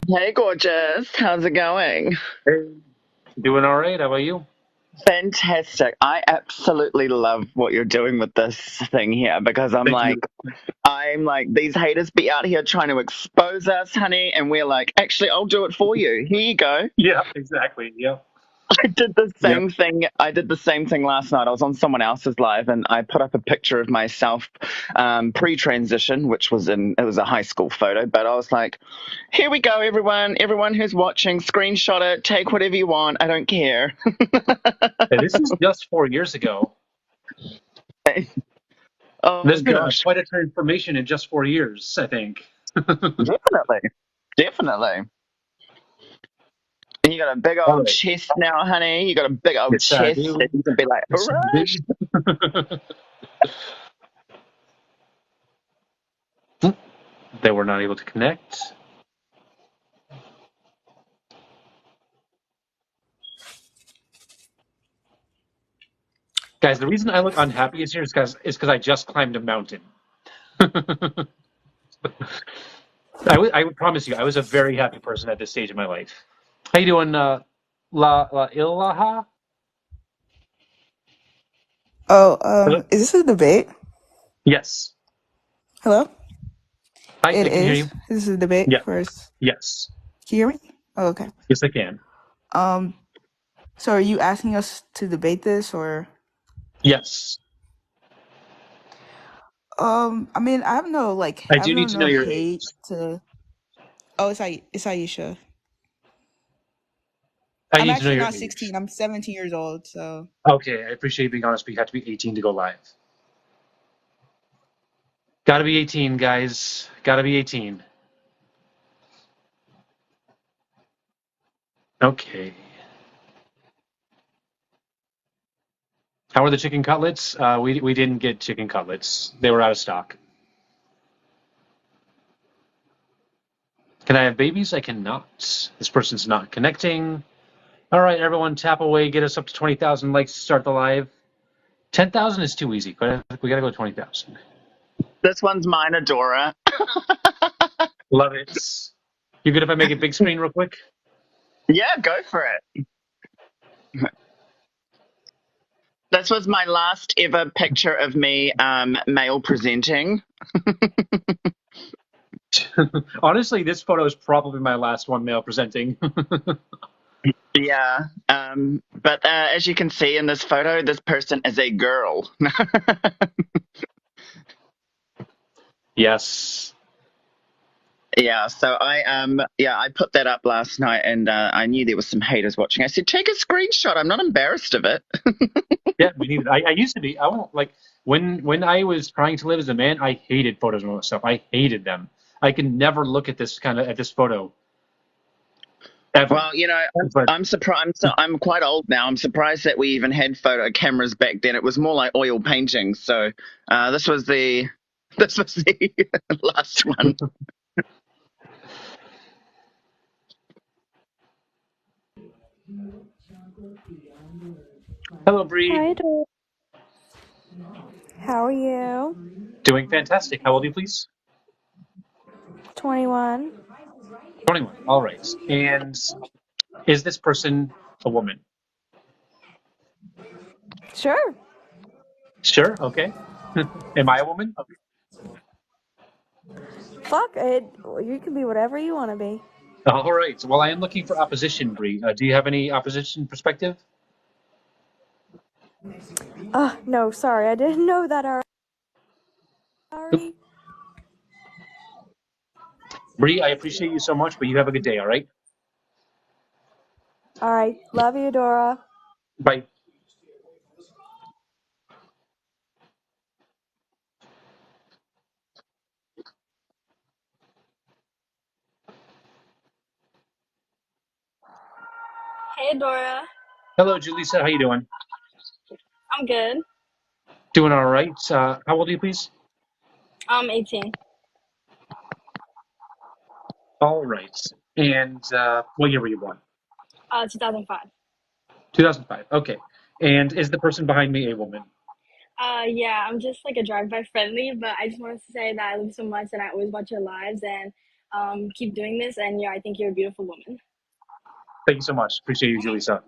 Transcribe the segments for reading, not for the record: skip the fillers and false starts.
Hey, gorgeous. How's it going? Hey. Doing all right. How about you? Fantastic. I absolutely love what you're doing with this thing here because I'm Thank like, you. I'm like, these haters be out here trying to expose us, honey. And we're like, actually, I'll do it for you. Here you go. Yeah, exactly. Yep. I did the Yep. same thing. I did the same thing last night. I was on someone else's live and I put up a picture of myself pre-transition, which was it was a high school photo. But I was like, here we go, everyone. Everyone who's watching, screenshot it, take whatever you want. I don't care. Hey, this is just 4 years ago. Oh There's been a gosh, quite a transformation in just 4 years, I think. definitely, definitely. And you got a big All old right. chest now, honey. You got a big old Yes, I chest that do. you can be like, all Yes, right. indeed. They were not able to connect. Guys, the reason I look unhappy is because I just climbed a mountain. I would promise you, I was a very happy person at this stage of my life. How you doing, La Ilaha? Oh, Hello? is this a debate? Yes. Hello? Hi, It I can hear is. you. This is a debate Yeah. first. Yes. Can you hear me? Oh, okay. Yes, I can. Um, so are you asking us to debate this or Yes. I mean I I have do need to know no your age. hate to Oh, it's Aisha. I I'm need to know actually your not age. 16. I'm 17 years old, so Okay, I appreciate you being honest, but you have to be 18 to go live. Gotta be 18, guys. Gotta be 18. Okay. How are the chicken cutlets? We didn't get chicken cutlets. They were out of stock. Can I have babies? I cannot. This person's not connecting. All right, everyone, tap away. Get us up to 20,000 likes to start the live. 10,000 is too easy. We gotta go 20,000. This one's mine, Adora. Love it. You good if I make it big screen real quick? Yeah, go for it. This was my last ever picture of me male presenting. Honestly, this photo is probably my last one male presenting. Yeah. But as you can see in this photo, this person is a girl. Yes. Yeah, so I put that up last night and I knew there was some haters watching. I said, take a screenshot. I'm not embarrassed of it. Yeah, me neither. I used to be. I won't like when I was trying to live as a man, I hated photos and all that stuff. I hated them. I can never look at this photo ever. Well, But I'm surprised. I'm quite old now. I'm surprised that we even had photo cameras back then. It was more like oil paintings. So this was the this was the last one. hello, Bree. Hi, how are you? Doing fantastic. How old are you, please? 21. 21. All right. And is this person a woman? Sure. Sure. Okay. Am I a woman? Fuck it. You can be whatever you want to be. All right. Well, I am looking for opposition, Bree. Do you have any opposition perspective? No, sorry. I didn't know that Oop. already. Bree, I appreciate you so much, but you have a good day. All right. All right. Love you, Dora. Bye. Hey Dora, Hello, Julissa. How you doing? I'm good. Doing all right. How old are you, please? I'm 18. All right. And what year were you born? 2005. 2005. Okay. And is the person behind me a woman? Yeah, I'm just like a drive-by friendly, but I just wanted to say that I love you so much and I always watch your lives and Keep doing this, and I think you're a beautiful woman. Thank you so much. Appreciate you, Julissa.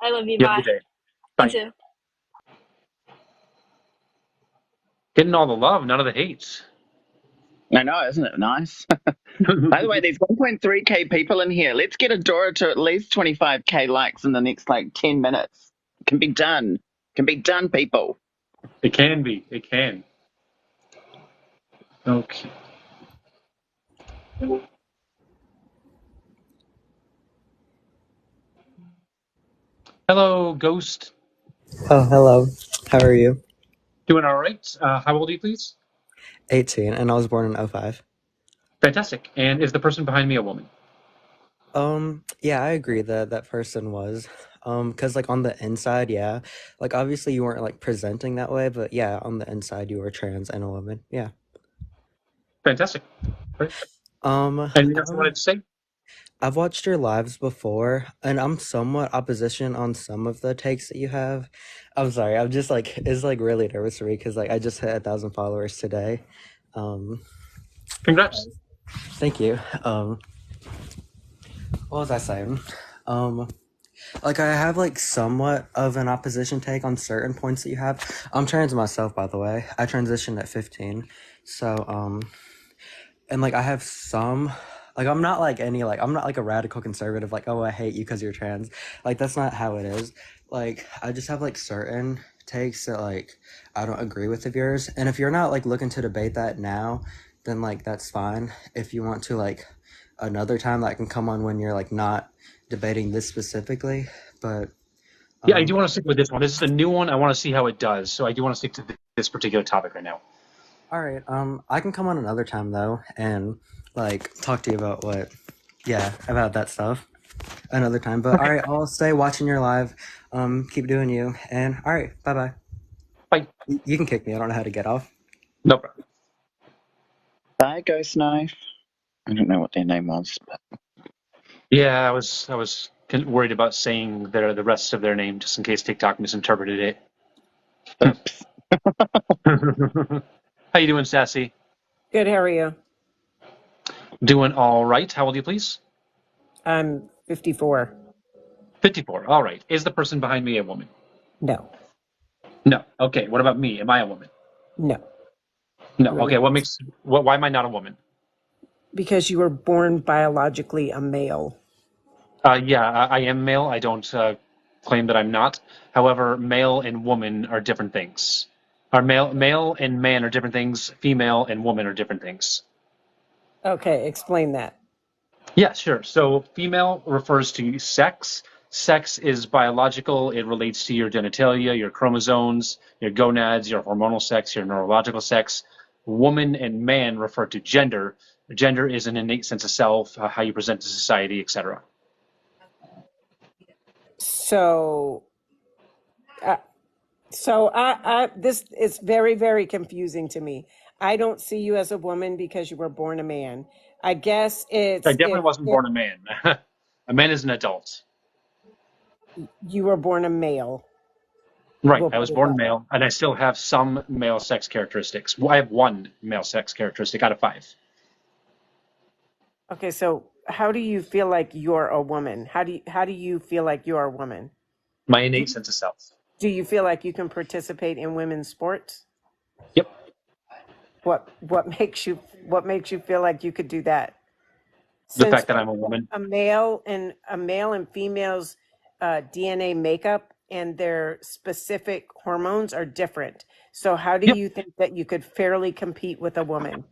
I love you. You have a Bye. good day. You Bye. too. Getting all the love, none of the hates. I know, isn't it nice? By the way, there's 1.3K people in here. Let's get Adora to at least 25K likes in the next 10 minutes. It can be done. It can be done, people. It can be. It can. Okay. Hello, Ghost. Oh, hello. How are you? Doing all right. How old are you, please? 18, and I was born in '05. Fantastic. And is the person behind me a woman? Yeah, I agree that that person was. Because on the inside, yeah. Obviously you weren't presenting that way, but yeah, on the inside you were trans and a woman. Yeah. Fantastic. Great. Um, Anything else you wanted to say? I've watched your lives before, and I'm somewhat opposition on some of the takes that you have. I'm sorry, I'm just it's really nervous for me because I just hit 1,000 followers today. Congrats. Thank you. What was I saying? I have somewhat of an opposition take on certain points that you have. I'm trans myself, by the way. I transitioned at 15. So, and I have some, I'm not I'm not a radical conservative, oh, I hate you because you're trans. That's not how it is. I just have certain takes that I don't agree with of yours. And if you're not looking to debate that now, then that's fine. If you want to another time that I can come on when you're not debating this specifically, but Yeah, I do want to stick with this one. This is a new one. I want to see how it does. So I do want to stick to this particular topic right now. all right. I can come on another time though and talk to you about about that stuff another time. But all right, I'll stay watching your live. Keep doing you. And all right, bye. Bye. You can kick me. I don't know how to get off. No problem. Bye, Ghost Knife. I don't know what their name was, but Yeah, I was worried about saying the rest of their name just in case TikTok misinterpreted it. oops. How you doing, Sassy? Good, how are you? Doing all right. How old are you, please? I'm 54. 54. All right. Is the person behind me a woman? No, No. Okay. What about me? Am I a woman? no. No. You're Okay. not. Why am I not a woman? Because you were born biologically a male. Yeah, I am male. I don't claim that I'm not. However, male and woman are different things. Male and man are different things. Female and woman are different things. Okay, explain that. Yeah, sure. So female refers to sex. Sex is biological. It relates to your genitalia, your chromosomes, your gonads, your hormonal sex, your neurological sex. Woman and man refer to gender. Gender is an innate sense of self, how you present to society, etc. So, uh, this is very, very confusing to me. I don't see you as a woman because you were born a man. I guess I it's definitely wasn't if born a man. A man is an adult. you were born a male. Right. We'll I was put it born that way. male, and I still have some male sex characteristics. Well, I have one male sex characteristic out of five. Okay, so how do you feel like you're a woman? How do you feel like you're a woman? My Do innate you, sense of self. do you feel like you can participate in women's sports? Yep. What makes you feel like you could do that? The Since fact that I'm a woman. a male and female's DNA makeup and their specific hormones are different. So how do Yep. you think that you could fairly compete with a woman?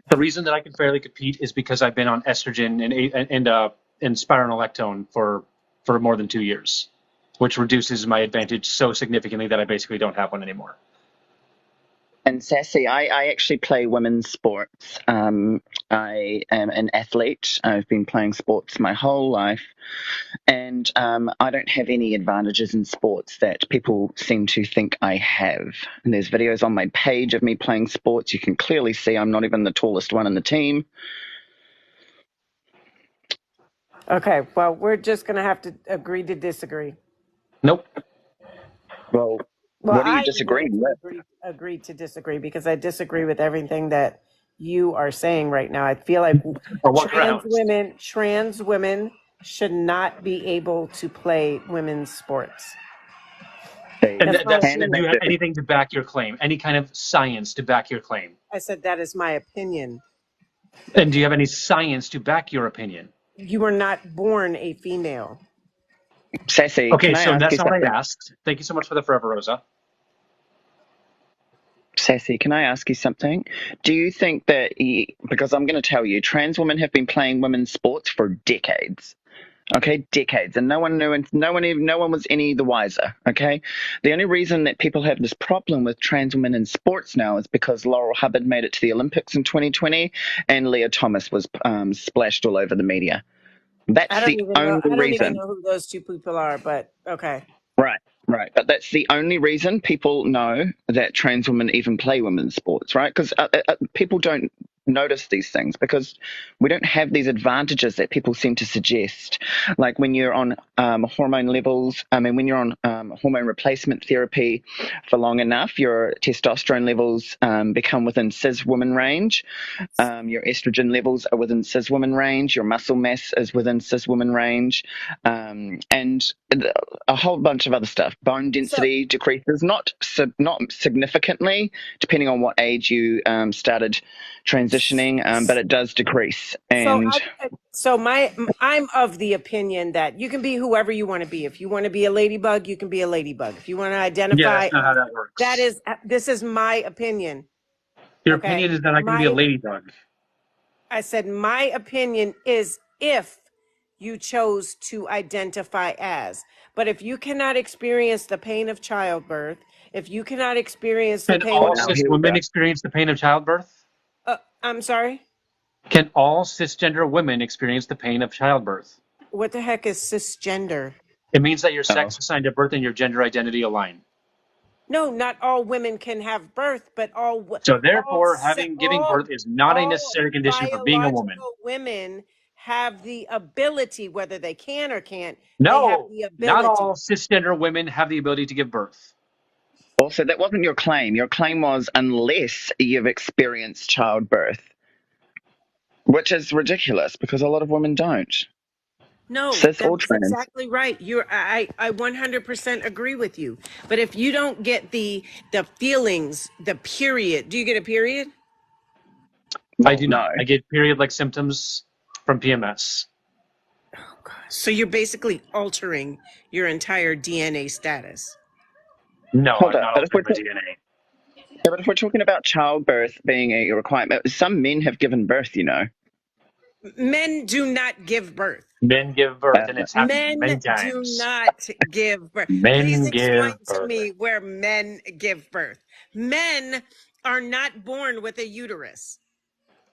The reason that I can fairly compete is because I've been on estrogen and spironolactone for more than 2 years, which reduces my advantage so significantly that I basically don't have one anymore. And Sassy, I actually play women's sports. I am an athlete. I've been playing sports my whole life. And I don't have any advantages in sports that people seem to think I have. And there's videos on my page of me playing sports. You can clearly see I'm not even the tallest one in the team. Okay, well, we're just going to have to agree to disagree. Nope. Well, Well, what are you I am going disagreeing to with? agree to disagree because I disagree with everything that you are saying right now. I feel like Or what grounds? trans women should not be able to play women's sports. See, And That's my that's, can do opinion. you have they do? anything to back your claim? Any kind of science to back your claim? I said that is my opinion. And do you have any science to back your opinion? You were not born a female. Sassy, Okay, can I so ask you that's not what something? I asked. Thank you so much for the forever, Rosa. Sassy, can I ask you something? Do you think that, because I'm going to tell you, trans women have been playing women's sports for decades. Okay, decades, and no one knew, and no one was any the wiser. Okay, the only reason that people have this problem with trans women in sports now is because Laurel Hubbard made it to the Olympics in 2020, and Leah Thomas was splashed all over the media. That's the only I don't even reason. know who those two people are, but okay. Right, right. But that's the only reason people know that trans women even play women's sports, right? Because people don't notice these things because we don't have these advantages that people seem to suggest. Like when you're on hormone levels, I mean, when you're on hormone replacement therapy for long enough, your testosterone levels become within cis woman range. Your estrogen levels are within cis woman range. Your muscle mass is within cis woman range. And a whole bunch of other stuff. Bone So density decreases, not significantly, depending on what age you started transitioning, but it does decrease. so And I'm of the opinion that you can be whoever you want to be. If you want to be a ladybug, you can be a ladybug. If you want to Yeah, identify that's not how as that works. this is my opinion. Your Okay. opinion is that I can be a ladybug. I said my opinion is if you chose to identify as. But if you cannot experience the pain of childbirth, if you cannot experience the Can pain oh, all now of cis here we women go. experience the pain of childbirth? I'm sorry, Can all cisgender women experience the pain of childbirth? what the heck is cisgender? It means that your Oh, sex assigned at birth and your gender identity align. No, not all women can have birth, but So therefore, having giving all birth is not a all necessary condition for being a woman. biological women have the ability, whether they can or can't, they have No, the not ability. all cisgender women have the ability to give birth. also, that wasn't your claim. Your claim was unless you've experienced childbirth, which is ridiculous because a lot of women don't. No, Cis or that's trans. exactly right. I 100% agree with you. But if you don't get the feelings, the period, do you get a period? I Well, do no. not. I get period-like symptoms from PMS. So you're basically altering your entire DNA status. No, Hold I'm up. not But if altering we're my talking DNA. Yeah, but if we're talking about childbirth being a requirement, some men have given birth, you know. Men do not give birth. Men give birth, Uh, and it's happened Men many do times. not give birth. Please Men explain give to birth. me where men give birth. Men are not born with a uterus.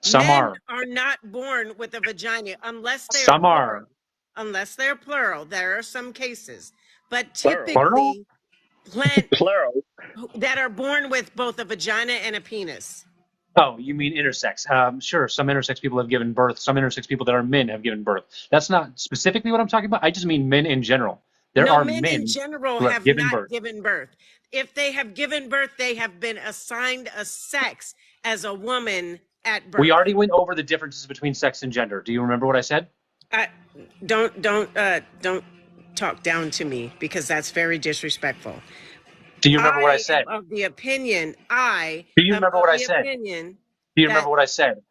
Some Men are. are not born with a vagina unless they are Some plural. are. Unless they're plural. There are some cases. But plural. Plural? typically, plant Plural. that are born with both a vagina and a penis. Oh, you mean intersex? Sure, some intersex people have given birth. Some intersex people that are men have given birth. That's not specifically what I'm talking about. I just mean men in general. There No, are men in men general who have have given not birth. given birth. If they have given birth, they have been assigned a sex as a woman at We birth. already went over the differences between sex and gender. Do you remember what I said? I, don't talk down to me because that's very disrespectful. Do you remember what I I am said? of the opinion. I Do you am remember of what I the said? opinion Do you that. remember what I said?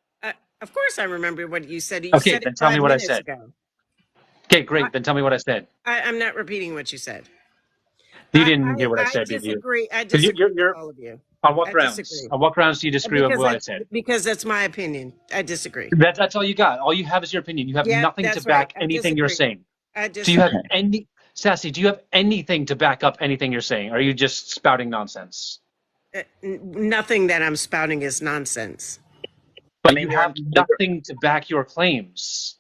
Of course, I remember what you said. You Okay, said it then tell me five what I minutes said. ago. Okay, I, great. Then tell me what I said. I'm not repeating what you said. You didn't hear what I I said, did you? disagree. I Because disagree with you're all of you. on what I grounds? disagree On what grounds do you disagree with because what I said? that's my opinion. I disagree. That's all you got. All you have is your opinion. You have Yeah, nothing to that's right. back I anything you're disagree. saying. I Do you have disagree. any, Sassy, do you have anything to back up anything you're saying? Or are you just spouting nonsense? Nothing that I'm spouting is nonsense. I But you mean, have nothing to back your claims.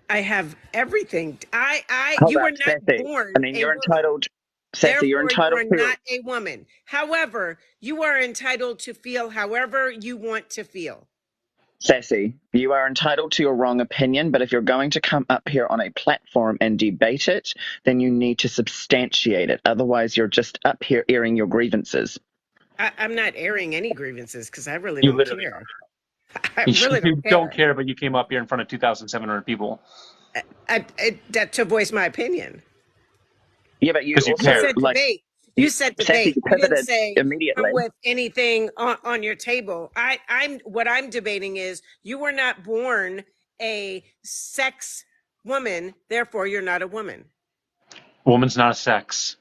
I have everything. hold You were up, not Sassy. I born mean, a you're woman. entitled, Sassy, you're Therefore, you entitled are to, not a woman. However, you are entitled to feel however you want to feel. Sassy, you are entitled to your wrong opinion, but if you're going to come up here on a platform and debate it, then you need to substantiate it. Otherwise, you're just up here airing your grievances. I'm not airing any grievances because I really You don't literally care. are. I You really don't don't care. care, but you came up here in front of 2,700 people That to voice my opinion. Yeah, but you because you You also care. said like debate. you, You said Sassy, debate. you You didn't pivoted say come immediately. with anything on your table. What I'm debating is you were not born a sex woman, therefore you're not a woman. Woman's not a sex.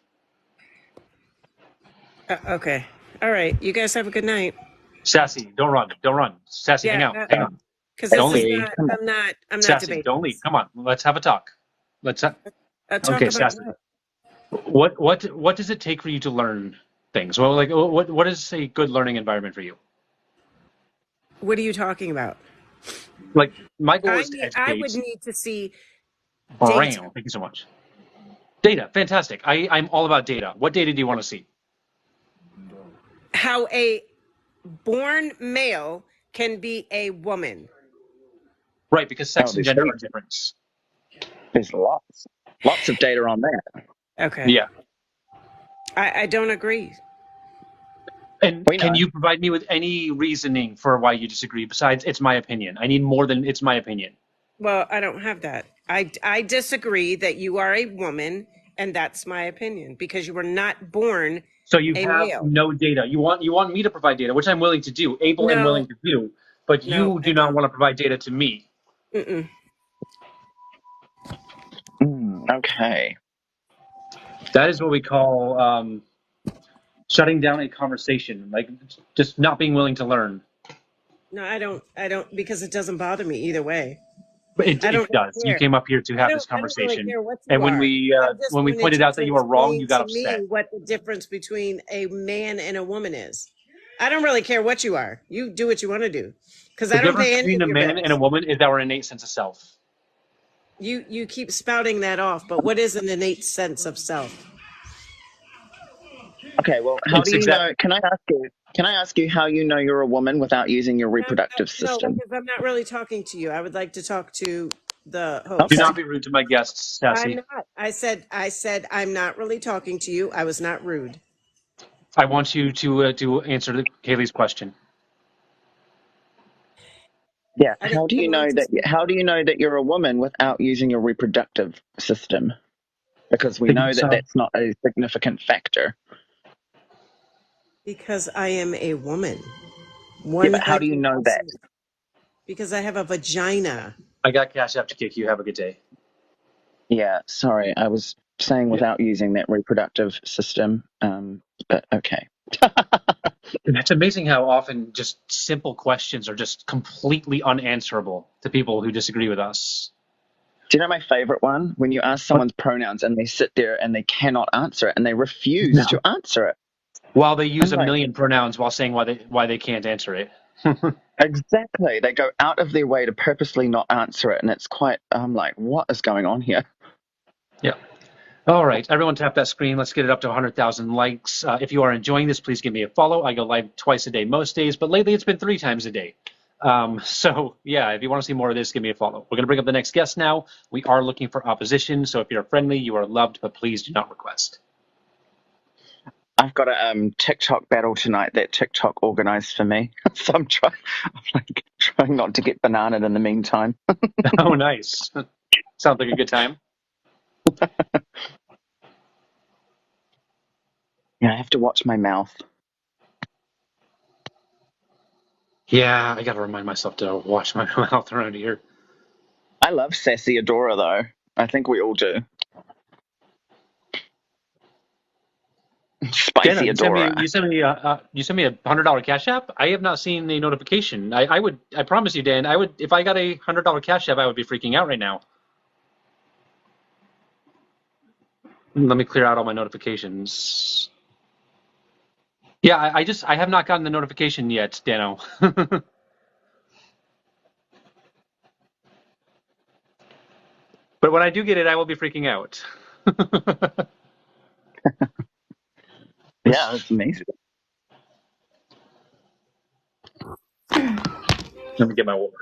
Okay. All right. You guys have a good night. Sassy, don't run. Don't run. Sassy, hang Yeah. out. Hang on. Because this Don't is leave. Sassy, not. come on. I'm not Sassy, debating don't leave. this. Come on. Let's have a talk. Let's. Talk Okay, about Sassy. what? What does it take for you to learn things? Well, like what is a good learning environment for you? What are you talking about? Like my goal is to I would educate. need to see data. Bam. Thank you so much. Data, fantastic. I'm all about data. What data do you want to see? How a born male can be a woman. Right, because Oh, sex and gender are different. there's lots of data on that. Okay. Yeah. I don't agree. And We can know. you provide me with any reasoning for why you disagree besides it's my opinion? I need more than it's my opinion. Well, I don't have that. I disagree that you are a woman, and that's my opinion because you were not born So you a have male. no data. You want me to provide data, which I'm willing to do, able and willing No, to do, but no, you I do not don't. want to provide data to me. Mm-mm. Okay. That is what we call shutting down a conversation, like just not being willing to learn. No, I don't. I don't because it doesn't bother me either way. But it, I it don't does. really You care. came up here to have this I don't really conversation, care what and you are. I just when we wanted pointed you out to that you were wrong, explain you got to upset. me what the difference between a man and a woman is. I don't really care what you are. You do what you want to do because The I don't difference pay any between of a your man and a bills. woman is our innate sense of self. You keep spouting that off, but what is an innate sense of self? Okay, well, how do It's you exact. know? Can I ask you how you know you're a woman without using your reproductive No, system? because I'm not really talking to you. I would like to talk to the Do host. Okay. not be rude to my guests, I'm Sassy. not. I said I'm not really talking to you. I was not rude. I want you to answer Kaylee's question. Yeah. I didn't come on to speak. How do you know that you're a woman without using your reproductive system? Because we know that that's not a significant factor. Because I am a woman. Yeah, but how do you 100%. know that? Because I have a vagina. I got cash after kick you. Have a good day. Yeah, sorry, I was saying Yeah. without using that reproductive system. But okay. It's amazing how often just simple questions are just completely unanswerable to people who disagree with us. Do you know my favorite one? When you ask But someone's pronouns and they sit there and they cannot answer it and they no. refuse to answer it. While they use I'm a like, million pronouns while saying why they can't answer it. exactly. They go out of their way to purposely not answer it. And it's quite, I'm like, what is going on here? Yeah. All right, everyone tap that screen. Let's get it up to 100,000 likes. If you are enjoying this, please give me a follow. I go live twice a day most days, but lately it's been 3 times a day. So yeah, if you want to see more of this, give me a follow. We're going to bring up the next guest now. We are looking for opposition, so if you're friendly, you are loved, but please do not request. I've got a TikTok battle tonight that TikTok organized for me. So I'm trying not to get bananaed in the meantime. Oh, nice. Sounds like a good time. Yeah, I have to watch my mouth. Yeah, I got to remind myself to wash my mouth around here. I love Sassy Adora though. I think we all do. Dana, Spicy Adora. you sent me a $100 cash app. I have not seen a notification. I promise you, Dan, I would if I got a $100 cash app, I would be freaking out right now. Let me clear out all my notifications. Yeah, I have not gotten the notification yet, Dano. But when I do get it, I will be freaking out. Yeah, it's amazing. Let me get my water.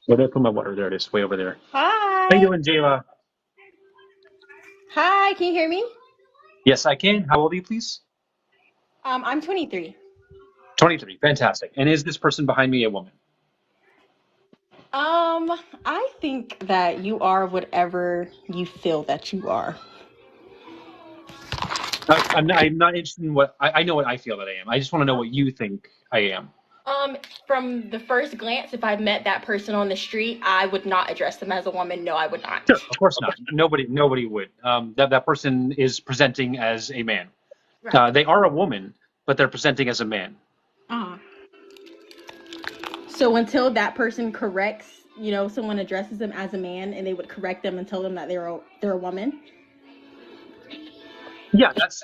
Where did I put my water? There it is, way over there. How you Hi. doing, Jayla? Hi, can you hear me? Yes, I can. How old are you, please? I'm 23. 23. Fantastic. And is this person behind me a woman? I think that you are whatever you feel that you are. I'm not interested in what I know what I feel that I am. I just want to know what you think I am. From the first glance, if I met that person on the street, I would not address them as a woman. No, I would not. Sure, of course not. Nobody would. That person is presenting as a man. Right. They are a woman, but they're presenting as a man. Uh-huh. So until that person corrects, someone addresses them as a man, and they would correct them and tell them that they're a woman. Yeah, that's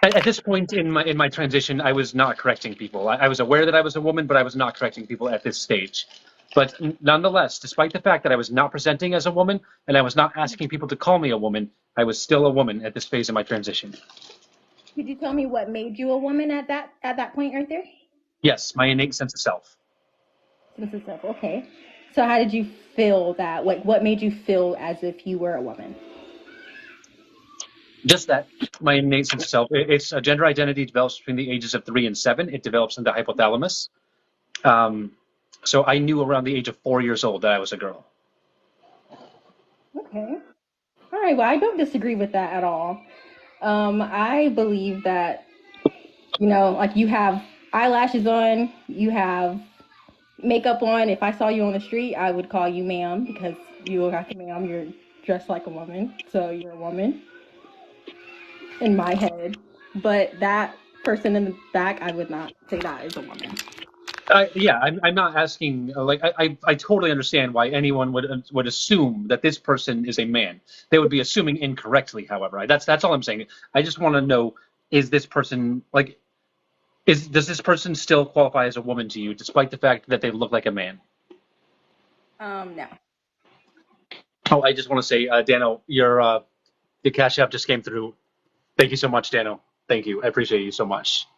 at this point in my transition, I was not correcting people. I was aware that I was a woman, but I was not correcting people at this stage. But nonetheless, despite the fact that I was not presenting as a woman and I was not asking people to call me a woman, I was still a woman at this phase of my transition. Could you tell me what made you a woman at that point right there? Yes, my innate sense of self. Sense of self. Okay. So how did you feel that? Like, what made you feel as if you were a woman? Just that, my innate sense of self. It's a gender identity develops between the ages of 3 and 7. It develops in the hypothalamus. So I knew around the age of 4 years old that I was a girl. Okay. All right. Well, I don't disagree with that at all. I believe that, like you have eyelashes on, you have makeup on. If I saw you on the street, I would call you ma'am because you look like a ma'am. You're dressed like a woman, so you're a woman in my head. But that person in the back, I would not say that is a woman. Yeah, I'm not asking. I totally understand why anyone would assume that this person is a man. They would be assuming incorrectly. However, that's all I'm saying. I just want to know: is this person does this person still qualify as a woman to you, despite the fact that they look like a man? No. Oh, I just want to say, Dano, your Cash App just came through. Thank you so much, Dano. Thank you. I appreciate you so much.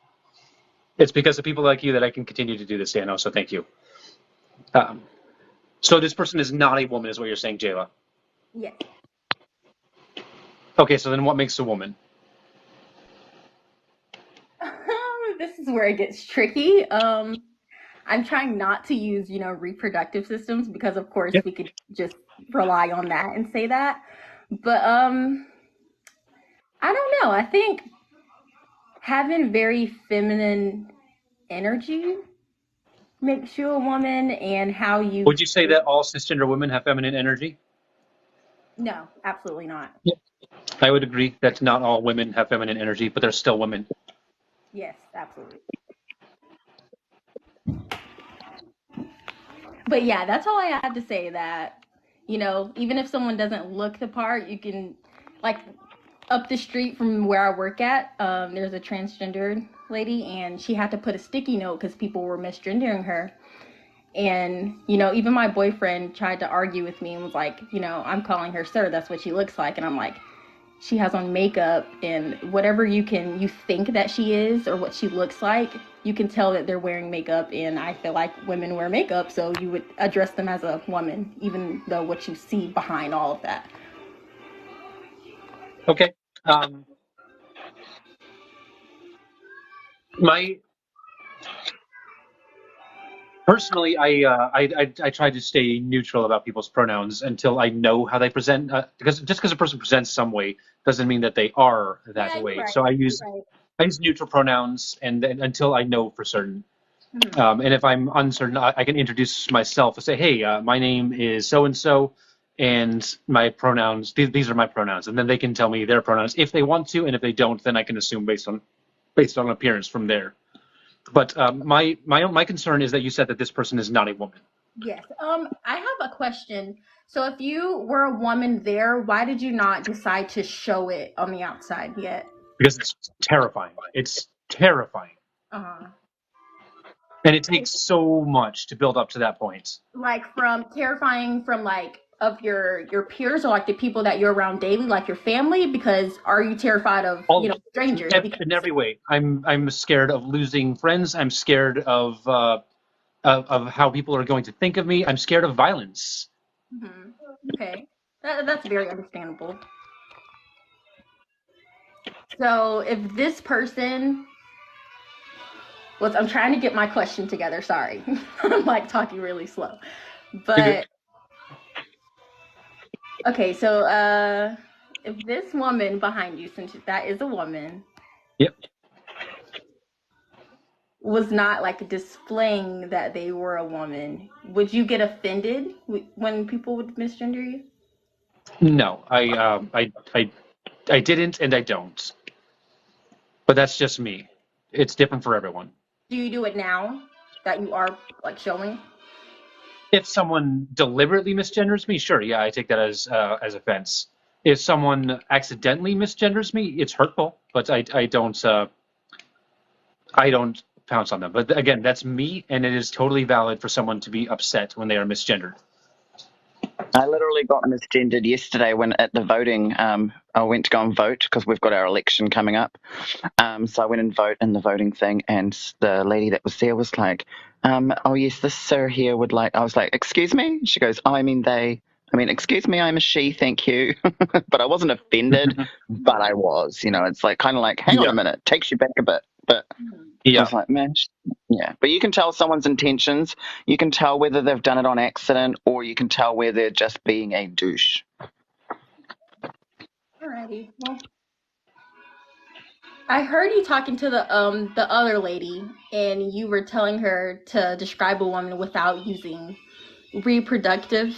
It's because of people like you that I can continue to do this, Dano. So thank you. So this person is not a woman, is what you're saying, Jayla? Yes. Okay, so then what makes a woman? This is where it gets tricky. I'm trying not to use, reproductive systems because, of course, Yeah. we could just rely on that and say that. But I don't know. I think having very feminine energy makes you a woman, and how you. Would you say that all cisgender women have feminine energy? No, absolutely not. Yeah. I would agree that not all women have feminine energy, but they're still women. Yes, absolutely. But yeah, that's all I have to say. That, even if someone doesn't look the part, you can, like, up the street from where I work at, there's a transgendered lady, and she had to put a sticky note because people were misgendering her. And, even my boyfriend tried to argue with me and was like, I'm calling her sir, that's what she looks like. And I'm like, she has on makeup, and whatever you think that she is or what she looks like, you can tell that they're wearing makeup. And I feel like women wear makeup, so you would address them as a woman, even though what you see behind all of that. Okay. My Personally, I try to stay neutral about people's pronouns until I know how they present. Because just because a person presents some way doesn't mean that they are that Yeah, you're way. right. So I You're use right. I use neutral pronouns, and until I know for certain. Mhm. And if I'm uncertain, I can introduce myself and say, "Hey, my name is so and so, and my pronouns. These are my pronouns." And then they can tell me their pronouns if they want to, and if they don't, then I can assume based on appearance from there. But my concern is that you said that this person is not a woman. Yes. I have a question. So if you were a woman there, why did you not decide to show it on the outside yet? Because it's terrifying. It's terrifying. Uh-huh. And it takes so much to build up to that point. Like, from terrifying from, like, of your peers, or like the people that you're around daily, like your family? Because are you terrified of, All strangers? Because in every way. I'm scared of losing friends. I'm scared of how people are going to think of me. I'm scared of violence. Mhm. Okay. That's very understandable. So if this person Well, I'm trying to get my question together. Sorry. I'm like talking really slow. You're good. But okay, so if this woman behind you, since that is a woman, Yep. was not like displaying that they were a woman, would you get offended when people would misgender you? No, I didn't, and I don't. But that's just me. It's different for everyone. Do you do it now that you are like showing? If someone deliberately misgenders me, sure, yeah, I take that as offense. If someone accidentally misgenders me, it's hurtful, but I don't pounce on them. But again, that's me, and it is totally valid for someone to be upset when they are misgendered. I literally got misgendered yesterday when at the voting. I went to go and vote because we've got our election coming up. So I went and vote in the voting thing, and the lady that was there was like, "Oh yes, this sir here would like." I was like, "Excuse me?" She goes, "Oh, I mean they." I mean, excuse me, I'm a she, thank you. But I wasn't offended, but I was. It's like kind of like, hang on Yeah, a minute, takes you back a bit. But I yeah. was like, man, yeah. But you can tell someone's intentions. You can tell whether they've done it on accident or you can tell where they're just being a douche. Alrighty. Well, I heard you talking to the other lady, and you were telling her to describe a woman without using reproductive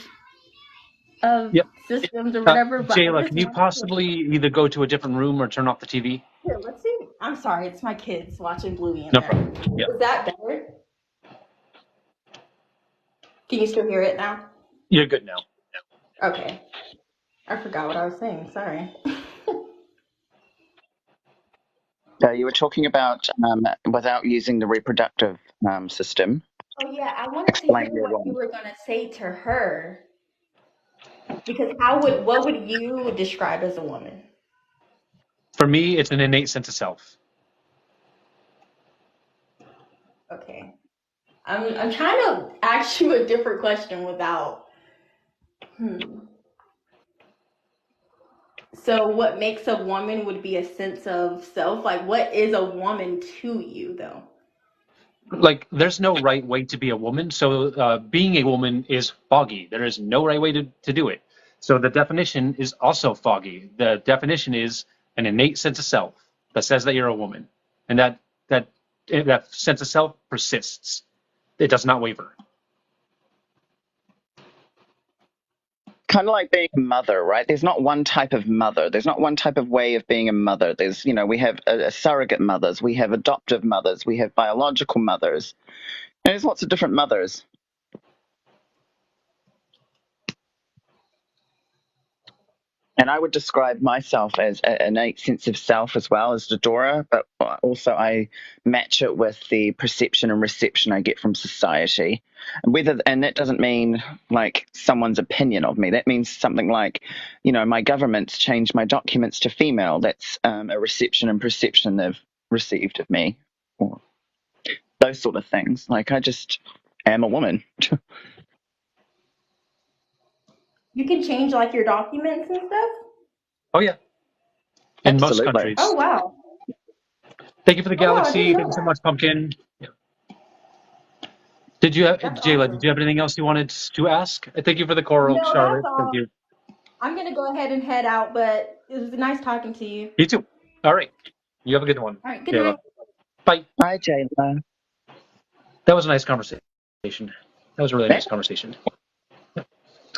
Yep. systems or whatever. But I Jayla, just can you wanted possibly either go to a different room or turn off the TV? here. Let's see. I'm sorry, it's my kids watching Bluey in No there. problem. Yeah, Is that better? Can you still hear it now? you're good now. Okay. I forgot what I was saying. Sorry. So you were talking about without using the reproductive system, Oh yeah, I wanted to hear explain your what you wrong. were gonna say to her because what would you describe as a woman? For me, it's an innate sense of self. Okay. I'm trying to ask you a different question without. So what makes a woman would be a sense of self? Like what is a woman to you though? Like, there's no right way to be a woman, so being a woman is foggy. There is no right way to do it. So the definition is also foggy. The definition is an innate sense of self that says that you're a woman, and that sense of self persists. It does not waver. Kind of like being a mother, right? There's not one type of mother. There's not one type of way of being a mother. We have surrogate mothers, we have adoptive mothers, we have biological mothers. There's lots of different mothers. And I would describe myself as an innate sense of self as well as Dodora, but also I match it with the perception and reception I get from society. And that doesn't mean like someone's opinion of me. That means something like, my government's changed my documents to female. That's a reception and perception they've received of me, or those sort of things. Like I just am a woman. You can change like your documents and stuff? Oh yeah, in most Absolutely. Oh countries. wow. Thank you for the Oh wow, I didn't galaxy. know Thank you so that. much, Pumpkin. Yeah. Did you have That's Jayla? Did awesome. you have anything else you wanted to ask? Thank you for the coral, No, that's Charlotte. Thank all. you. I'm gonna go ahead and head out, but it was nice talking to you. You too. All right. You have a good one, All right, good Jayla. night. Bye. Hi, Jayla. That was a nice conversation. That was a really nice conversation.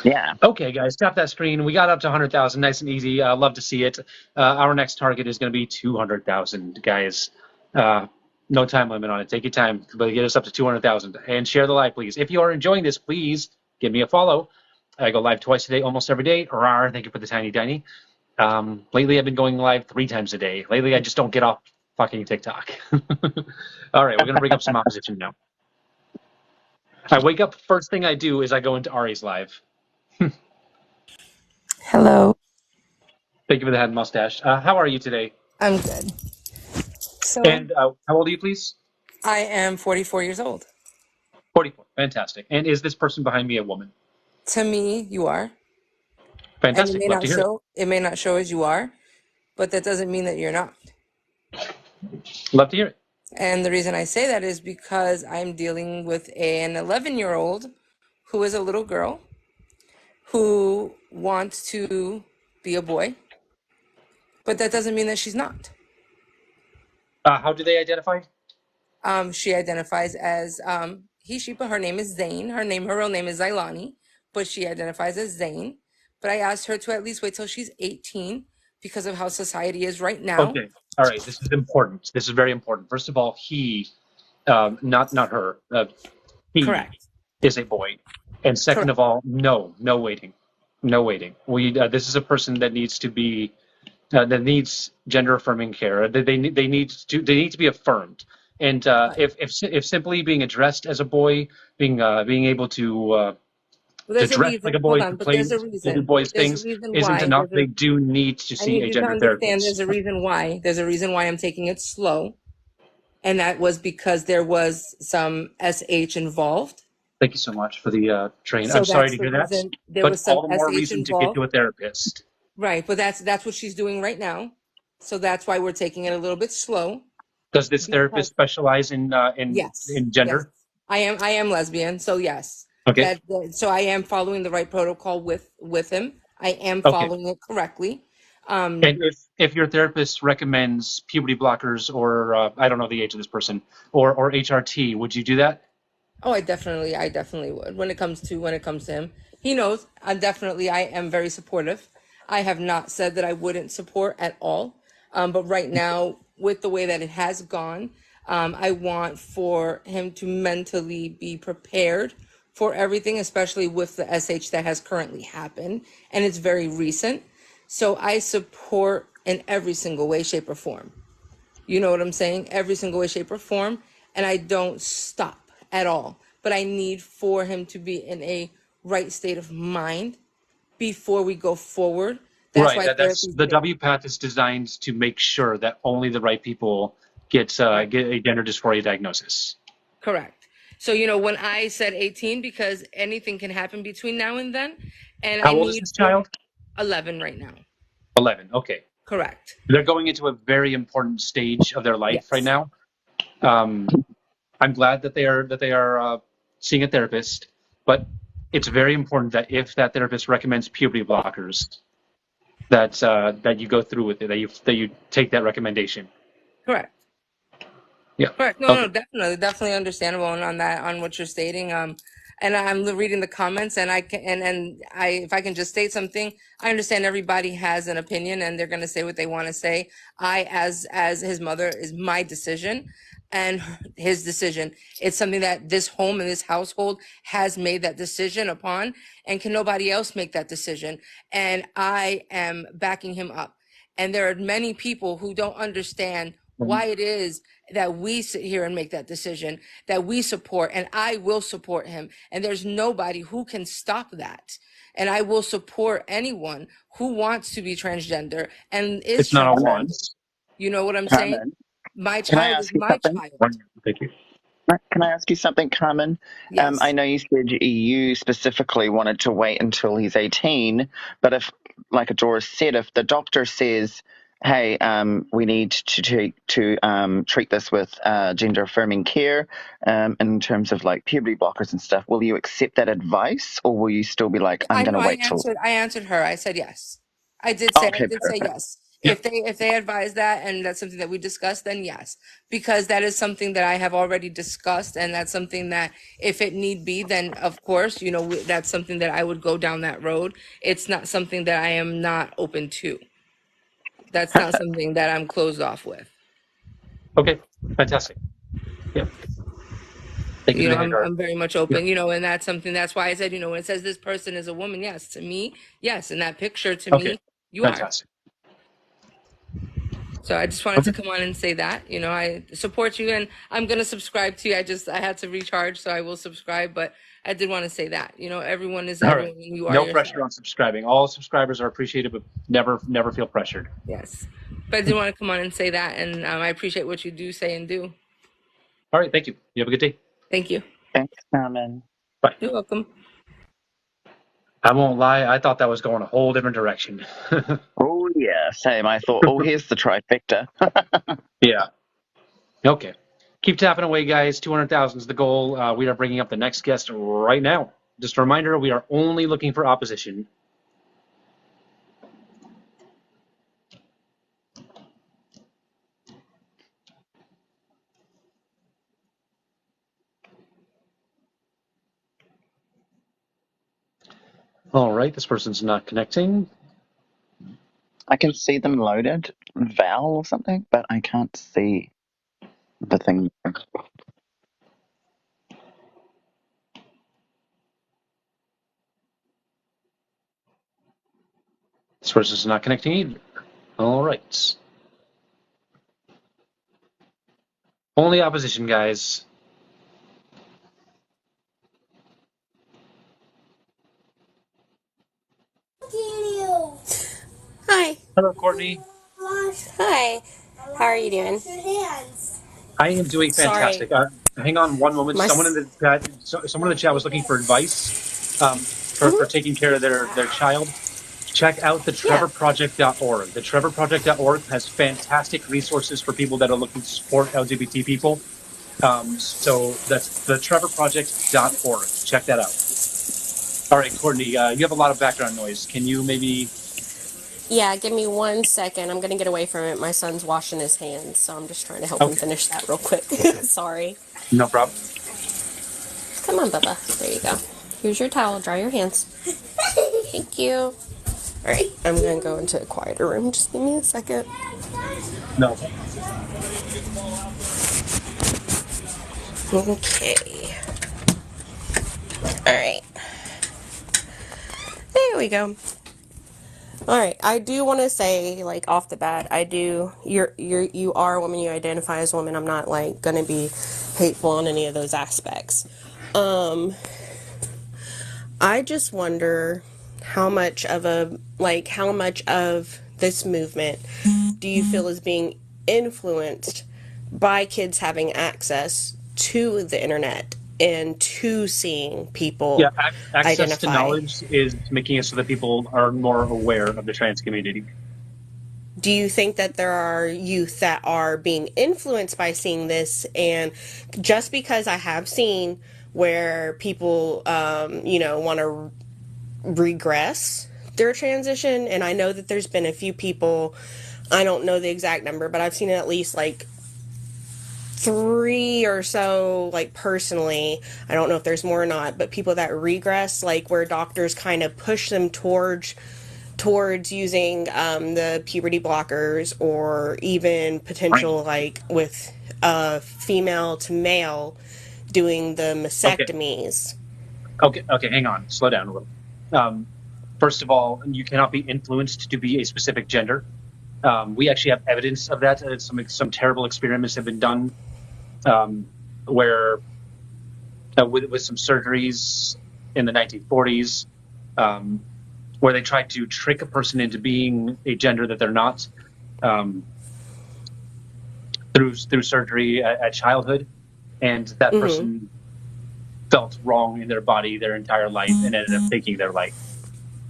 Yeah. Okay, guys, tap that screen. We got up to 100,000, nice and easy. Love to see it. Our next target is going to be 200,000, guys. No time limit on it. Take your time, but get us up to 200,000 and share the live, please. If you are enjoying this, please give me a follow. I go live twice a day, almost every day. Rawr, thank you for the tiny tiny. Lately, I've been going live 3 times a day. Lately, I just don't get off fucking TikTok. All right, we're going to bring up some opposition now. I wake up, first thing I do is I go into Ari's live. Hello. Thank you for the head mustache. How are you today? I'm good. So And how old are you, please? I am 44 years old. 44. Fantastic. And is this person behind me a woman? To me, you are. And Fantastic. Love to hear it. it may not show as you are, but that doesn't mean that you're not. Love to hear it. And the reason I say that is because I'm dealing with an 11-year-old who is a little girl who wants to be a boy, but that doesn't mean that she's not. How do they identify? She identifies as he, she, but her name is Zane. Her real name is Zailani, but she identifies as Zane. But I asked her to at least wait till she's 18 because of how society is right now. Okay. All right. This is important. This is very important. First of all, he, not her. He Correct. is a boy. And second Correct. of all, no waiting. No waiting. This is a person that needs to be, that needs gender affirming care. They need to be affirmed. And if simply being addressed as a boy, being able to There's a dress like reason. a boy, Hold to on, but play, there's a to do reason. boys There's a things, reason isn't why. enough. They do need to I see need a you to gender understand therapist. there's a reason why. There's a reason why I'm taking it slow. And that was because there was some SH involved. Thank you so much for the train. So I'm sorry that's to the hear that, reason. There but was some all the more SH reason to get involved. to a therapist. Right, but that's what she's doing right now. So that's why we're taking it a little bit slow. Does this Because therapist specialize in yes, yes, gender? I am lesbian. So yes, Okay. so I am following the right protocol with him. I am Okay. following it correctly. And if your therapist recommends puberty blockers or I don't know the age of this person or HRT, would you do that? Oh, I definitely would. When it comes to him, he knows I am very supportive. I have not said that I wouldn't support at all. But right now, with the way that it has gone, I want for him to mentally be prepared for everything, especially with the SH that has currently happened, and it's very recent. So I support in every single way, shape, or form. You know what I'm saying? Every single way, shape, or form. And I don't stop at all. But I need for him to be in a right state of mind before we go forward. That's Right. why That's therapy is the big. W path is designed to make sure that only the right people get Right. get a gender dysphoria diagnosis. Correct. So, when I said 18, because anything can happen between now and then, and I How old is need this for child? 11 right now. 11. Okay. Correct. They're going into a very important stage of their life right Yes. now. I'm glad that they are seeing a therapist, but it's very important that if that therapist recommends puberty blockers, that you go through with it, that you take that recommendation. Correct. Yeah. Correct. No, Okay. no, definitely understandable on what you're stating. And I'm reading the comments, and I can, if I can just state something, I understand everybody has an opinion, and they're going to say what they want to say. As his mother, is my decision, and his decision. It's something that this home and this household has made that decision upon, and can nobody else make that decision. And I am backing him up. And there are many people who don't understand why it is that we sit here and make that decision, that we support, and I will support him. And there's nobody who can stop that. And I will support anyone who wants to be transgender and is It's not a transgender. want. You know what I'm saying? Carmen, My can I child is ask you my something? child. Thank you. Can I ask you something, Carmen? I Yes. know you said you specifically wanted to wait until he's 18, but if, like Doris said, if the doctor says, "Hey, we need to treat this with gender affirming care, in terms of like puberty blockers and stuff," will you accept that advice, or will you still be like, "I'm I going know to wait till"? I answered her. I said yes. I Okay, did say perfect. yes. Yeah. If they advise that and that's something that we discussed, then yes. Because that is something that I have already discussed, and that's something that if it need be, then of course, that's something that I would go down that road. It's not something that I am not open to. That's not Perfect. something that I'm closed off with. Okay. Fantastic. Yeah. Thank you, Mahindra. I'm very much Yeah. open, and that's why I said, when it says this person is a woman, yes, to me, yes. In that picture, to Okay. me, you are. Fantastic. So I just wanted Okay. to come on and say that, I support you, and I'm going to subscribe to you. I had to recharge, so I will subscribe, but I did want to say that, everyone is All right. everyone, and you are No yourself. pressure on subscribing. All subscribers are appreciated, but never feel pressured. Yes. But I did want to come on and say that, and I appreciate what you do say and do. All right. Thank you. You have a good day. Thank you. Thanks, Carmen. Bye. You're welcome. I won't lie. I thought that was going a whole different direction. Oh yeah, same. I thought, oh, here's the trifecta. Yeah. Okay. Keep tapping away, guys. 200,000 is the goal. We are bringing up the next guest right now. Just a reminder, we are only looking for opposition. All right, this person's not connecting. I can see them loaded, Val or something, but I can't see the thing. This person's not connecting either. All right. Only opposition, guys. Hi. Hello, Courtney. Hi. How are you doing? I am doing Sorry. fantastic. Hang on one moment. My Someone in the chat was looking for advice for taking care of their child. Check out the Yeah. trevorproject.org. The trevorproject.org has fantastic resources for people that are looking to support LGBT people. So that's the trevorproject.org. Check that out. All right, Courtney, you have a lot of background noise. Can you maybe... Yeah, give me 1 second. I'm going to get away from it. My son's washing his hands, so I'm just trying to help him finish that real quick. Sorry. No problem. Come on, Bubba. There you go. Here's your towel. Dry your hands. Thank you. All right. I'm going to go into a quieter room. Just give me a second. No. Okay. All right. There we go. All right, I do want to say, like, off the bat, you are a woman, you identify as a woman. I'm not, like, going to be hateful on any of those aspects. I just wonder how much of this movement do you feel is being influenced by kids having access to the internet and to seeing people access identify. to knowledge is making it so that people are more aware of the trans community. Do you think that there are youth that are being influenced by seeing this? And just because I have seen where people, want to regress their transition, and I know that there's been a few people, I don't know the exact number, but I've seen at least like 3 or so, like, personally. I don't know if there's more or not, but people that regress, like, where doctors kind of push them towards using the puberty blockers, or even potential, like, with female to male doing the mastectomies. Okay, hang on. Slow down a little. First of all, you cannot be influenced to be a specific gender. We actually have evidence of that. Some terrible experiments have been done where with some surgeries in the 1940s, where they tried to trick a person into being a gender that they're not through surgery at childhood, and that person felt wrong in their body their entire life and ended up taking their life.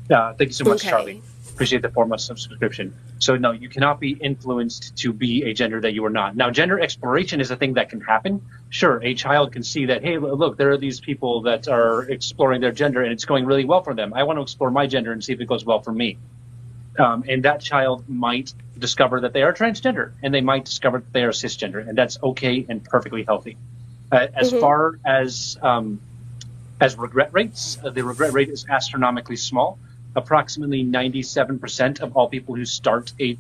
Thank you so much, Charlie. Appreciate the 4 months subscription. So no, you cannot be influenced to be a gender that you are not. Now, gender exploration is a thing that can happen. Sure, a child can see that, hey, look, there are these people that are exploring their gender and it's going really well for them. I want to explore my gender and see if it goes well for me. And that child might discover that they are transgender, and they might discover that they are cisgender, and that's okay and perfectly healthy. As far as regret rates, the regret rate is astronomically small. Approximately 97% of all people who start a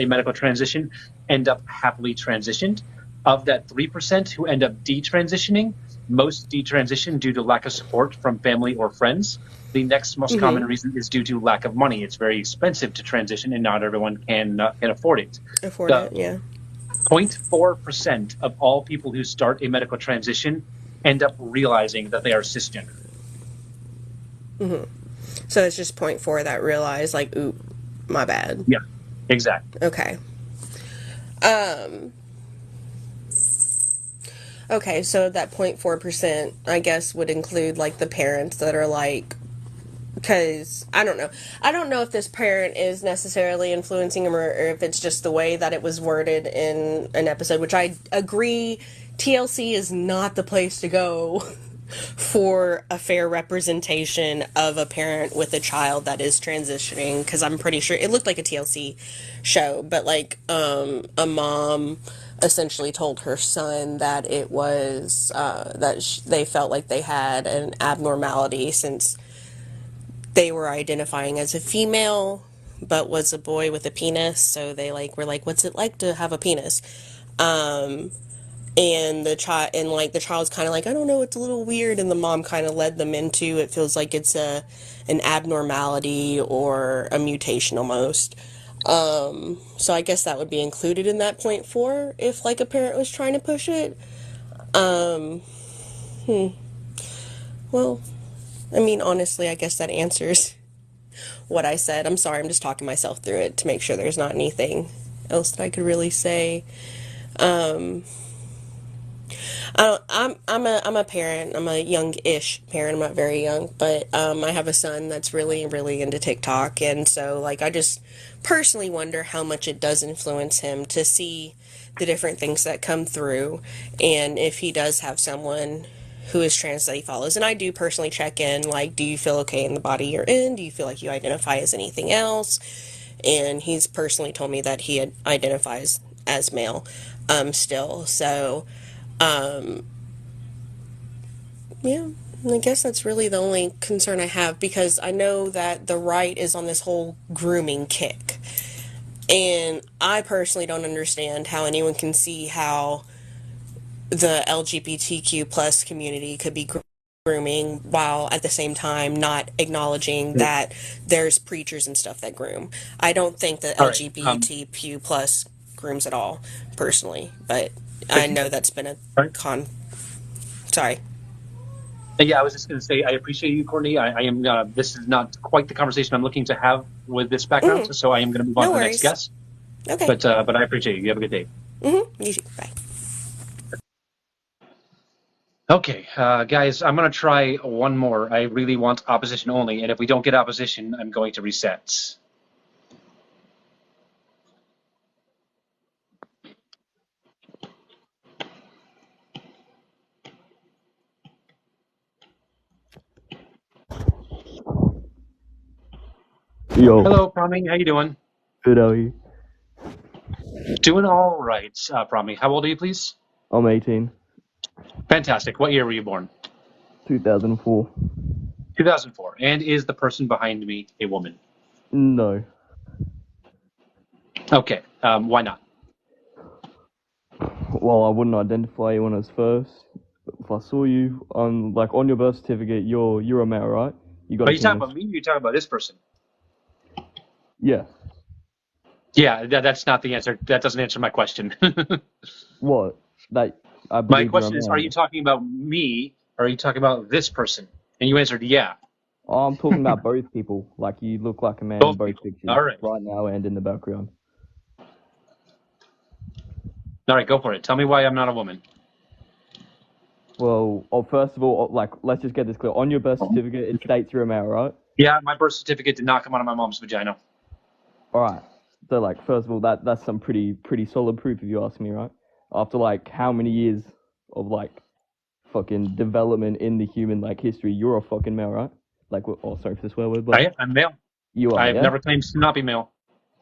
medical transition end up happily transitioned. Of that 3% who end up detransitioning, most detransition due to lack of support from family or friends. The next most common reason is due to lack of money. It's very expensive to transition, and not everyone can afford it. 0.4% of all people who start a medical transition end up realizing that they are cisgender. So it's just 0.4 that realize, like, oop, my bad. Yeah, exactly. Okay. Okay, so that 0.4%, I guess, would include, like, the parents that are, like, because, I don't know. I don't know if this parent is necessarily influencing him, or if it's just the way that it was worded in an episode, which I agree TLC is not the place to go for a fair representation of a parent with a child that is transitioning, because I'm pretty sure it looked like a TLC show, but like a mom essentially told her son that it was they felt like they had an abnormality since they were identifying as a female but was a boy with a penis, so they like were like, what's it like to have a penis? And the child's kind of like, I don't know, it's a little weird, and the mom kind of led them into, it feels like it's an abnormality or a mutation almost. So I guess that would be included in that point 4 if like a parent was trying to push it. Well, I mean, honestly, I guess that answers what I said. I'm sorry, I'm just talking myself through it to make sure there's not anything else that I could really say. I'm a parent. I'm a young-ish parent. I'm not very young, but I have a son that's really, really into TikTok, and so like I just personally wonder how much it does influence him to see the different things that come through, and if he does have someone who is trans that he follows. And I do personally check in, like, do you feel okay in the body you're in? Do you feel like you identify as anything else? And he's personally told me that he identifies as male still. So yeah, I guess that's really the only concern I have, because I know that the right is on this whole grooming kick. And I personally don't understand how anyone can see how the LGBTQ plus community could be grooming while at the same time not acknowledging that there's preachers and stuff that groom. I don't think that All right. LGBTQ plus grooms at all, personally, but I Thank you. know that's been a All right. Sorry. Yeah, I was just going to say, I appreciate you, Courtney. I am. This is not quite the conversation I'm looking to have with this background, so I am going to move on No to the next worries. guest. Okay. But I appreciate you. You have a good day. You too. Bye. Okay, guys, I'm going to try one more. I really want opposition only, and if we don't get opposition, I'm going to reset. Yo, Hello, Prami. How you doing? good how are you? Doing all right, Prami. How old are you, please? I'm 18, Fantastic. What year were you born? 2004. 2004. And is the person behind me a woman? No. Okay. Why not? Well, I wouldn't identify you when I was first. If I saw you on on your birth certificate, you're a male, right? You got Are a you talking penis. about me or are you talking about this person? Yeah. Yeah, that's not the answer. That doesn't answer my question. What? That I My believe you're a question is, are you male. talking about me or are you talking about this person? And you answered yeah. Oh, I'm talking about both people. Like you look like a man in Both both people. pictures, All right. right now and in the background. All right, go for it. Tell me why I'm not a woman. Well, first of all, let's just get this clear. On your birth certificate, it states you're a male, right? Yeah, my birth certificate did not come out of my mom's vagina. All right. So, first of all, that's some pretty solid proof if you ask me, right? After how many years of fucking development in the human history, you're a fucking male, right? Oh, sorry for the swear word, but I'm male. you are, I've yeah. never claimed to not be male.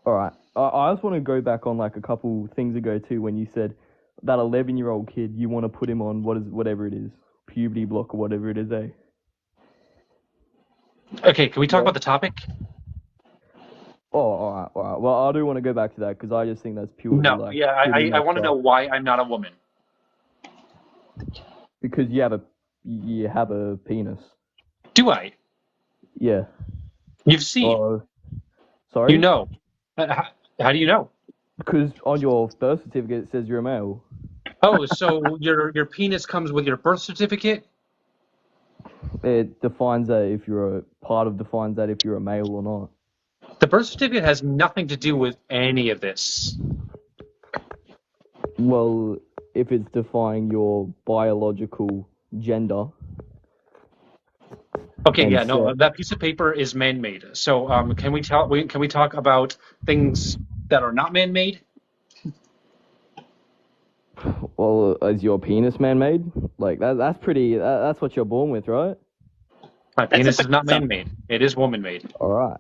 All right. I just want to go back on a couple things ago too, when you said that 11-year-old kid, you want to put him on whatever it is, puberty block or whatever it is, eh? Okay, can we talk about the topic? Oh, all right. Well, I do want to go back to that because I just think that's purely No, pretty I want to messed know up. why I'm not a woman. Because you have a penis. Do I? Yeah. You've seen. Sorry? You know. How do you know? Because on your birth certificate it says you're a male. Oh, so your penis comes with your birth certificate? It defines that if you're defines that if you're a male or not. The birth certificate has nothing to do with any of this. Well, if it's defining your biological gender. Okay, yeah, no, that piece of paper is man-made. So, can we talk about things that are not man-made? Well, is your penis man-made? Like that's pretty. That's what you're born with, right? My That's a penis bit is not dumb. man-made. It is woman-made. All right.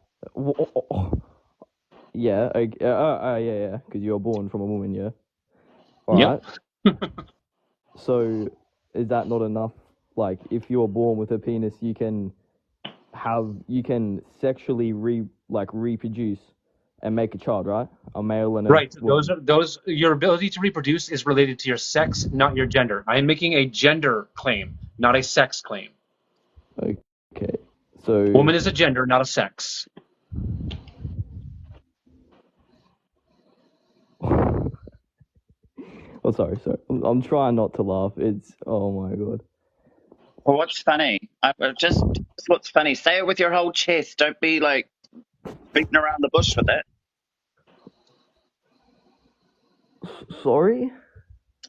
Yeah. Yeah. Because you're born from a woman, yeah. All right. Yep. So, is that not enough? Like, if you're born with a penis, you can sexually reproduce and make a child, right? A male and a Right. woman. Your ability to reproduce is related to your sex, not your gender. I am making a gender claim, not a sex claim. Okay. So. Woman is a gender, not a sex. Oh, sorry. I'm trying not to laugh. Oh my god. Well, what's funny? Just what's funny. Say it with your whole chest. Don't be like beating around the bush with it. Sorry?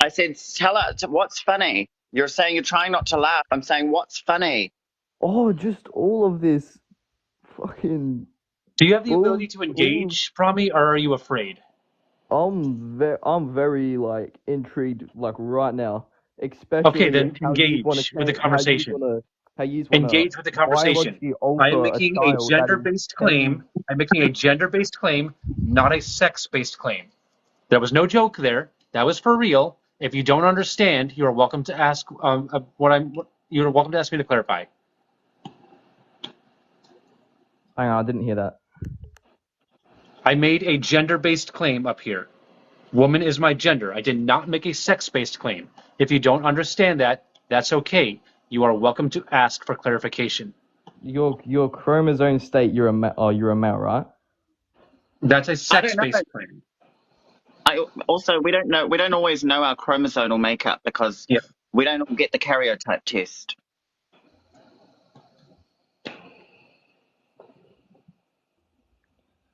I said, tell us what's funny. You're saying you're trying not to laugh. I'm saying, what's funny? Oh, just all of this fucking. Do you have the All ability to engage, Prami, or are you afraid? I'm very like intrigued like right now, Okay, especially then how you want to engage with the change, conversation. how you want to Engage with the conversation. biologically I am alter a making a child that is gender-based 10. claim. I'm making a gender-based claim, not a sex-based claim. There was no joke there. That was for real. If you don't understand, you are welcome to ask you're welcome to ask me to clarify. Hang on, I didn't hear that. I made a gender-based claim up here. Woman is my gender. I did not make a sex-based claim. If you don't understand that, that's okay. You are welcome to ask for clarification. Your chromosome state, you're a male, right? That's a I don't know. sex-based claim. We don't know. We don't always know our chromosomal makeup because Yeah. we don't all get the karyotype test.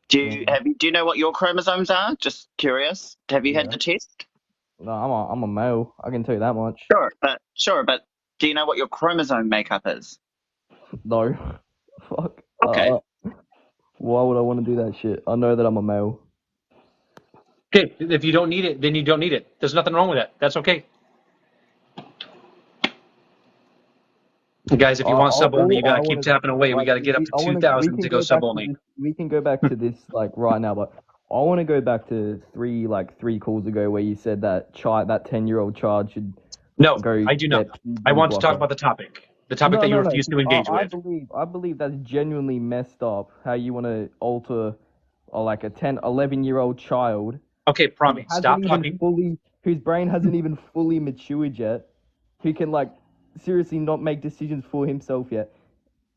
Do you know what your chromosomes are? Just curious. Have you had the test? No, I'm a male. I can tell you that much. Sure, but do you know what your chromosome makeup is? No. Fuck. Okay. Why would I want to do that shit? I know that I'm a male. Okay, if you don't need it, then you don't need it. There's nothing wrong with that. That's okay. Guys, if you want sub only, you gotta keep tapping away. We gotta get up to 2,000 to go sub only. We can go back to this like right now, but I want to go back to three calls ago where you said that 10-year-old child should No, go. I do not. I want to talk about the topic. The topic that you refuse to engage with. I believe that's genuinely messed up. How you want to alter, like a 11-year-old child. Okay, Prami, stop talking. Whose brain hasn't even fully matured yet, who can like seriously not make decisions for himself yet.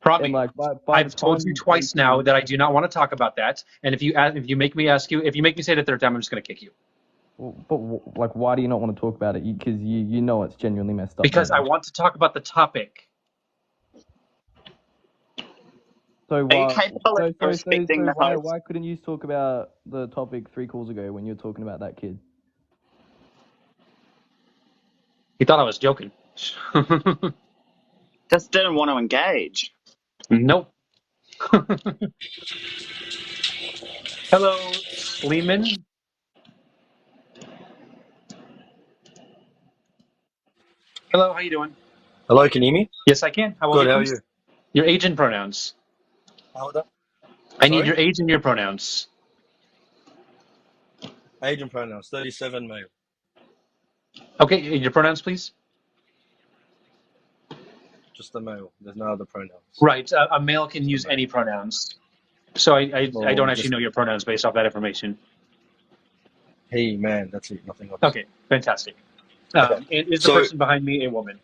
Prami, and, like, I've told you twice now that I do not want to talk about that. And if you make me say it a third time, I'm just going to kick you. But like, why do you not want to talk about it? Because you know it's genuinely messed up. Because I want to talk about the topic. So Are you capable of respecting the host? why couldn't you talk about the topic 3 calls ago when you were talking about that kid? He thought I was joking. Just didn't want to engage. Nope. Hello, Sleeman. Hello, how you doing? Hello, can you hear me? Yes, I can. How Good, how are you? Your age and pronouns. How old are I need your age and your pronouns. Age and pronouns, 37 male. Okay, your pronouns, please. Just a male. There's no other pronouns. Right, a male can use any pronouns. So I don't actually know your pronouns based off that information. He, man, that's it, nothing else. Okay, fantastic. And is the person behind me a woman?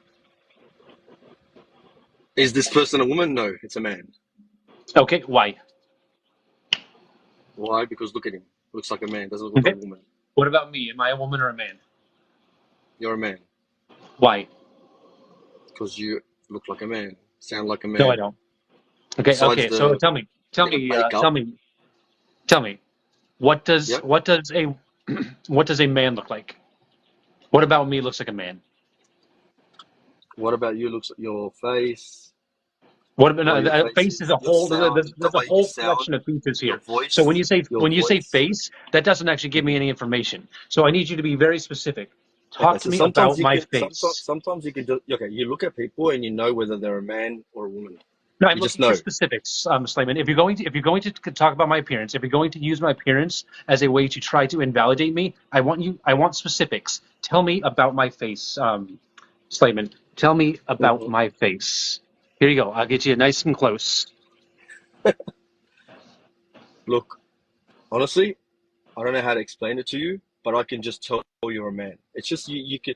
Is this person a woman? No, it's a man. Okay, why? Why? Because look at him. Looks like a man, doesn't look like a woman. What about me? Am I a woman or a man? You're a man. Why? Because you look like a man, sound like a man. No, I don't. Okay, so tell me, what does a man look like? What about me looks like a man? What about you? Looks like your face. What about face is a whole? There's a whole collection of features here. So when you say face, that doesn't actually give me any information. So I need you to be very specific. Talk to So me about sometimes you my can face. sometimes you can just okay. You look at people and you know whether they're a man or a woman. No, I'm You just looking for know. specifics, Slayman. If you're going to talk about my appearance, if you're going to use my appearance as a way to try to invalidate me, I want specifics. Tell me about my face, Slayman. Tell me about Hmm. my face. Here you go. I'll get you nice and close. Look, honestly, I don't know how to explain it to you, but I can just tell you're a man. It's just you can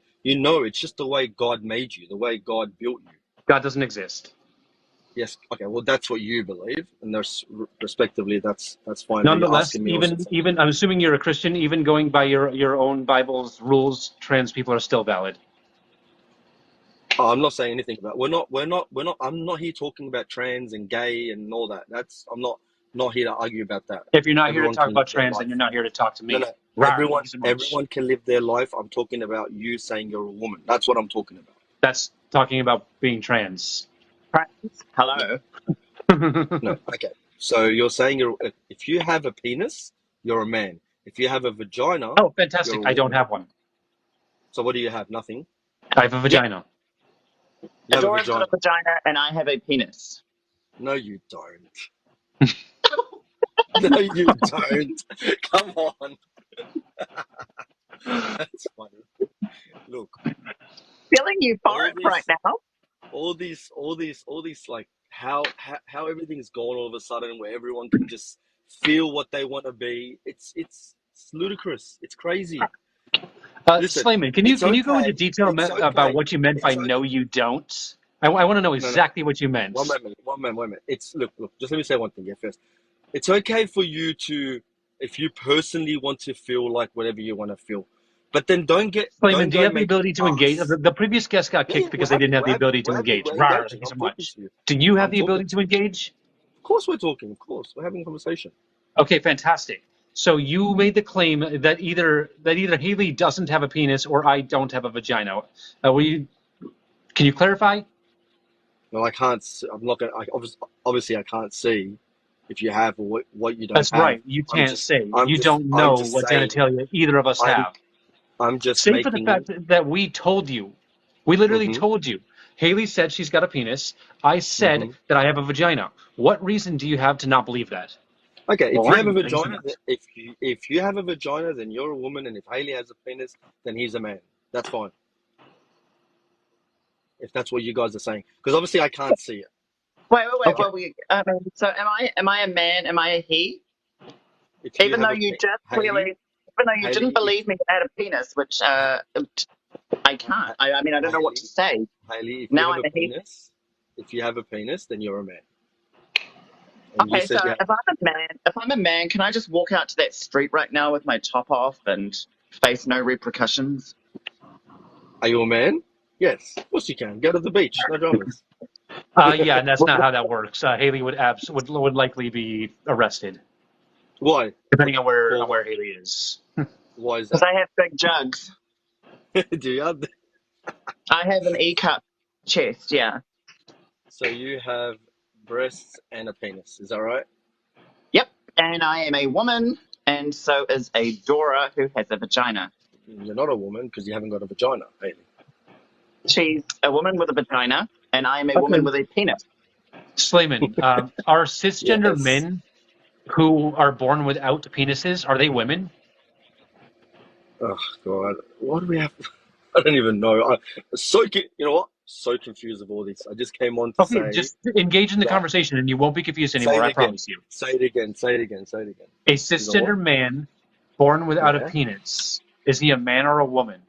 it's just the way God made you, the way God built you. God doesn't exist. Yes, okay, well that's what you believe, and there's respectively that's fine. But you're Nonetheless, asking me also something. even I'm assuming you're a Christian. Even going by your own Bible's rules, trans people are still valid. Oh, I'm not saying anything about. We're not. I'm not here talking about trans and gay and all that. I'm not here to argue about that. If you're not here to Everyone talk can live about their trans, then life. you're not here to talk to No, me. no. Rar, thank you so much. Everyone can live their life. I'm talking about you saying you're a woman. That's what I'm talking about. That's talking about being trans. Friends, No, hello. no. Okay. So you're saying if you have a penis, you're a man. If you have a vagina, Oh, you're fantastic. a I don't woman. have one. So what do you have? Nothing. I have a Yeah, vagina. You have a Adora's got a vagina. vagina and I have a penis. No, you don't. No, you don't. Come on. That's funny. Look, Feeling all euphoric right this, now. all these, like how everything's gone all of a sudden, where everyone can just feel what they want to be. It's ludicrous. It's crazy. Listen, Slayman, it's can you go into okay. detail It's about okay. what you meant by It's no, okay. you don't? I want to know No, no. exactly what you One meant. moment. One moment. One moment. It's look. Just let me say one thing here first. It's okay for you to, if you personally want to feel like whatever you want to feel, but then Slayman, don't do you go have the make ability to engage? us. The previous guest got Yeah, yeah, kicked because they didn't have the ability to engage. we're Rar, engaging. thank you I'm so talking much. to you. Do you have I'm the talking ability to to you. engage? Of course, we're talking. Of course, we're having a conversation. Okay, fantastic. So you made the claim that either Haley doesn't have a penis or I don't have a vagina. Can you clarify? No, I can't. I'm not gonna. Obviously, I can't see if you have or what you don't That's have. right. You I'm can't just. say. I'm You just. don't I'm know just what saying. genitalia either of us I'm. have. I'm just Save for the making. fact that we told you. We literally Hmm. told you. Haley said she's got a penis. I said Hmm. that I have a vagina. What reason do you have to not believe that? Okay, if you have a One, thank you so vagina, much. if you have a vagina, then you're a woman, and if Haley has a penis, then he's a man. That's fine. If that's what you guys are saying, because obviously I can't see it. Wait, wait, wait. Okay. Well, so am I a man? Am I a he? If you Even though have a you just clearly, Haley, even though you didn't Haley, if believe me that I had a penis, which I can't. I mean, I don't know what to Haley, say. Haley, if you Now have I'm a a he. penis, then you're a man. And you Okay, so said you have. if I'm a man, can I just walk out to that street right now with my top off and face no repercussions? Are you a man? Yes, of course you can. Go to the beach. No dramas. Yeah, and that's not how that works. Haley would likely be arrested, Why? depending on For what? where Haley is. Why is Because that? I have big jugs. Do you have? I have an E cup chest. Yeah. So you have breasts and a penis. Is that right? Yep. And I am a woman, and so is a Dora who has a vagina. You're not a woman because you haven't got a vagina, Haley. She's a woman with a vagina, and I am a woman Okay. with a penis. Slayman, are cisgender Yes. men who are born without penises, are they women? Oh God, what do we have? I don't even know. You know what? So confused of all this. I just came on to Okay, say just engage in the that. conversation and you won't be confused Say anymore, it I again. promise you. Say it again. Say it again. Say it again. A You know what? cisgender man born without a Yeah. penis, is he a man or a woman?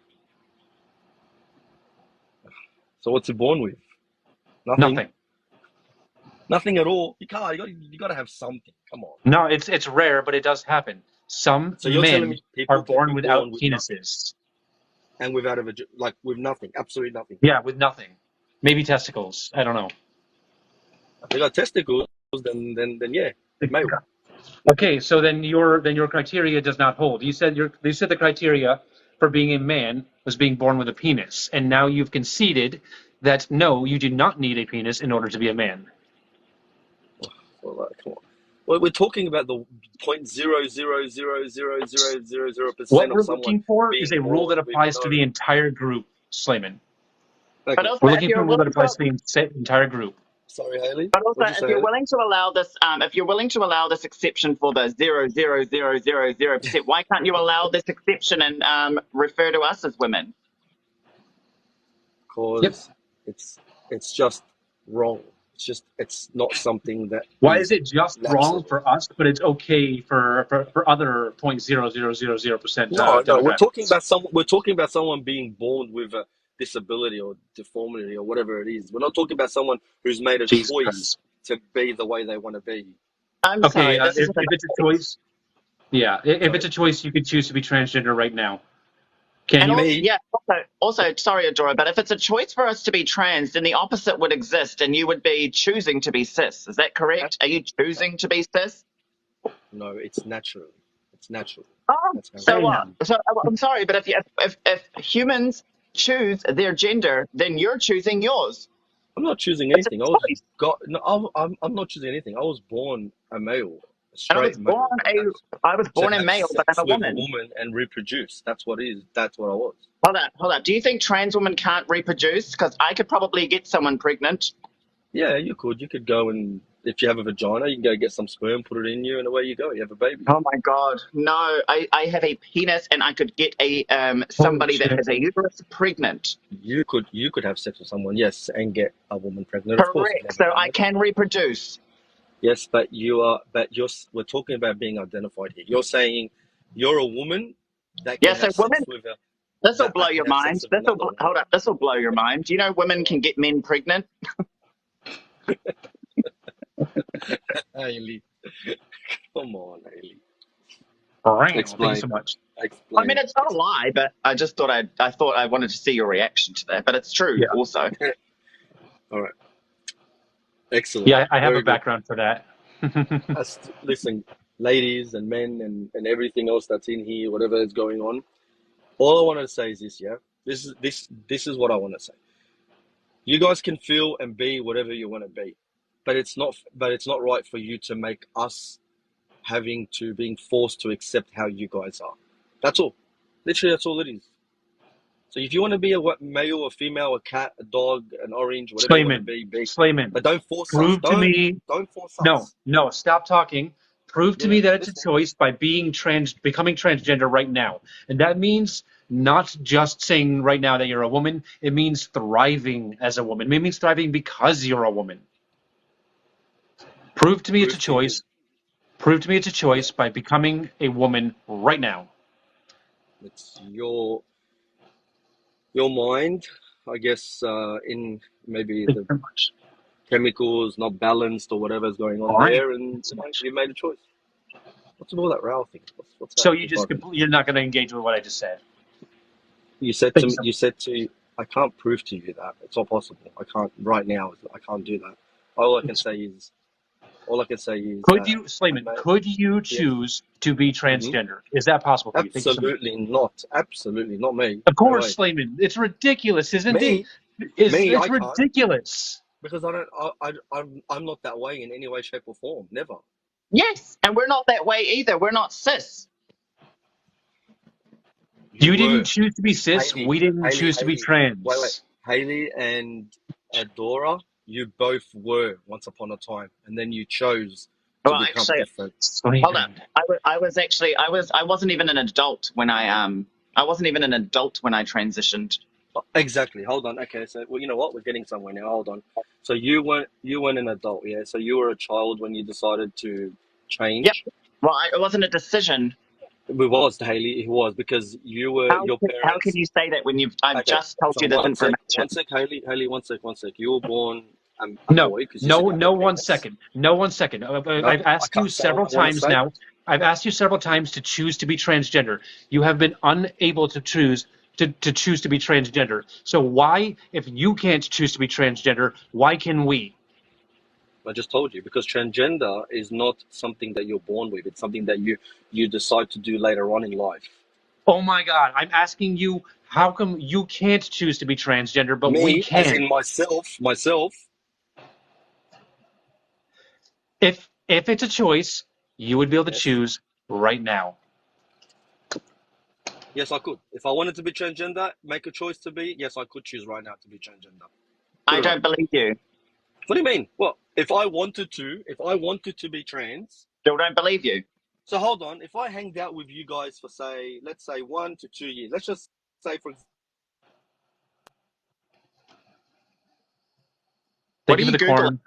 So what's he born with? Nothing. Nothing. Nothing at all. You can't. You got to have something. Come on. No, it's rare, but it does happen. Some So you're telling men me are people can born be without born with nothing penises. and without a like with nothing, absolutely nothing. Yeah, with nothing. Maybe testicles. I don't know. If they got testicles, then yeah, male. Okay, so then your criteria does not hold. You said the criteria for being a man was being born with a penis, and now you've conceded that no, you do not need a penis in order to be a man. Well, come on. Well, we're talking about the 0.0000000% What of we're someone looking for is being a rule born that with applies no. to the entire group, Slayman. But Okay, also, We're if looking for you're a rule that willing to, applies to the entire group. sorry, Haley. but also What'd you if say, you're Haley? willing to allow this, if you're willing to allow this exception for the 0.00000%, why can't you allow this exception and refer to us as women? Yep. Because it's just wrong. It's not something that Why is is it just wrong natural. for us, but it's okay for other 0.0000% No, demographics? we're talking about someone being born with a disability or deformity or whatever it is. We're not talking about someone who's made a Jesus choice Christ. to be the way they want to be. I'm Okay, sorry, this is if a it's a debate. choice, yeah, if Sorry, it's a choice, you could choose to be transgender right now. Can And you? also, me. yeah, also, sorry, Adora, but if it's a choice for us to be trans, then the opposite would exist, and you would be choosing to be cis. Is that correct? Are you choosing to be cis? No, it's natural. It's natural. Oh, That's how it so is. what? Damn. So I'm sorry, but if humans choose their gender, then you're choosing yours. I'm not choosing It's a anything. I was choice. got. No, I'm not choosing anything. I was born a male, a And straight male, and that's I was to born a have male, but I'm sex a with a woman. woman and reproduce. That's what it is. That's what I was. Hold up. Do you think trans women can't reproduce? Because I could probably get someone pregnant. Yeah, you could. You could go and if you have a vagina, you can go get some sperm, put it in you, and away you go. You have a baby. Oh my God, no! I have a penis, and I could get a Holy somebody that shit. has a uterus pregnant. You could have sex with someone, yes, and get a woman pregnant, of course, if you Correct. have a So I penis. can reproduce. Yes, we're talking about being identified here. You're saying you're a woman that can Yeah. So have sex women, with a this will that I blow can your have sex mind. with another Hold woman. up. This will blow your mind. Do you know women All can get men pregnant? right, Haley, come on, Haley, Bam. Thank you explain, so much. I mean, explain, it's not a explain. lie, but I thought I wanted to see your reaction to that. But it's true Yeah. also. All right, excellent, Yeah, I have a very good. background for that. Listen, ladies and men and everything else that's in here, whatever is going on. All I want to say is this, yeah. This is what I want to say. You guys can feel and be whatever you want to be, but it's not right for you to make us being forced to accept how you guys are. That's all. Literally, that's all it is. So if you want to be a male, a female, a cat, a dog, an orange, whatever you want to Slayman. be, be. Slayman. But don't force us. Prove to Don't me. don't force No, us. no, stop talking. Prove to Yeah, me that it's a listening. choice by becoming transgender right now. And that means not just saying right now that you're a woman, it means thriving as a woman. It means thriving because you're a woman. Prove to me it's a Prove to you. choice. Prove to me it's a Yeah, choice by becoming a woman right now. it's your mind, I guess, in maybe Thank you the very much. chemicals not balanced or whatever's going on All right. there, and Thanks so much. you made a choice. What's with all that row thing? What's that So bugging? you're not going to engage with what I just said. You said Thank to you me, so you much. said to, I can't prove to you that it's not possible. I can't right now. I can't do that. All I can say is, all I can say is Could that you, Slayman, I could you yes, choose to be hmm transgender? Is that possible for you? Thank you so much. absolutely not me. Of No course, way. Slayman. It's ridiculous, isn't it? Me, me, It's I can't ridiculous. because I don't. I'm not that way in any way, shape, or form. Never. Yes, and we're not that way either. We're not cis. You You didn't were. choose to be cis. Haley, We didn't Haley, choose to be Haley. Wait. trans. Haley and Adora, you both were once upon a time, and then you chose to Well, become actually, different. hold up. Slayman. I was actually I wasn't even an adult when I wasn't even an adult when I transitioned. Exactly. Hold on. Okay. So, well, you know what? We're getting somewhere now. Hold on. So you weren't an adult, yeah. So you were a child when you decided to Yep. change. Well, it wasn't a decision. It was Haley. It was because your How can parents. you say that when I've Okay. just told So you this one sec, information? Haley, one sec. You were born a No, boy because you said no, you have a no, one penis. second. No, 1 second. No, I've I asked you can't say what several I want to times say. now. I've asked you several times to choose to be transgender. You have been unable to choose to choose to be transgender. So why, if you can't choose to be transgender, why can we? I just told you because transgender is not something that you're born with. It's something that you decide to do later on in life. Oh my God, I'm asking you, how come you can't choose to be transgender, but we Me, as can? in myself. If if it's a choice, you would be able to Yes. choose right now. Yes, I could. If I wanted to be transgender, make a choice to be, yes, I could choose right now to be transgender. Put I it up. don't believe you. What do you mean? Well, if I wanted to be trans, Still don't believe you. so hold on, if I hanged out with you guys for say, let's say 1 to 2 years, let's just say for What Thank are you for you the Googling? corn.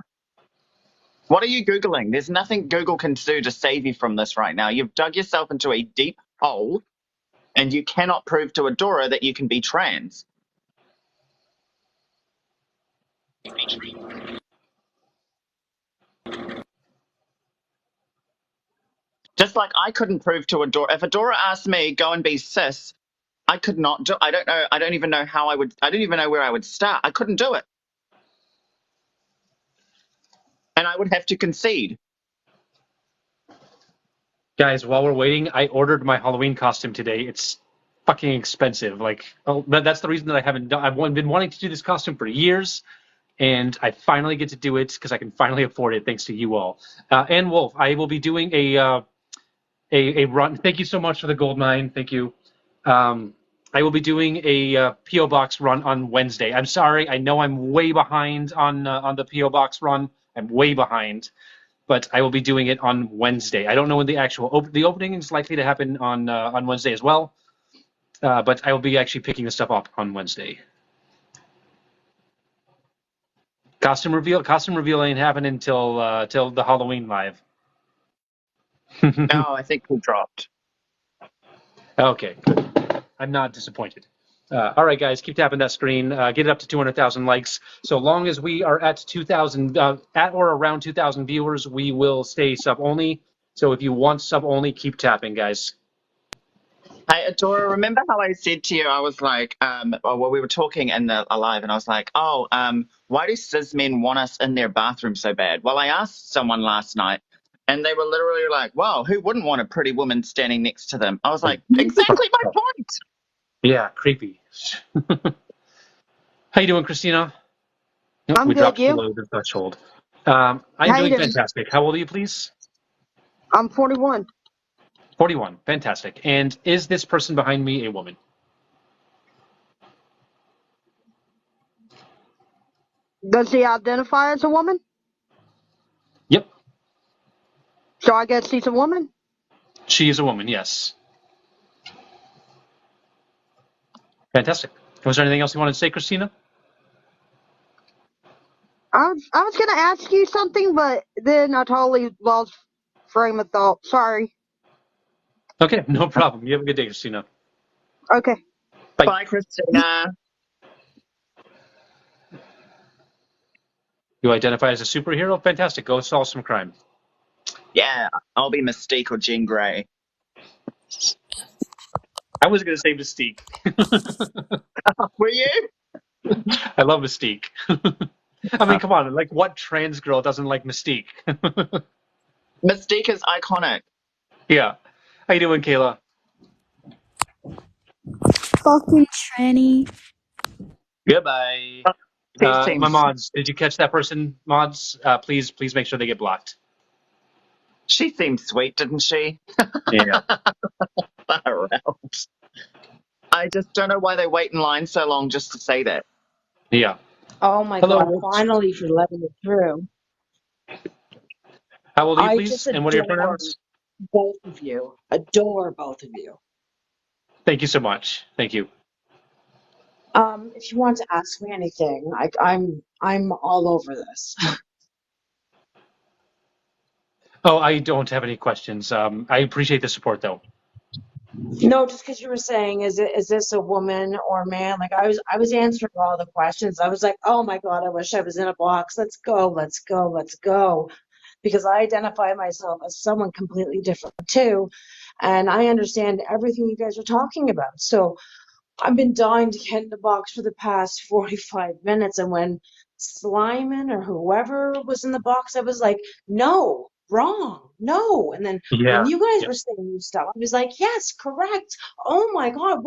What are you Googling? There's nothing Google can do to save you from this right now. You've dug yourself into a deep hole and you cannot prove to Adora that you can be trans. Just like I couldn't prove to Adora. If Adora asked me, go and be cis, I could not do. I don't know. I don't even know how I would. I don't even know where I would start. I couldn't do it, and I would have to concede. Guys, while we're waiting, I ordered my Halloween costume today. It's fucking expensive. Like, oh, that's the reason that I haven't done. I've been wanting to do this costume for years, and I finally get to do it because I can finally afford it thanks to you all. And Wolf, I will be doing a run. Thank you so much for the gold mine. Thank you. I will be doing a PO box run on Wednesday. I'm sorry, I know I'm way behind on the PO box run. I'm way behind, but I will be doing it on Wednesday. I don't know when the actual the opening is likely to happen on Wednesday as well, but I will be actually picking the stuff up on Wednesday. Costume reveal. Costume reveal ain't happening until till the Halloween live. Oh, I think we dropped. Okay, good. I'm not disappointed. All right, guys, keep tapping that screen. Get it up to 200,000 likes. So long as we are at 2,000, at or around 2,000 viewers, we will stay sub only. So if you want sub only, keep tapping, guys. Hey, Adora, remember how I said to you, I was like, well, we were talking in the live, and I was like, oh, why do cis men want us in their bathroom so bad? Well, I asked someone last night, and they were literally like, wow, who wouldn't want a pretty woman standing next to them? I was like, exactly my point. Yeah, creepy. How you doing, Christina? Nope, I'm we good. dropped You? below the threshold. I am How you doing doing? fantastic. How old are you, please? I'm 41. 41. Fantastic. And is this person behind me a woman? Does he identify as a woman? Yep, So I guess he's a woman. she is a woman, yes. Fantastic. Was there anything else you wanted to say, Christina? I was gonna ask you something, but then I totally lost frame of thought. Sorry. Okay, no problem. You have a good day, Christina. Okay. Bye. Bye, Christina. You identify as a superhero? Fantastic. Go solve some crime. Yeah, I'll be Mystique or Jean Grey. I was going to say Mystique. Were you? I love Mystique. I mean, come on. Like, what trans girl doesn't like Mystique? Mystique is iconic. Yeah. How you doing, Kayla? Fucking tranny. Goodbye. She My seems mods, did you catch that person? Mods, please make sure they get blocked. she seemed sweet, didn't she? Yeah. Far out. I just don't know why they wait in line so long just to say that. Yeah. Oh my Hello, God, Wolf. finally for letting me through. How old are you, I just please? And what are your adore pronouns? both of you. Adore both of you. Thank you so much. Thank you. If you want to ask me anything, I'm all over this. Oh, I don't have any questions. I appreciate the support, though. No, just because you were saying, is this a woman or a man? Like I was answering all the questions. I was like, oh my God, I wish I was in a box. Let's go, let's go, let's go. Because I identify myself as someone completely different too. And I understand everything you guys are talking about. So I've been dying to get in the box for the past 45 minutes. And when Slyman or whoever was in the box, I was like, no, wrong, no. And then when Yeah. you guys Yeah. were saying new stuff, I was like, yes, correct. Oh my God,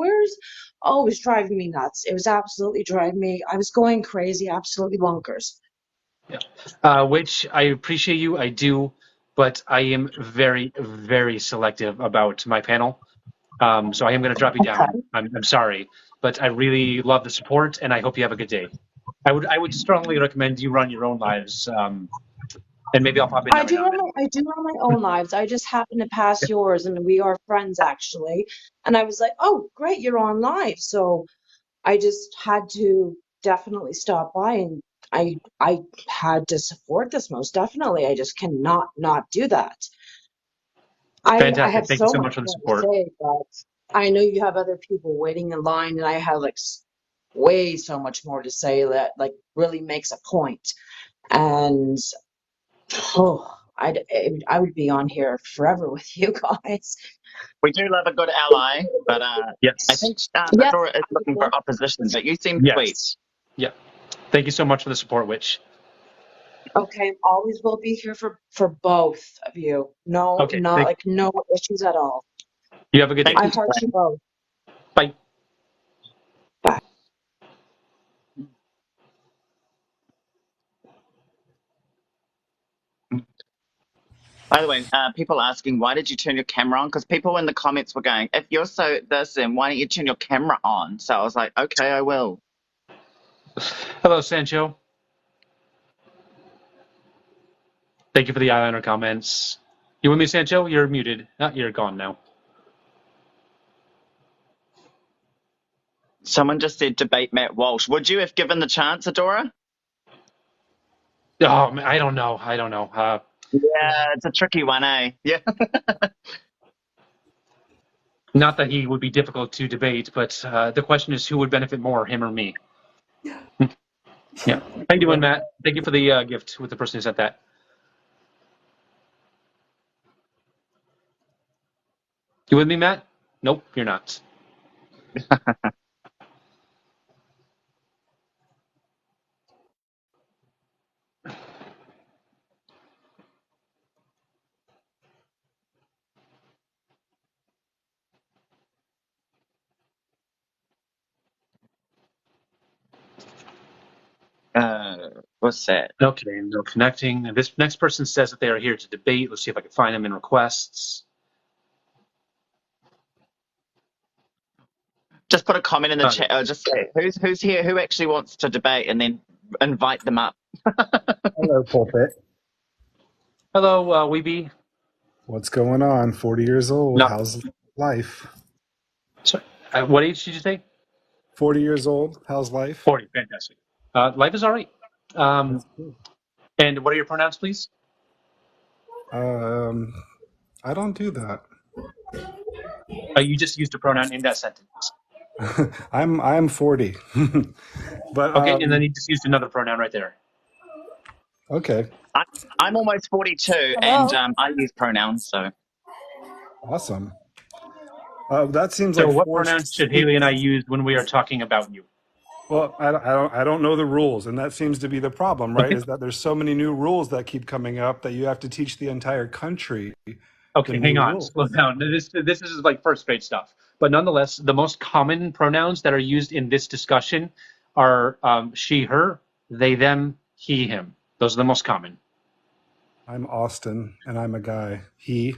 oh, it was driving me nuts. It was absolutely driving me. I was going crazy, absolutely bonkers. Which I appreciate you. I do. but I am very, very selective about my panel. So I am going to drop you down. I'm sorry, but I really love the support, and I hope you have a good day. I would strongly recommend you run your own lives, and maybe I'll pop in every now and then. I do run my own lives. I just happened to pass yours, and we are friends actually. And I was like, oh, great, you're on live. So I just had to definitely stop by, and I had to support this most definitely. I just cannot not do that. I Fantastic. have Thank you so so much much for the more to support. say, but I know you have other people waiting in line, and I have like way so much more to say that like really makes a point. And oh, I would be on here forever with you guys. We do love a good ally, but I Yes. think Yes, Adora is I looking would. for opposition, but you seem sweet. Yes. Yeah. Thank you so much for the support, Witch. Okay, always will be here for both of you. No, Okay. not like no issues at all. You have a good day. Thank I you, heart you Glenn. both. Bye. Bye. By the way, people asking, why did you turn your camera on? Because people in the comments were going, if you're so this, then why don't you turn your camera on? So I was like, okay, I will. Hello, Sancho. Thank you for the eyeliner comments. You with me, Sancho? You're muted. You're gone now. Someone just said debate Matt Walsh. Would you, if given the chance, Adora? Oh, man, I don't know. I don't know. Yeah, it's a tricky one, eh? Yeah. Not that he would be difficult to debate, but the question is who would benefit more, him or me? Yeah. How you doing, Matt? Thank you for the gift with the person who sent that. You with me, Matt? Nope, you're not. What's that? Okay, no connecting. And this next person says that they are here to debate. Let's see if I can find them in requests. Just put a comment in the There chat. we go. Just say who's here, who actually wants to debate, and then invite them up. Hello, pulpit. Hello, Weeby. What's going on? 40 years old. Nothing. How's life? Sorry. What age did you say? 40 years old. How's life? 40. Fantastic. Life is all right. That's good. And what are your pronouns, please? Um, I don't do that. You just used a pronoun in that sentence. I'm 40. But Okay, and then you just used another pronoun right there. okay. I'm almost 42, and Hello? I use pronouns, so. Awesome. That seems So like what forced pronouns should Haley speech. and I use when we are talking about you? Well, I don't know the rules, and that seems to be the problem, right? Okay. Is that there's so many new rules that keep coming up that you have to teach the entire country the Okay, hang new on. rules. Slow down. This is like first grade stuff. But nonetheless, the most common pronouns that are used in this discussion are she, her, they, them, he, him. Those are the most common. I'm Austin, and I'm a guy. He.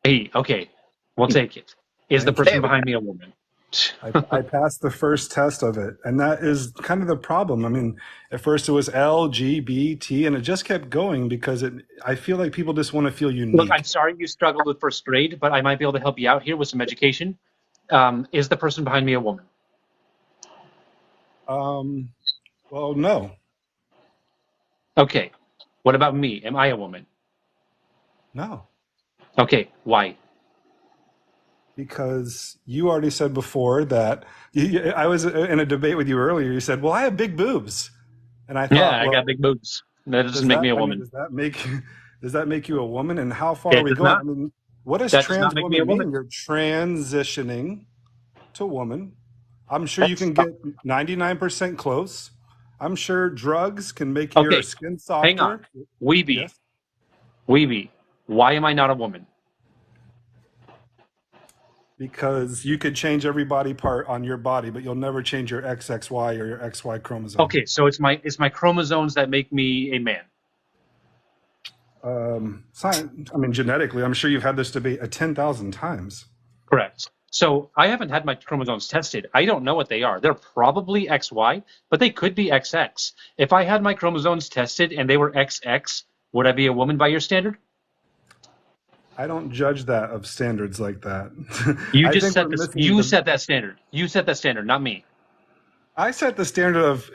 He. Okay, we'll take it. Is the Thank you. person There we go. behind me a woman? I passed the first test of it, and that is kind of the problem. I mean, at first it was LGBT, and it just kept going because I feel like people just want to feel Look, I'm unique. sorry you struggled with first grade, but I might be able to help you out here with some education. Is the person behind me a woman? Um, well, no, Okay. What about me? Am I a woman? no, Okay. Why? because you already said before that I was in a debate with you earlier. You said, "Well, I have big boobs," and I Yeah, thought, I got "Well, big boobs. That doesn't does make me that? a I mean, woman. does that make you a woman? And how far are It we does going? not. I mean, what does That does not trans make me a woman mean? woman. You're transitioning to woman. I'm sure you That's can get 99% close. I'm sure drugs can make your Okay. skin Hang on. softer. Weeby. Yes, Weeby. Why am I not a woman? because you could change every body part on your body, but you'll never change your XXY or your XY chromosome. Okay, so it's my chromosomes that make me a man. I mean, genetically, I'm sure you've had this debate 10,000 times. Correct. So I haven't had my chromosomes tested. I don't know what they are. They're probably XY, but they could be XX. If I had my chromosomes tested and they were XX, would I be a woman by your standard? I don't judge that of standards like that. You I just think we're set this. missing You the. set that standard. You set that standard, not me. I set the standard of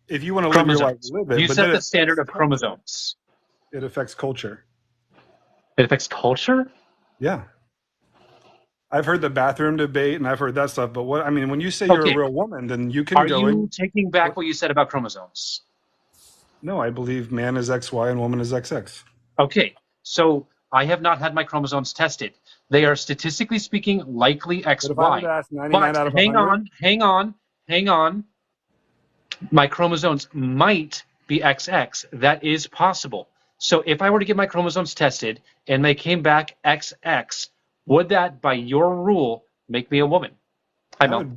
if you want to live your life, Chromosomes. live it, You but then set it the standard affects of culture. chromosomes. It affects culture. It affects culture? Yeah. I've heard the bathroom debate and I've heard that stuff, but what I mean, when you say you're a Okay. real woman, then you can Are go you and. taking back what you said about chromosomes? No, I believe man is XY and woman is XX. Okay. So I have not had my chromosomes tested. They are statistically speaking likely But if I were to XY. ask 99 But out of hang 100, on, hang on, hang on. My chromosomes might be XX. That is possible. So if I were to get my chromosomes tested and they came back XX, would that, by your rule, make me a woman? Hi, that Mel.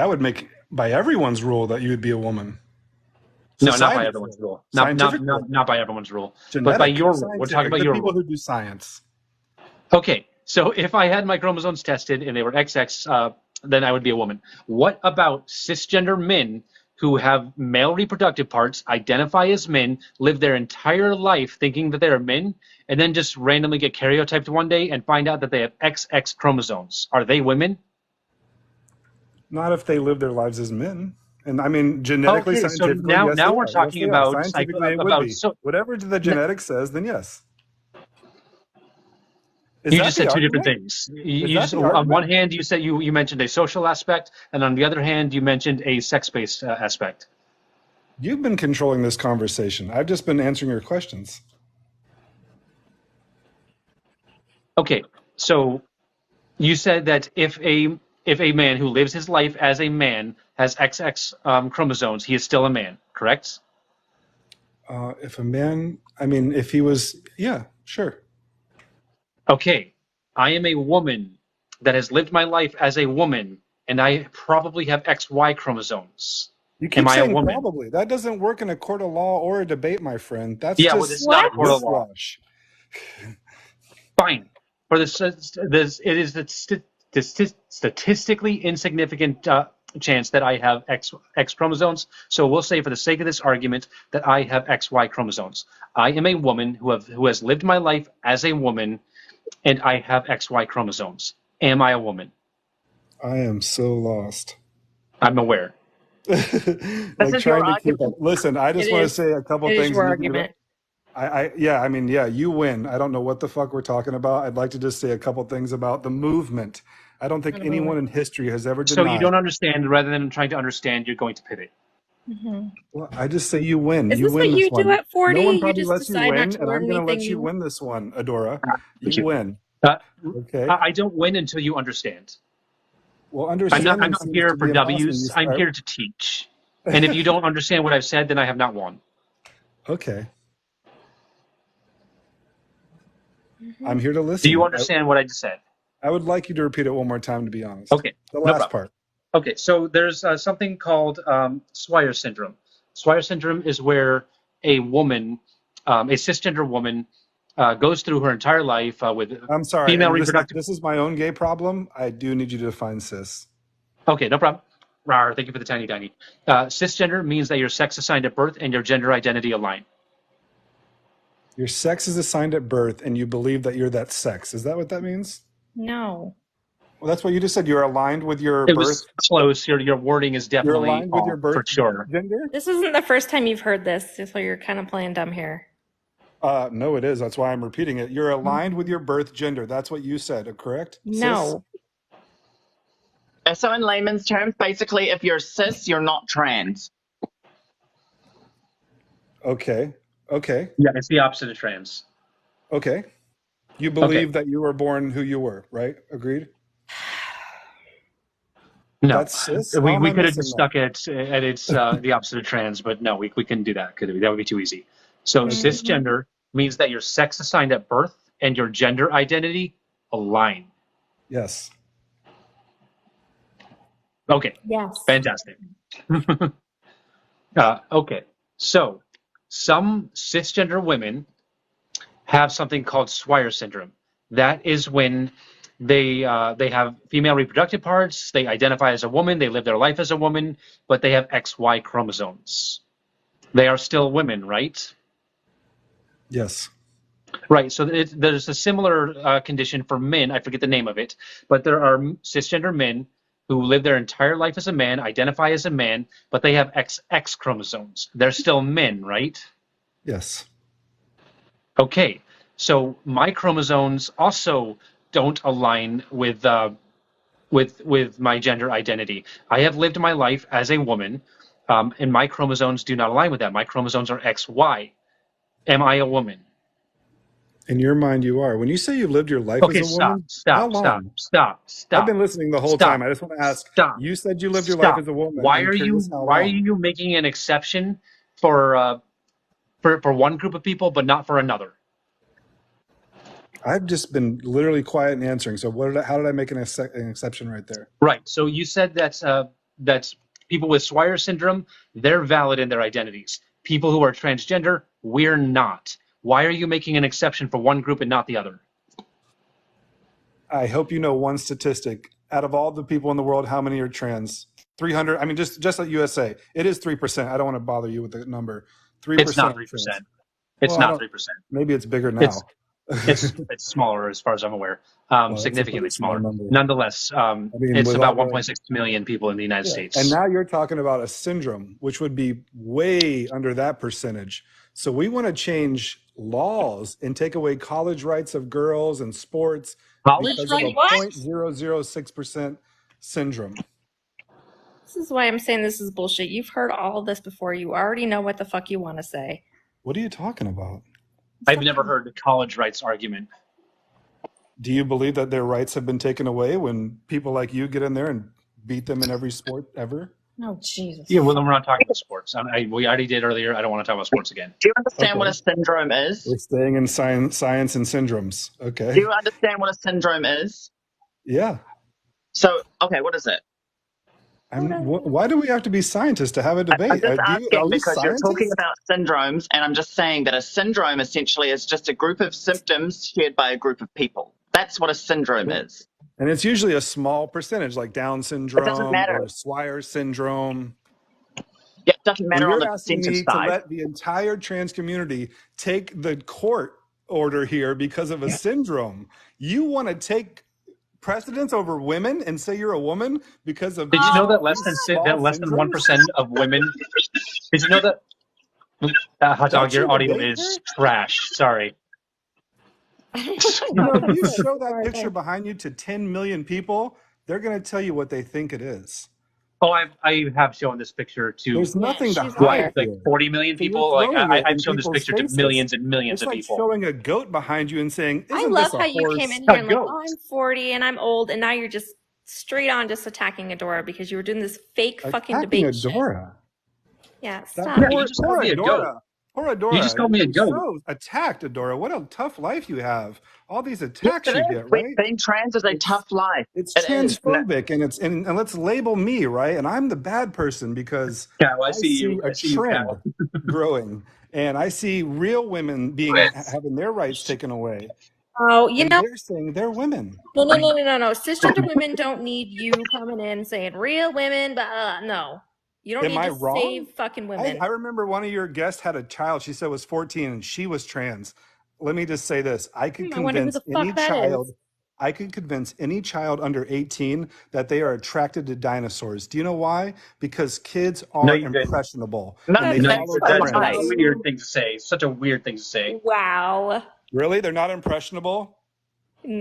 would make by everyone's rule that you would be a woman. No, not by Society's everyone's rule, rule. scientific rule, Not by everyone's rule. But by genetic, your rule. We're talking scientific, about the your people rule. who do science. Okay, so if I had my chromosomes tested and they were XX, then I would be a woman. What about cisgender men who have male reproductive parts, identify as men, live their entire life thinking that they're men, and then just randomly get karyotyped one day and find out that they have XX chromosomes? Are they women? Not if they live their lives as men. And I mean, genetically, Okay, so scientifically, yes, they now we're are. Yes, talking they are. about Scientifically, it would about be. so. Whatever the genetics says, then yes. Is You that just the said two different argument? things. Is You that just the on one argument? hand you said you mentioned a social aspect, and on the other hand you mentioned a sex-based aspect. You've been controlling this conversation. I've just been answering your questions. Okay, so you said that if a man who lives his life as a man has XX chromosomes, he is still a man, correct? If a man, I mean, if he was, yeah, sure. Okay, I am a woman that has lived my life as a woman, and I probably have XY chromosomes. You Am keep I a saying woman? probably. That doesn't work in a court of law or a debate, my friend. That's Yeah, well, this just is not a What? court of law. whiplash. Fine. For this, it is the statistically insignificant chance that I have X chromosomes. So we'll say, for the sake of this argument, that I have XY chromosomes. I am a woman who has lived my life as a woman, and I have XY chromosomes. Am I a woman? I am so lost. I'm aware. Like is your trying to keep up. argument. Listen, I It just want to is. say a couple It is things your and you can get. argument. Yeah, I mean, yeah, you win. I don't know what the fuck we're talking about. I'd like to just say a couple things about the movement. I don't think Not a anyone movement. in history has ever So you don't denied. understand. Rather than trying to understand, you're going to pivot. Hmm. Well, I just say you win. Is You this what win this you do one. at 40? No one You probably just lets you decide not win, to and learn I'm going to anything let you new? win this one, Adora. Thank You you. win. Uh, Okay. I don't win until you understand. Well, I'm understanding not seems here to for be impossible. You W's. I'm start. here to teach. And if you don't understand what I've said, then I have not won. Okay. Hmm. I'm here to Do you listen. understand what I just said? I would like you to repeat it one more time, to be honest. Okay, The no last problem. part. Okay, so there's something called Swyer syndrome. Swyer syndrome is where a woman, a cisgender woman, goes through her entire life with I'm sorry. female And reproductive. this is my own gay problem. I do need you to define cis. Okay, no problem. Rawr, thank you for the tiny. Cisgender means that your sex assigned at birth and your gender identity align. Your sex is assigned at birth, and you believe that you're that sex. Is that what that means? No. Well, that's what you just said. You're aligned with your It birth. was close. Your wording is You're definitely aligned with your off birth for sure. gender. This isn't the first time you've heard this, so you're kind of playing dumb here. No, it is. That's why I'm repeating it. You're aligned with your birth gender. That's what you said. Correct? Cis. No. So in layman's terms, basically, if you're cis, you're not trans. Okay. Okay. Yeah, it's the opposite of trans. Okay. You Okay. believe that you were born who you were, right? Agreed. No, That's cis. How we am I could have missing just that? stuck it at its the opposite of trans, but no, we couldn't do that. Could we? That would be too easy. So Okay. cisgender means that your sex assigned at birth and your gender identity align. Yes. Okay, Yes. fantastic. Okay, so some cisgender women have something called Swyer syndrome. That is when they have female reproductive parts, they identify as a woman, they live their life as a woman, but they have XY chromosomes. They are still women, right? Yes. Right. So there's a similar condition for men. I forget the name of it, but there are cisgender men who live their entire life as a man, identify as a man, but they have XX chromosomes. They're still men, right? Yes. Okay. So my chromosomes also don't align with my gender identity. I have lived my life as a woman, and my chromosomes do not align with that. My chromosomes are XY. Am I a woman? In your mind, you are. When you say you lived your life as Okay, a woman, how long? I've been listening the whole time. I just want to ask. You said you lived your life Stop. as a woman. I'm curious how Why are long. you making an exception for one group of people but not for another? I've just been literally quiet and answering. So how did I make an exception right there? Right. So you said that people with Swyer syndrome, they're valid in their identities. People who are transgender, we're not. Why are you making an exception for one group and not the other? I hope you know one statistic. Out of all the people in the world, how many are trans? 300. I mean, just like USA, it is 3%. I don't want to bother you with the number. It's 3% not are 3%. trans. It's Well, I not don't. 3%. Maybe it's bigger It's now. it's smaller as far as I'm aware. Well, that's a pretty Significantly small smaller. number. Nonetheless, I mean, it's with all about the 1.6 million people in the United yeah, and States. now you're talking about a syndrome, which would be way under that percentage. So we want to change laws and take away college rights of girls and sports College because of a right? 0.006% syndrome. This is why I'm saying this is bullshit. You've heard all of this before. You already know what the fuck you want to say. What are you talking about? I've never heard the college rights argument. Do you believe that their rights have been taken away when people like you get in there and beat them in every sport ever? Oh, Jesus. Yeah, well, then we're not talking about sports. We already did earlier. I don't want to talk about sports again. Do you understand what a Okay. syndrome is? We're staying in science and syndromes. Do Okay. you understand what a syndrome is? Yeah. So, okay, what is it? Why do we have to be scientists to have a I'm debate? just Are asking we because you're talking scientists? about syndromes, and I'm just saying that a syndrome essentially is just a group of symptoms shared by a group of people. That's what a syndrome is. And it's usually a small percentage, like Down It doesn't syndrome matter. or Swyer syndrome. It doesn't Well, matter on you're the asking percentage me to side. let the entire trans community take the court order here because of a syndrome. You want to take precedence over women and say you're a woman because of Did you know that these small less than syndromes? 1% of women? Did you know that hot dog? That's Your your audio debate is here? trash. Sorry. You know, if you show that picture behind you to 10 million people, they're going to tell you what they think it is. Oh, I have shown this picture to There's nothing to what, hide like here. 40 million So you're people. Like throwing it I've in shown this people's picture to faces. millions and millions It's of like people. showing a goat behind you and saying, I "Isn't love this a how you came in horse?" here A and like, goat. oh, I'm 40 and I'm old, and now you're just straight on just attacking Adora because you were doing this fake fucking Attacking debate shit. Adora. Yeah, That stop. Yeah, you just called poor me a goat. Adora. Poor You just Adora. called me a You're goat. so attacked, Adora. What a tough life you have. All these Yes, attacks it you is. get, right? Being trans is a It's tough life. it's It is. transphobic and let's label me, right? And I'm the bad person because Cow, I I see see you. a I see you, trend cow. growing and I see real women having their rights taken away. Oh, you And know, they're saying they're women. no. Cisgender women don't need you coming in saying real women, but no. You don't Am need I to wrong? save fucking I women. remember one of your guests had a child, she said was 14 and she was trans. Let me just say this. I wonder who the fuck that is. I could convince any child under 18 that they are attracted to dinosaurs. Do you know why? Because kids No, are you didn't. impressionable No, and they No, that's follow so that's such a nice. trends. weird thing to say. Such a weird thing to say. Wow. Really? They're not impressionable?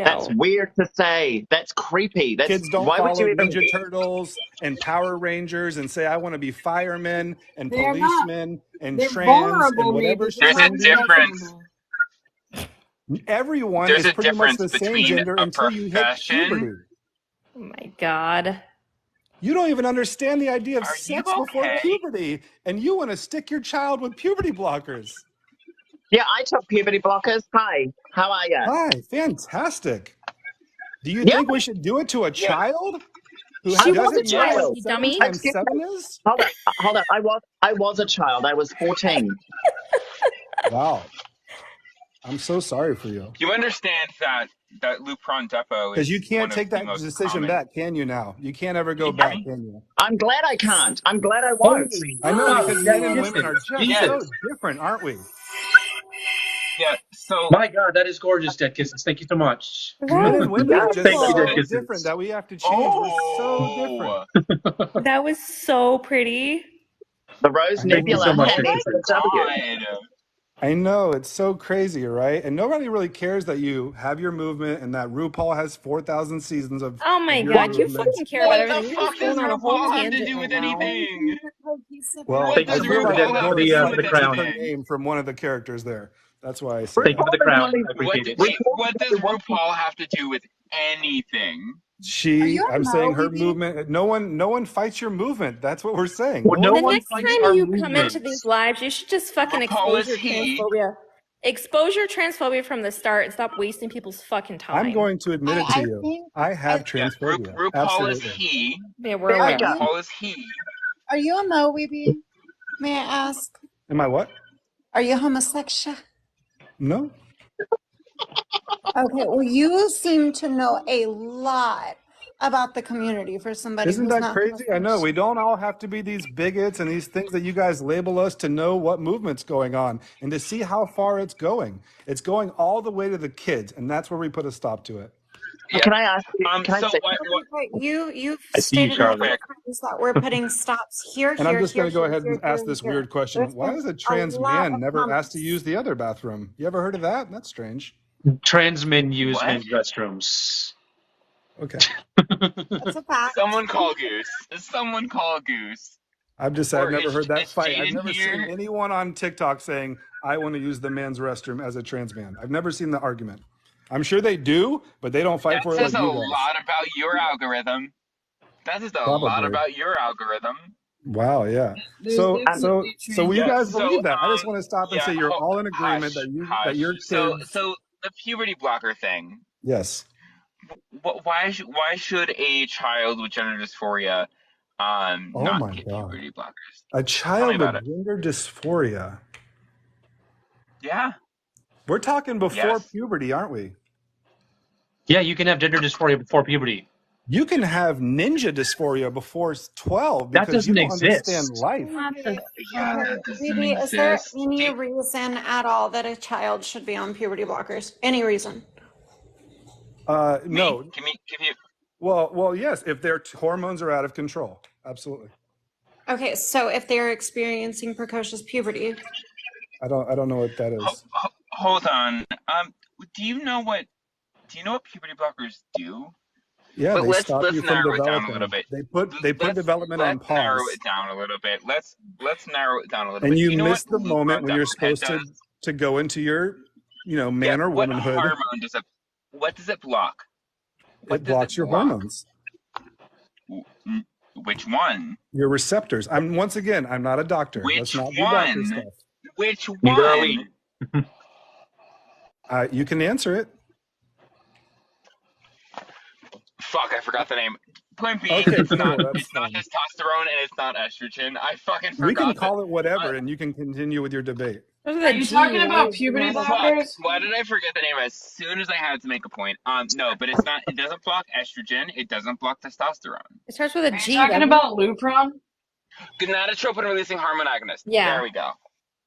That's No. weird to say. That's creepy. That's Kids don't why would follow you even? Ninja Turtles and Power Rangers and say, I want to be firemen and They're not. policemen and They're trans and vulnerable, whatever maybe. They're There's a not gender. difference. impressionable. Everyone There's is a pretty much difference the same between gender a until you hit profession. puberty. Oh my god. You don't even understand the idea of Are you sex before okay? puberty, and you want to stick your child with puberty blockers. Yeah, I took puberty blockers. Hi, how are you? Hi, fantastic. Do you Yeah, think we should do it to a Yeah. child who I She was was a a doesn't know what child, child. you 7 dummy. times Excuse me. 7 is? Hold up. I was a child. I was 14. Wow. I'm so sorry for you. You understand that Lupron Depot Because you is one can't of take the that most decision common. back, can you now? You can't ever Can go you hear back, me? can you? I'm glad I can't. I'm glad I won't. Holy I know, fuck, because men that and women are distance. just Yes. so Jesus. different, aren't we? Yeah. So My God, that is gorgeous, Dead Kisses. Thank you so much. Men That and was women are just Thank you, Dead so beautiful. different Kisses. that we have to change. We're so different. That was so pretty. The Rose I Thank you so Nebula know. much, had Dead me for the Kisses. W. God. I know, it's so crazy, right? And nobody really cares that you have your movement and that RuPaul has 4,000 seasons Oh of my your god, you movement. fucking care about What the everything. You're fuck just does going on a whole RuPaul have to tangent do right with now. anything? Well, What Thank I you does for feel like RuPaul the, I'm have for to going the, do for with the slightly too crown. anything? name from one of the characters there. That's why I say Thank you that. for the RuPaul is crown. not even. I appreciate it. What does RuPaul have to do with anything? Are you a I'm Mo, saying her Weeby? movement, no one fights your movement. That's what we're saying. Well, No no one The one next fights fights you. time our you come into these movements. lives, you should just fucking RuPaul expose is your he. transphobia. Expose your transphobia from the start and stop wasting people's fucking I'm time. going to admit it to I you. think I I have Yeah, transphobia. RuPaul is Absolutely. he. Yeah, we're There we are aware. go. you RuPaul is he. are you a Mo, Weeby? May I ask? Am I what? Are you homosexual? No. Okay, well, you seem to know a lot about the community for somebody Isn't who's that not crazy? I know. homosexual. We don't all have to be these bigots and these things that you guys label us to know what movement's going on and to see how far it's going. It's going all the way to the kids, and that's where we put a stop to it. Yeah. Can I ask you? Can I So say? what? But you've I see you, stated Charlie. multiple Quick. times that we're putting stops here, And I'm here, just here, going to go here, ahead here, and here, ask and this here. weird question. There's Why been is a a trans lot man of never asked to comments. use the other bathroom? You ever heard of that? That's strange. Trans men use What? men's restrooms. Okay. That's a fact. Someone call Goose. Someone call Goose. I've just said I've Or never heard that is fight. I've Jaden never seen here? anyone on TikTok saying, I want to use the men's restroom as a trans man. I've never seen the argument. I'm sure they do, but they don't fight That for it says like a you guys. lot about your algorithm. That says a lot Probably. about your algorithm. Wow, yeah. There's So Um, so definitely so will you Yeah. guys So believe that? I just want to stop and yeah. say you're all in agreement Hush, that hush. your kids. So the puberty blocker thing. Yes. Why should a child with gender dysphoria Oh not my get God. puberty blockers? A Tell me child about with it. gender dysphoria. Yeah. We're talking before Yes. puberty, aren't we? Yeah, you can have gender dysphoria before puberty. You can have ninja dysphoria before 12 That because you doesn't don't understand exist. life. Yeah, Okay, that doesn't Phoebe, is there exist. any reason at all that a child should be on puberty blockers? Any reason? No. Give me. Well, yes, if their hormones are out of control. Absolutely. Okay, so if they're experiencing precocious puberty, I don't know what that is. Hold on. Do you know what puberty blockers do? Yeah, But they stop you let's from narrow it down a little developing. bit. They put development on Let's narrow it pause. down a little bit. Let's narrow it down a little And bit. you Do you know what miss the moment Lupron when you're Duckhead supposed does? to go into your, Yeah. man or What womanhood. hormone does it? What does it block? What It does it blocks your block? hormones, Which one? your receptors. Once again, I'm not a doctor. Let's Which not do doctor one? stuff. Which Neither are we. one? You can answer it. Fuck, I forgot the name. Point being, Okay, it's cool. not That's fine. testosterone and it's not estrogen. I fucking We can forgot that. call it whatever, and you can continue with your debate. Those are Are the you G talking about words, puberty man. Fuck. blockers? Why did I forget the name as soon as I had to make a point? No, but it's not. It doesn't block estrogen. It doesn't block testosterone. It starts with a Are you G, talking doesn't it? about Lupron? Gonadotropin releasing hormone agonist. Yeah. There we go.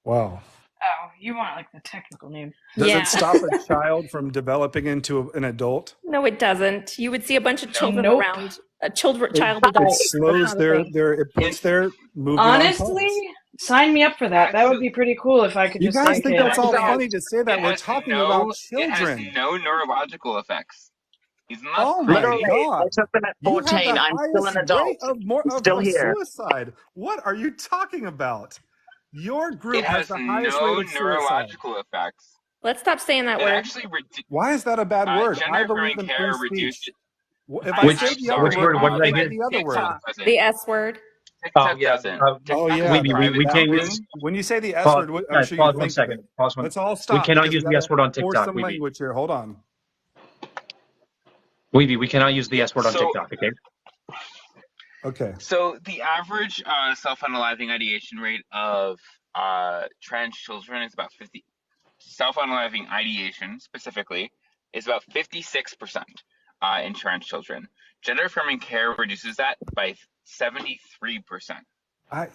Wow. Oh, you want like the technical name. Does Yeah. it stop a child from developing into an adult? No, it doesn't. You would see a bunch of children Nope. around a child It adult. That's slows not a thing. it puts their movement on pause. Honestly, sign me up for that. That would be pretty cool if I could You just stay guys a think kid. that's all Actually, funny to say that? it We're has talking about it has children. no neurological effects. Isn't that Oh my crazy? Literally, I God. took them at You have 14. the I'm still highest an adult. rate of I'm still of here. suicide. What are you talking about? Your It group has has the highest rate no of suicide. neurological effects. Let's stop saying that It word. actually Why is that a bad word? I gender believe affirming in free care reduced. speech. If I say I'm the other Which sorry. word, word? What you did I say hear? the other word. TikTok doesn't. The S word. Oh TikTok yeah. doesn't. Oh TikTok is yeah, a We private we that can't domain. use. wing. When you say the S Pause, word, I'm guys, sure you pause 1 think of it. second. Pause one. Let's all We stop cannot because use we the gotta S word on force TikTok, some Weeby. language here. Hold on. Weeby, we cannot use the Yeah. S word on TikTok. Okay. Okay. So the average self-unaliving ideation rate of trans children is about 50. self-unaliving ideation specifically is about 56% in trans children. Gender-affirming care reduces that by 73%.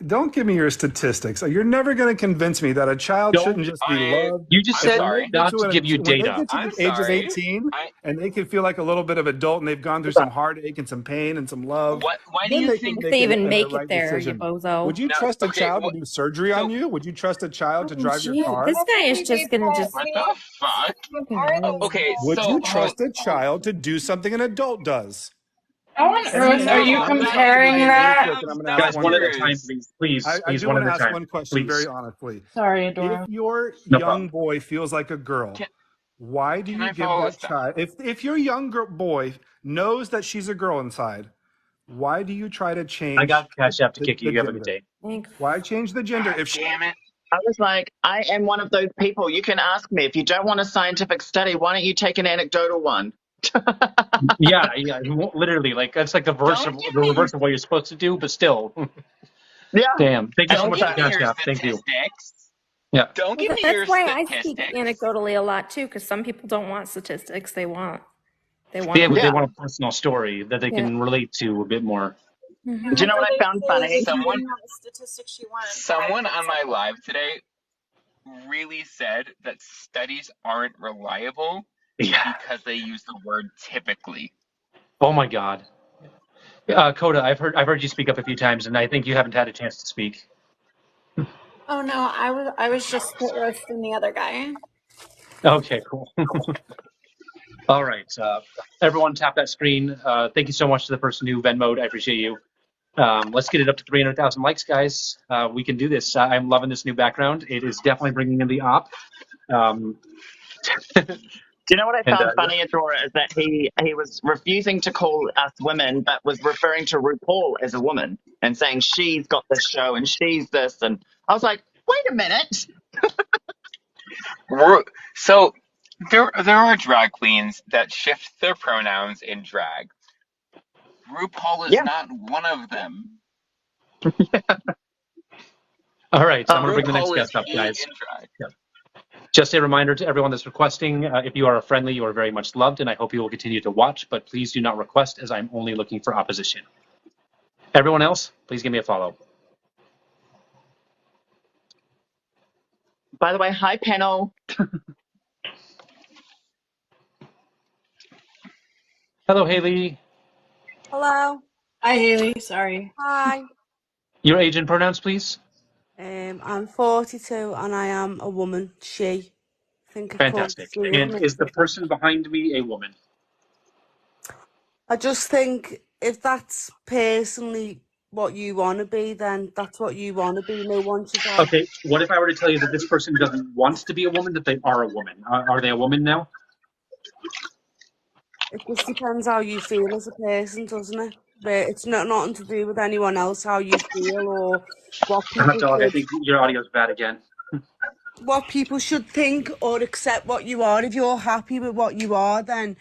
Don't give me your statistics. You're never going to convince me that a child Don't. shouldn't just be loved. You just I'm said When they sorry. get not to to give you when they data. get to I'm the age of sorry. 18 and they can feel like a little bit of adult and they've gone through some heartache and some pain and some love, Why do then you they can think? If make they even the make it right there, you decision. Would bozo. you No, trust a okay. child to do surgery on So you? Would you trust a child to Oh, drive your gee, car? this guy is just gonna just. what the fuck? Okay, Would so you trust a child to do something an adult does? How on And earth are listen, you I'm going to stop the comparing debate really that? quick and I'm going to ask that Guys, one one at a question. time, matters. please. Please, I please, do one want at to a ask time. one question very Please. honestly. Sorry, If Adora. your No problem. young boy feels like a girl, Can, why do can you I give follow a that step? child, if your young boy knows that she's a girl inside, why do you try to I change got Cash App to kick you. the You have a good gender? day. Thanks. Why change the gender God if damn it. I was like, I am one of those people. You can ask me if you don't want a scientific study. Why don't you take an anecdotal one? Yeah, literally, like that's like Don't give the me your reverse of what you're supposed to do, but still. Yeah, Damn. Thank you and so don't much give for also, me Cash your App. Thank you. statistics. Yeah. Don't Well, give me that's your why I speak statistics. anecdotally a lot too, because some people don't want statistics. They want Yeah, to. they yeah. want a personal story that they Yeah. can relate to a bit more. Hmm. Do you know what I found funny? Someone on my live today really said that studies aren't reliable Yeah. because they use the word typically. Oh my God. Coda, I've heard you speak up a few times, and I think you haven't had a chance to speak. Oh no, I was just spit roasting the other guy. Okay, cool. All right. Everyone tap that screen. Thank you so much to the person who Venmoed. I appreciate you. Let's get it up to 300,000 likes, guys. We can do this. I'm loving this new background. It is definitely bringing in the op. Um, Do you know what I and found yeah. funny, Adora, is that he was refusing to call us women, but was referring to RuPaul as a woman and saying she's got this show and she's this, and I was like, wait a minute. So there are drag queens that shift their pronouns in drag. RuPaul is Yeah. not one of them. All right. I'm going to bring the next RuPaul is guest up, he guys. in drag. Yeah. Just a reminder to everyone that's requesting, if you are a friendly, you are very much loved, and I hope you will continue to watch, but please do not request as I'm only looking for opposition. Everyone else, please give me a follow. By the way, hi panel. Hello, Haley. Hello. Hi, Haley. Sorry. Hi. Your age and pronouns, please. I'm 42 and I am a woman. She. I think it causes Fantastic. me a And is the mistake. person behind me a woman? I just think if that's personally what you want to be, then that's what you want to be. No one should have. Okay, what if I were to tell you that this person doesn't want to be a woman, that they are a woman? Are they a woman now? It just depends how you feel as a person, doesn't it? But it's not nothing to do with anyone else, how you feel or what people Dog, I should think your audio is bad again. what people should think or accept what you are. If you're happy with what you are, then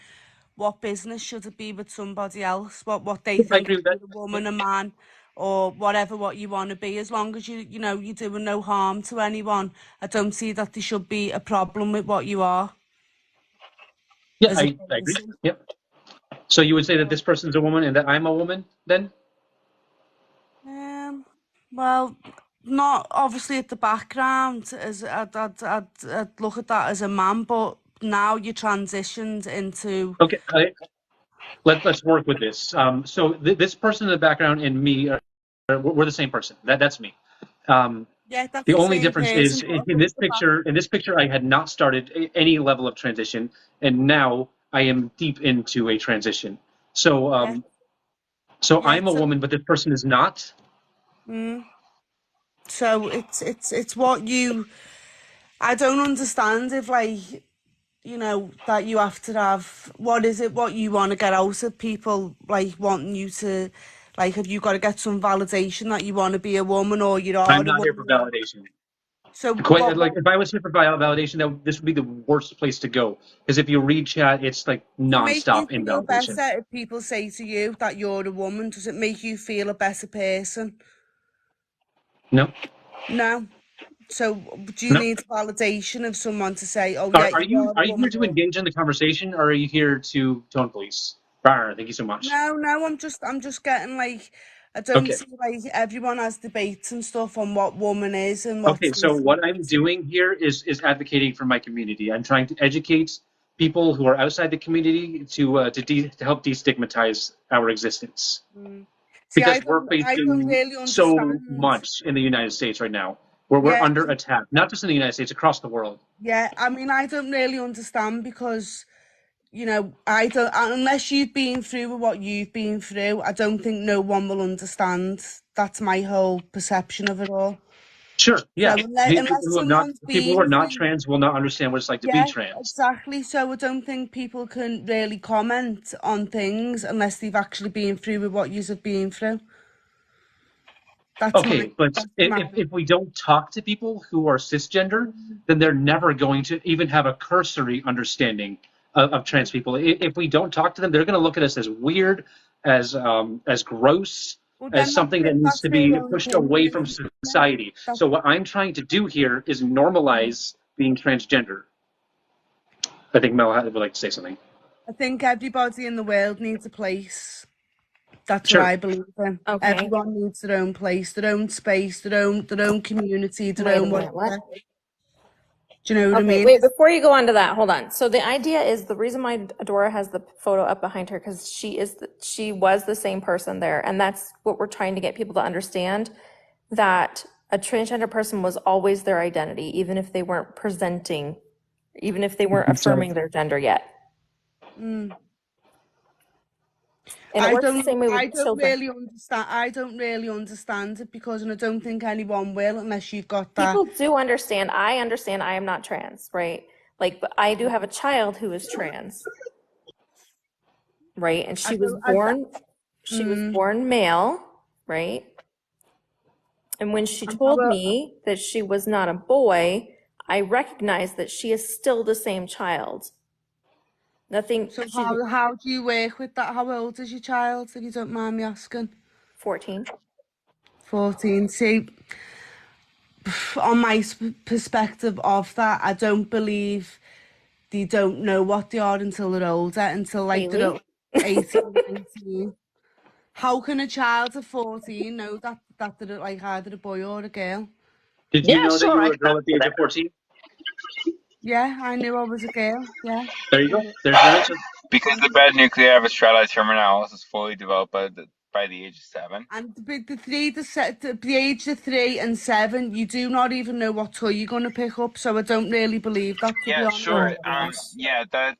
what business should it be with somebody else? What they I think agree of with that. you, a woman, a man, or whatever what you want to be. As long as you're doing no harm to anyone, I don't see that there should be a problem with what you are Yeah, as a I agree. person. Yep. So you would say that this person's a woman and that I'm a woman, then? Well, not obviously at the background as I'd look at that as a man, but now you transitioned into. Okay, let's work with this. So this person in the background and me, we're the same person. That's me. Yeah, that's The the only same difference person. is But in this picture. In this picture, I had not started any level of transition, and now I am deep into a transition. So, yeah, so yeah. I'm a woman, but this person is not. So it's what you. I don't understand if that you have to have. What is it? What you want to get out of people wanting you to. Have you got to get some validation that you want to be a woman or you are I'm a not here for woman? Or, validation. so Quite what? like if I was here for validation, this would be the worst place to go. Because if you read chat, it's like Does it make you nonstop feel invalidation. better if people say to you that you're a woman? Does it make you feel a better person? No. No. So do you No. need validation of someone to say, "Oh Are, yeah, are you you are a are you here woman"? to engage in the conversation, or are you here to tone police? Rar, thank you so much. No, I'm just getting like, I don't Okay. see like everyone has debates and stuff on what woman is and Okay, what's so this and what I'm that. doing here is advocating for my community. I'm trying to educate people who are outside the community to help destigmatize our existence, Mm. See, because we're I don't facing really so understand. much in the United States right now, where we're Yeah, under attack, not just in the United States, across the world. yeah. I mean, I don't really understand because, I don't, unless you've been through what you've been through, I don't think no one will understand. That's my whole perception of it all. Sure, So yeah. unless someone's People who are been not through, trans will not understand what it's like to be yeah, trans. exactly. So I don't think people can really comment on things unless they've actually been through with what you've been through. That's my, Okay, but that's my. if we don't talk to people who are cisgender, then they're never going to even have a cursory understanding of trans people. If we don't talk to them, they're going to look at us as weird, as gross, Well, as then something that needs that's to their be own pushed away from opinion. Yeah, society. that's, So what I'm trying to do here is normalize being transgender. I think Mel would like to say something. I think everybody in the world needs a place. That's what Sure. I believe in. Okay. Everyone needs their own place, their own space, their own community, their Wait a own minute. What? whatever. Do you know what I Okay, mean? wait, before you go on to that, hold on. So the idea is the reason why Adora has the photo up behind her because she was the same person there, and that's what we're trying to get people to understand, that a transgender person was always their identity, even if they weren't presenting, even if they weren't So affirming their gender yet. Mm. And it works the same way I with don't children. really understand. I don't really understand it because, and I don't think anyone will unless you've got that. People do understand. I understand I am not trans, right? Like, but I do have a child who is trans, right? And I don't. she was born male, right? And when she And told me that she was not a boy, I recognized that she is still the same child. Nothing, So she's how do you work with that? How old is your child, if you don't mind me asking? 14. 14. See, on my perspective of that, I don't believe they don't know what they are until they're older, until like they're Haley? 18, 19. How can a child of 14 know that they're like either a boy or a girl? did you Yeah, know that sure, you I were a can girl at the answer age that. of 14? Yeah, I knew I was a girl. Yeah. There you go. There's your answer. Because the bad nuclei have a sterilize terminalis is fully developed by the age of 7. And the age of 3 and 7, you do not even know what toy you're gonna pick up. So I don't really believe that, to be Yeah, honest. sure. Oh, gosh. Yeah, that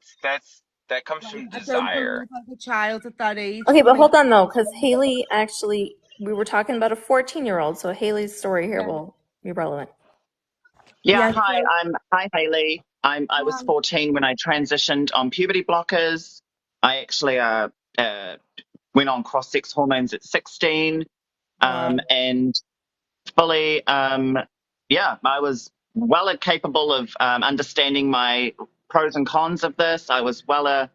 comes Like, from I don't desire. believe like a child at that age Okay, can but make. hold on though, because Haley actually, we were talking about a 14-year-old, so Haley's story here Yeah. will be relevant. Yeah, Yeah. hi, So, hi Haley. I was 14 when I transitioned on puberty blockers. I actually uh went on cross-sex hormones at 16, wow. and fully, yeah, I was well capable of understanding my pros and cons of this. I was well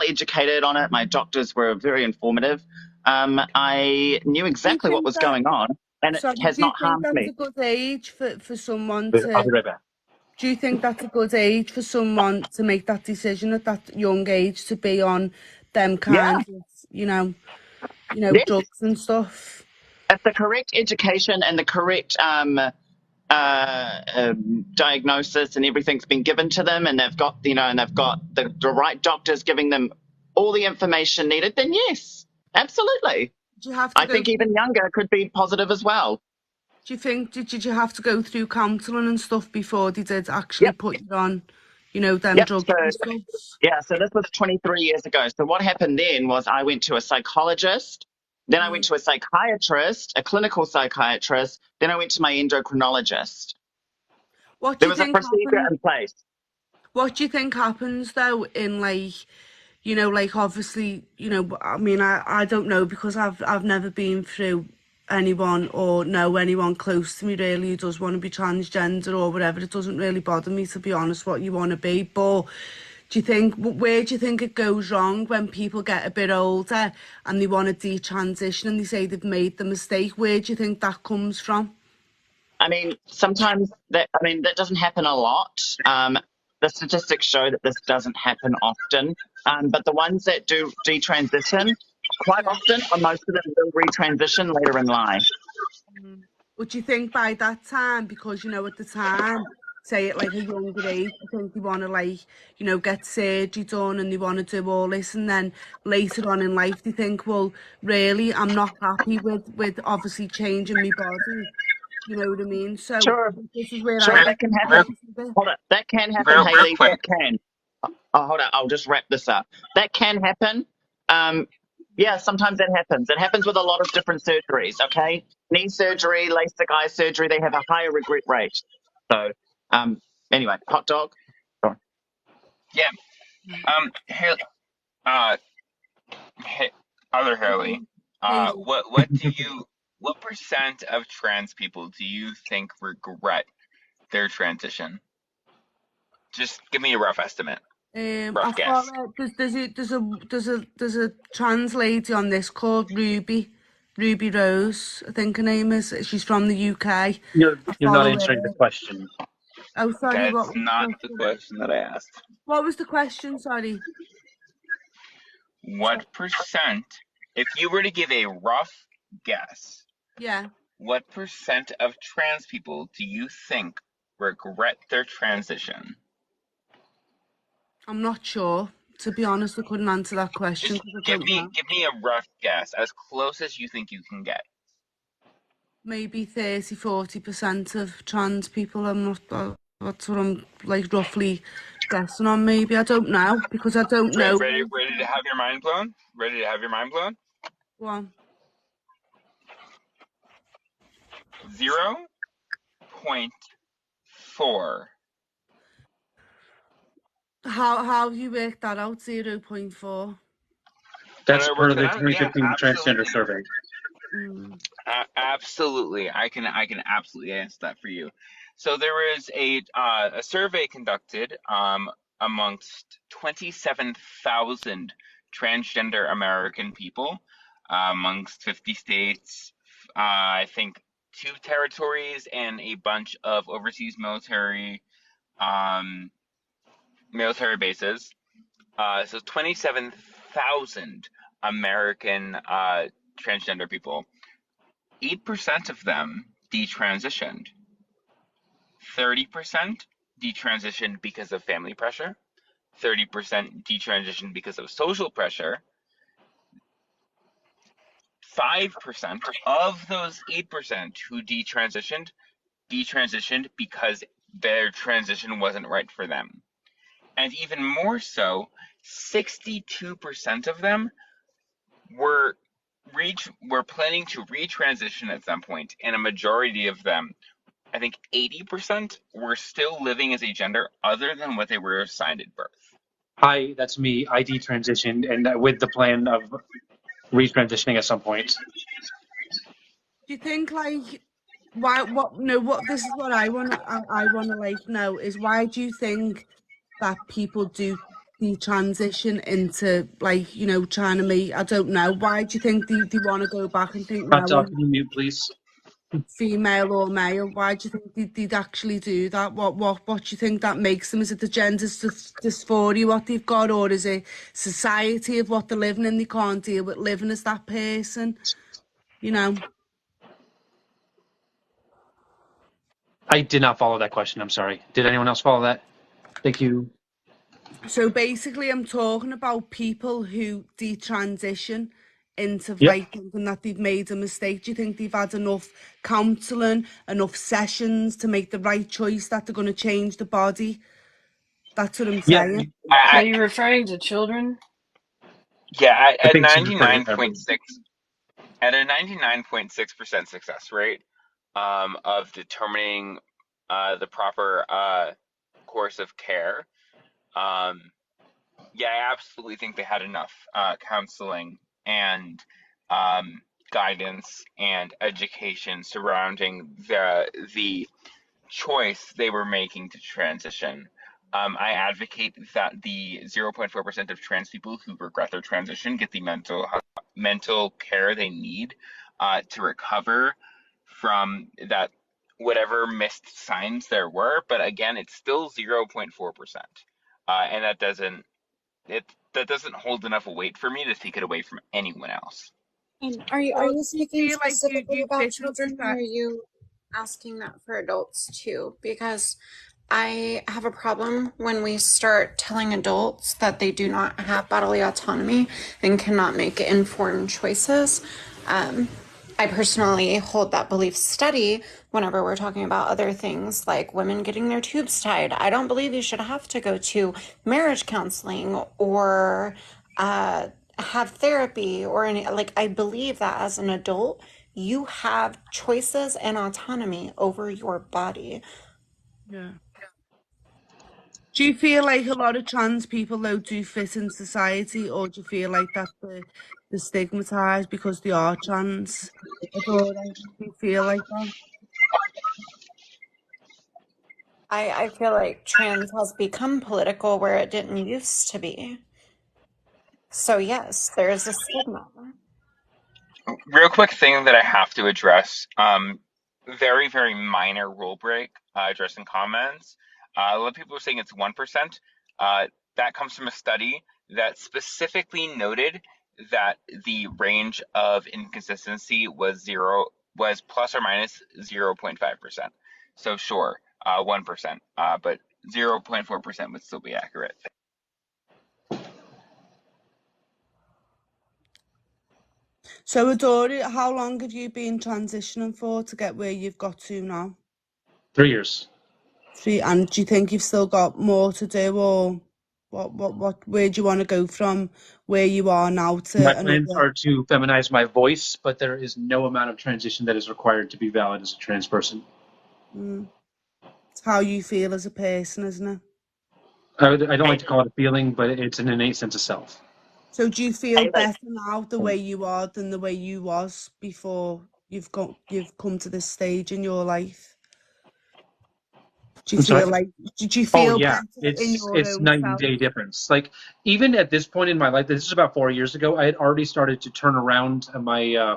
educated on it. My doctors were very informative. I knew Do you exactly what think was that? going on, and it Sorry, has do you not think harmed that's me. a good age for someone I'll be to? right back. Do you think that's a good age for someone to make that decision at that young age to be on them Yeah, kind of, yes, drugs and stuff? if the correct education and the correct diagnosis and everything's been given to them, and they've got the right doctors giving them all the information needed, then yes, absolutely. Did you have to I go think through? even younger could be positive as well. Do you think did you have to go through counselling and stuff before they did actually Yep, put you on, them yep. drugs So and stuff? yeah, so this was 23 years ago. So what happened then was I went to a psychologist, then I went Mm. to a psychiatrist, a clinical psychiatrist, then I went to my endocrinologist. What do There you was a think procedure happened? in place. What do you think happens though in like, like obviously, I mean, I don't know because I've never been through anyone or know anyone close to me really who does want to be transgender or whatever. It doesn't really bother me, to be honest, what you want to be. But where do you think it goes wrong when people get a bit older and they want to detransition and they say they've made the mistake? Where do you think that comes from? I mean, sometimes that doesn't happen a lot. The statistics show that this doesn't happen often. But the ones that do detransition quite Yeah. often, or most of them will retransition later in life. Mm. Would you think by that time, because at the time, say at like a younger age, you think they want to like, get surgery done and they want to do all this, and then later on in life they think, well, really, I'm not happy with obviously changing my body. You know what I mean? So Sure, this is where I sure, Real, get that can happen. real, confused a bit. Hold on, that can happen, real Haley. quick. That can. Oh, hold on, I'll just wrap this up. That can happen. Um, yeah, sometimes that happens. It happens with a lot of different surgeries. Okay, knee surgery, LASIK eye surgery, they have a higher regret rate. So, anyway, hot dog. Sorry. Yeah. Hey, uh, hey, other Haley. Hazel. What percent of trans people do you think regret their transition? Just give me a rough estimate, rough I guess. follow. There's a trans lady on this called Ruby Rose, I think her name is. She's from the UK. I You're not follow answering the her. question. Oh, sorry. What That's was the not the question? question that I asked. What was the question? Sorry. What percent, if you were to give a rough guess, Yeah, what percent of trans people do you think regret their transition? I'm not sure. To be honest, I couldn't answer that question Just because I don't know. give me a rough guess, as close as you think you can get. Maybe 30-40% of trans people. I'm not. That's what I'm like roughly guessing on. Maybe I don't know because I don't know. Ready to have your mind blown? Ready to have your mind blown? Well, 0.4. how have you worked that out? 0.4. That's When I per worked it the out, yeah, 2015 transgender absolutely. survey. Mm. Absolutely, I can absolutely answer that for you. So there was a survey conducted amongst 27,000 transgender American people amongst 50 states, I think 2 territories, and a bunch of overseas um, military bases. So 27,000 American transgender people. 8% of them detransitioned. 30% detransitioned because of family pressure. 30% detransitioned because of social pressure. 5% of those 8% who detransitioned because their transition wasn't right for them. And even more so, 62% of them were planning to retransition at some point, and a majority of them, I think 80%, were still living as a gender other than what they were assigned at birth. Hi, that's me. I detransitioned and with the plan of retransitioning at some point. Do you think like why? What? No. What? This is what I want. I want to like know is why do you think that people do the transition into like trying to make? I don't know. Why do you think they want to go back and think Hot no, dog, I'm can you mute, please? female or male? Why do you think they'd actually do that? What do you think that makes them? Is it the gender dysphoria what they've got, or is it society of what they're living in? They can't deal with living as that person. You know. I did not follow that question. I'm sorry. Did anyone else follow that? Thank you. So basically, I'm talking about people who detransition into Yep. like thinking that they've made a mistake. Do you think they've had enough counselling, enough sessions to make the right choice that they're going to change the body? That's what I'm Yeah. saying. Are I, you referring to children? yeah, I at think she's referring to everyone. 99.6 at a 99.6% success rate of determining the proper course of care. Yeah, I absolutely think they had enough counseling and um, guidance and education surrounding the choice they were making to transition. I advocate that the 0.4% of trans people who regret their transition get the mental care they need to recover from that whatever missed signs there were, but again, it's still 0.4%. And that doesn't hold enough weight for me to take it away from anyone else. And are Well, you do you speaking feel like specifically you about fit in children, or are society? you asking that for adults too? Because I have a problem when we start telling adults that they do not have bodily autonomy and cannot make informed choices. I personally hold that belief steady whenever we're talking about other things like women getting their tubes tied. I don't believe you should have to go to marriage counseling or have therapy or any, like, I believe that as an adult, you have choices and autonomy over your body. Yeah. Do you feel like a lot of trans people though do fit in society, or do you feel like that they're stigmatized because they are trans? Do you feel like that? I feel like trans has become political where it didn't used to be. So yes, there is a stigma. Real quick thing that I have to address. Very, very minor rule break addressing comments. A lot of people are saying it's 1%. That comes from a study that specifically noted that the range of inconsistency was plus or minus 0.5%. So sure, 1%, but 0.4% would still be accurate. So, Adora, how long have you been transitioning for to get where you've got to now? 3 years. And do you think you've still got more to do, or where do you want to go from where you are now My to plans another? are to feminize my voice, but there is no amount of transition that is required to be valid as a trans person. It's how you feel as a person, isn't it? I don't like to call it a feeling, but it's an innate sense of self. So do you feel better now the way you are than the way you was before you've come to this stage in your life? Do you I'm sorry? feel like did you Oh feel yeah, better in it's your it's own night and self? day difference. Like even at this point in my life, this is about 4 years ago. I had already started to turn around my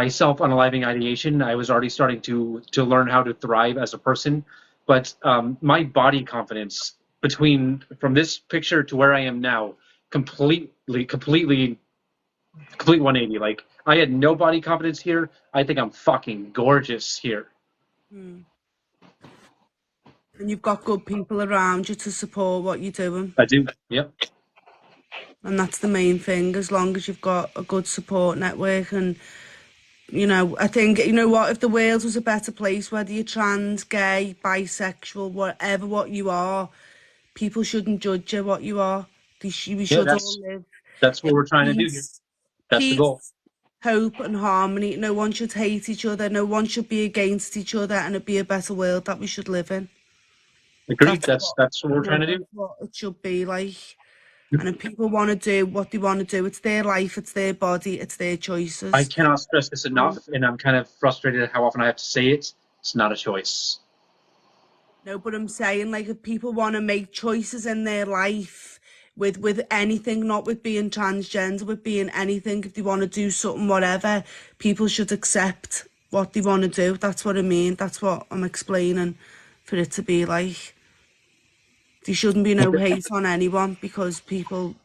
self-unaliving ideation. I was already starting to learn how to thrive as a person, but my body confidence between from this picture to where I am now, complete 180. Like I had no body confidence here. I think I'm fucking gorgeous here. And you've got good people around you to support what you're doing. I do. Yep. And that's the main thing, as long as you've got a good support network. And I think, if the world was a better place, whether you're trans, gay, bisexual, whatever what you are, people shouldn't judge you what you are. We Yeah, should all live that's what we're in trying to do here. peace, That's the goal. hope and harmony. No one should hate each other. No one should be against each other, and it'd be a better world that we should live in. Agreed. That's what we're trying to do. That's what it should be like. And if people want to do what they want to do, it's their life, it's their body, it's their I choices. cannot stress this enough, and I'm kind of frustrated at how often I have to say it. It's not a choice. No, but I'm saying, like, if people want to make choices in their life with anything, not with being transgender, with being anything, if they want to do something, whatever, people should accept what they want to do. That's what I mean. That's what I'm explaining, for it to be like. There shouldn't be no hate on anyone because you don't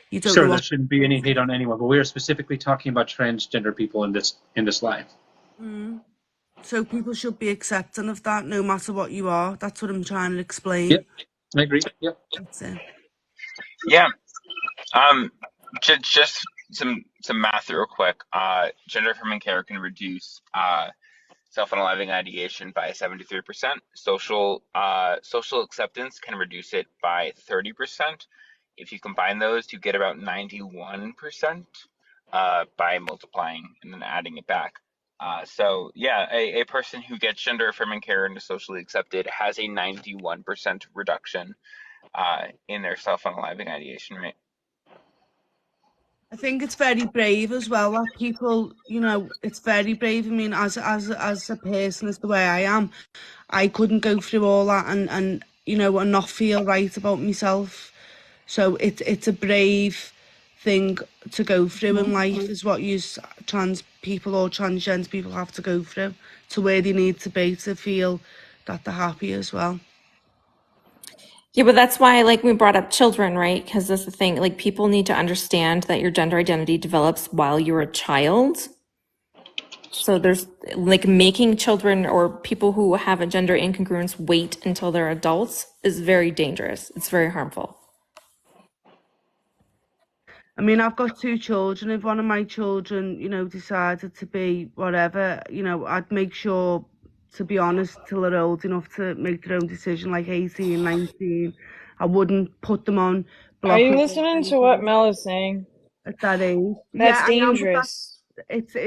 know Sure, there what. shouldn't be any hate on anyone, but we are specifically talking about transgender people in this live. So people should be accepting of that, no matter what you are. That's what I'm trying to explain. Yep, I agree. Yep. That's it. Yeah. Just some math real quick. Gender affirming care can reduce self-unaliving ideation by 73%. Social acceptance can reduce it by 30%. If you combine those, you get about 91% by multiplying and then adding it back. So yeah, a person who gets gender affirming care and is socially accepted has a 91% reduction in their self-unaliving ideation rate. I think it's very brave as well that people, it's very brave. I mean, as a person, as the way I am, I couldn't go through all that and not feel right about myself. So it's a brave thing to go through in life, is what you trans people or transgender people have to go through to where they need to be to feel that they're happy as well. Yeah, but that's why, like, we brought up children, right? Because that's the thing. Like, people need to understand that your gender identity develops while you're a child. So there's, like, making children or people who have a gender incongruence wait until they're adults is very dangerous. It's very harmful. I mean, I've got 2 children. If one of my children, you know, decided to be whatever, you know, I'd make sure, to be honest, till they're old enough to make their own decision, like 18, 19. I wouldn't put them on Are you blockers or listening to what anything Mel is saying? at that age. That's Yeah, I am, but dangerous.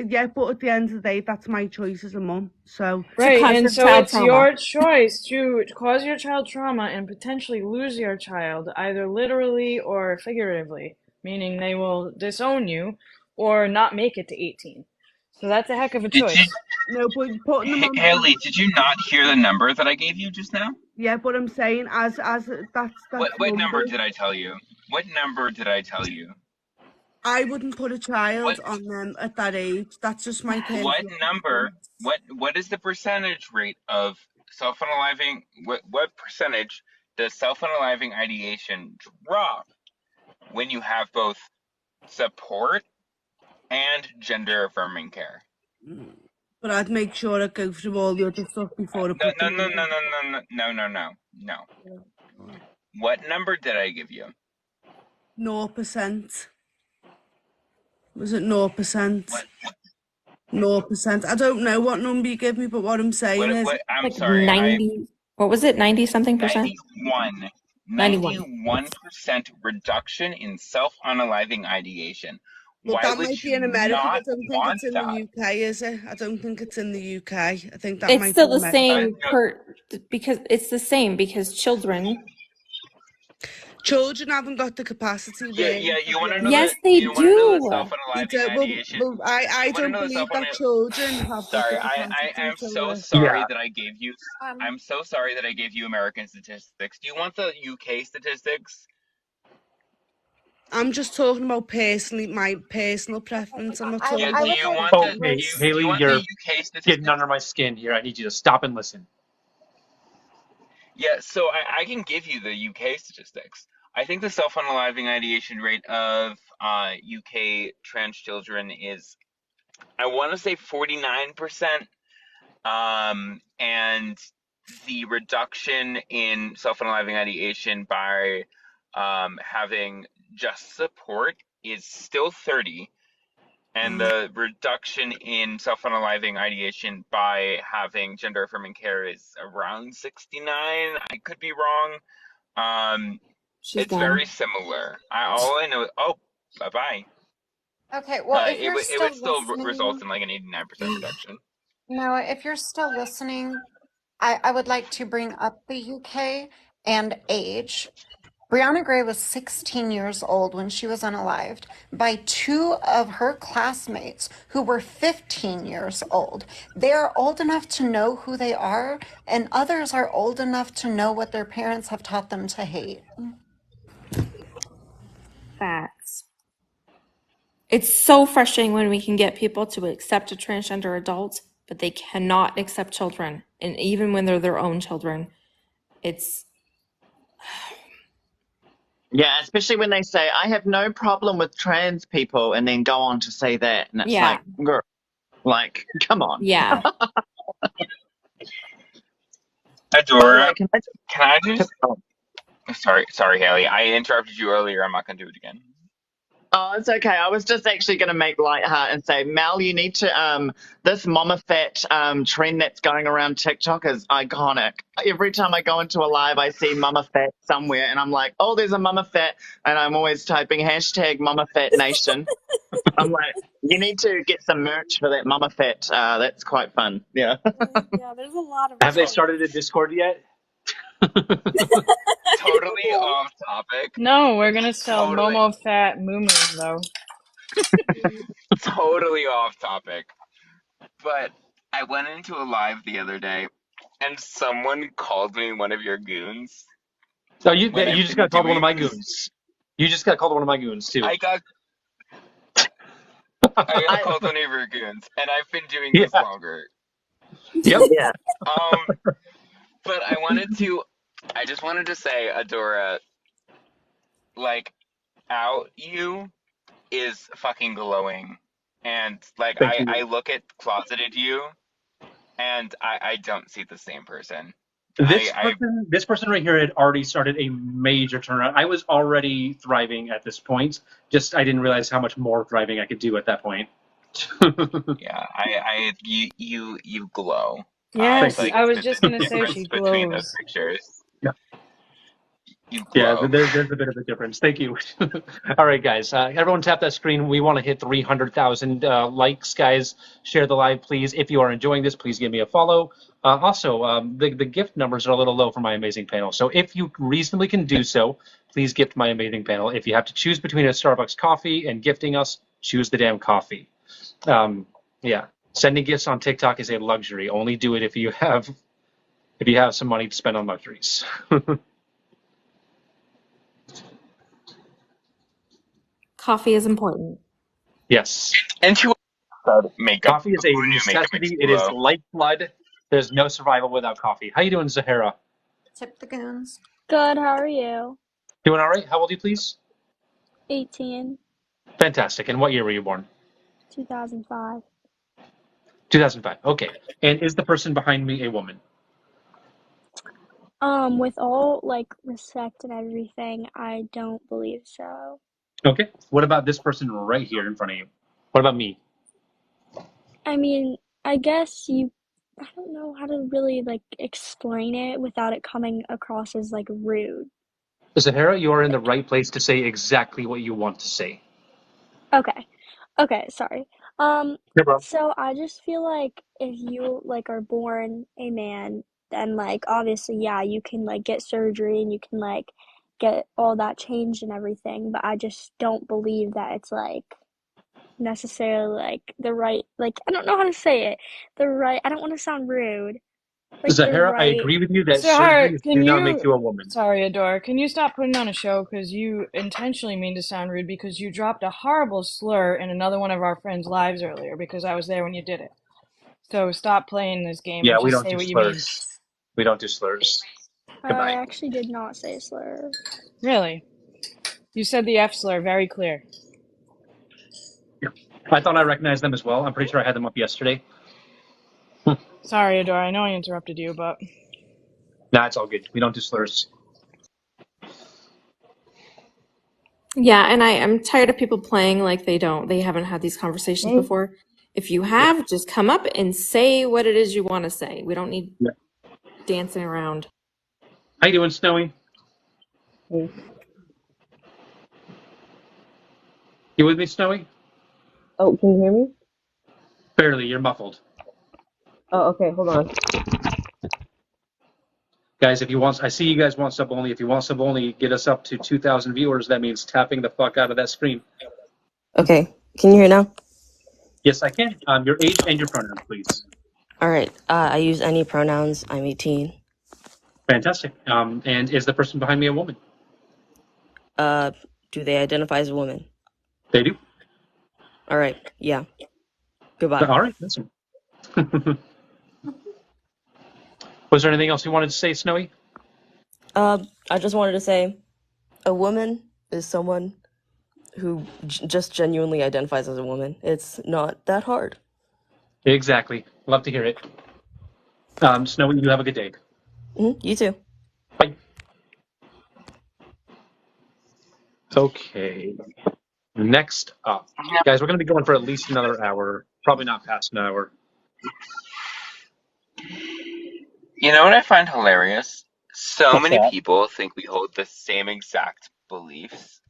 yeah, but at the end of the day, that's my choice as a mum. So Right, cause and your so child it's trauma. your choice to cause your child trauma and potentially lose your child, either literally or figuratively, meaning they will disown you or not make it to 18. So that's a heck of a Did you, choice. no, but putting them on, Haley? Did you not hear the number that I gave you just now? yeah, but I'm saying as that's What number numbers. did I tell you? What number did I tell you? I wouldn't put a What child on them at that age. That's just my what personal number? preference. What is the percentage rate of self-unaliving? What percentage does self-unaliving ideation drop when you have both support and gender affirming care? But I'd make sure I go through all the other stuff before I No, put no, them no, on no, them. no, no, no, no, no, no. What number did I give you? 0%. Was it 0%? What? 0%. I don't know what number you give me, but what I'm saying is, What? I'm Like sorry. 90, what was it? 90 something percent? 91. 91. 91% reduction in self-unaliving ideation. well, Why that would might be you in America, not but I don't think want it's in the that? UK, is it? I don't think it's in the UK. I think that It's might be still the America. same No, because children. Children haven't got the capacity yeah, really yeah. to You be want to know Yes, the? able. they You want to know the do. They self-unaliving don't. ideation? I You want to don't know the believe that self-unaliving? children have got the Sorry, capacity I'm so to. sorry Yeah. that I gave you. Um, I'm so sorry that I gave you American statistics. Do you want the UK statistics? I'm just talking about my personal preference. I'm not I, Yeah. talking I about. would like to Okay, raise. Do you Haley, want the you're UK getting statistics? under my skin here. I need you to stop and listen. Yeah, so I can give you the UK statistics. I think the self-unaliving ideation rate of UK trans children is, I want to say 49%, and the reduction in self-unaliving ideation by having just support is still 30, and the reduction in self-unaliving ideation by having gender affirming care is around 69. I could be wrong. She's It's gone. very similar. All I know. Oh, bye bye. Okay, well, if you're It would still still result listening, in like an 89% reduction. no, if you're still listening, I would like to bring up the UK and age. Brianna Gray was 16 years old when she was unalived by 2 of her classmates who were 15 years old. They are old enough to know who they are, and others are old enough to know what their parents have taught them to hate. Facts. It's so frustrating when we can get people to accept a transgender adult, but they cannot accept children. And even when they're their own children, it's. Yeah, especially when they say, I have no problem with trans people, and then go on to say that. And it's Yeah. like, girl, like, come on. Yeah. By the Adora, way, can I can I just. just? Sorry, Haley. I interrupted you earlier. I'm not gonna do it again. Oh, it's okay. I was just actually going to make light heart and say, Mel, you need to this mama fat trend that's going around TikTok is iconic. Every time I go into a live, I see mama fat somewhere, and I'm like, oh, there's a mama fat, and I'm always typing hashtag mama fat nation. I'm like, you need to get some merch for that mama fat. That's quite fun. Yeah. Yeah, there's a lot of Have they merch. started a Discord yet? Totally off topic. No, we're gonna sell Totally, Momo Fat Moo though. totally off topic. But I went into a live the other day, and someone called me one of your goons So you when you I've just been got called one of doing my this. goons. You just got called one of my goons too. I got I got called on Neighbor Goons, and I've been doing Yeah. this longer. Yep. Yeah. But I just wanted to say, Adora, like, out you is fucking glowing. And, like, Thank I you. look at closeted you, and I don't see the same person. This person right here had already started a major turnaround. I was already thriving at this point. Just I didn't realize how much more thriving I could do at that point. Yeah, you glow. Thank Yes, you. Like, I was the just gonna say difference she between those glows. pictures, Yeah. you Yeah, glow. there's a bit of a difference. Thank you. All right, guys. Everyone tap that screen. We want to hit 300,000 likes, guys. Share the live, please. If you are enjoying this, please give me a follow. Also, the gift numbers are a little low for my amazing panel. So if you reasonably can do so, please gift my amazing panel. If you have to choose between a Starbucks coffee and gifting us, choose the damn coffee. Yeah. Sending gifts on TikTok is a luxury. Only do it if you have some money to spend on luxuries. Coffee is important. Yes. And to makeup. Coffee is a Who knew makeup makes necessity. you It is glow? lifeblood. There's no survival without coffee. How you doing, Zahara? Tip the goons. Good, how are you? Doing all right? How old are you, please? 18, Fantastic. And what year were you born? 2005. 2005. Okay. And is the person behind me a woman? With all like respect and everything, I don't believe so. Okay. What about this person right here in front of you? What about me? I mean, I guess I don't know how to really like explain it without it coming across as like rude. Zahara, you are in the right place to say exactly what you want to say. Okay. Okay, sorry. Um, Yeah, bro. so I just feel like if you like are born a man, then like obviously, yeah, you can like get surgery and you can like get all that changed and everything, but I just don't believe that it's like necessarily like the right like I don't know how to say it. The right I don't want to sound rude. Like the Zahara, I right agree with you that Sahar, surgeries can do not make you? you a woman. Sorry, Adora. Can you stop putting on a show? Because you intentionally mean to sound rude because you dropped a horrible slur in another one of our friends' lives earlier because I was there when you did it. So stop playing this game Yeah, and we just don't say do what you mean. slurs. We don't do slurs. I Goodbye. actually did not say slur. Really? You said the F slur very clear. I thought I recognized them as well. I'm pretty sure I had them up yesterday. Sorry, Adora. I know I interrupted you, but Nah, it's all good. We don't do slurs. Yeah, and I'm tired of people playing like they haven't had these conversations Hey, before. If you Yeah. have, just come up and say what it is you want to say. We don't need Yeah. dancing around. How you doing, Snowy? hey. You with me, Snowy? Oh, can you hear me? Barely. You're muffled. Oh, okay, hold on. Guys, if you want, I see you guys want sub only. If you want sub only, get us up to 2,000 viewers. That means tapping the fuck out of that screen. Okay, can you hear now? Yes, I can. Your age and your pronouns, please. All right, I use any pronouns. I'm 18. Fantastic. And is the person behind me a woman? Uh, do they identify as a woman? They do. All right, yeah. Goodbye. All right, listen. Was there anything else you wanted to say, Snowy? I just wanted to say, a woman is someone who just genuinely identifies as a woman. It's not that hard. Exactly. Love to hear it. Snowy, you have a good day. You too. Bye. Okay. Next up. Guys, we're going to be going for at least another hour. Probably not past an hour. You know what I find hilarious? So What's many that? people think we hold the same exact beliefs,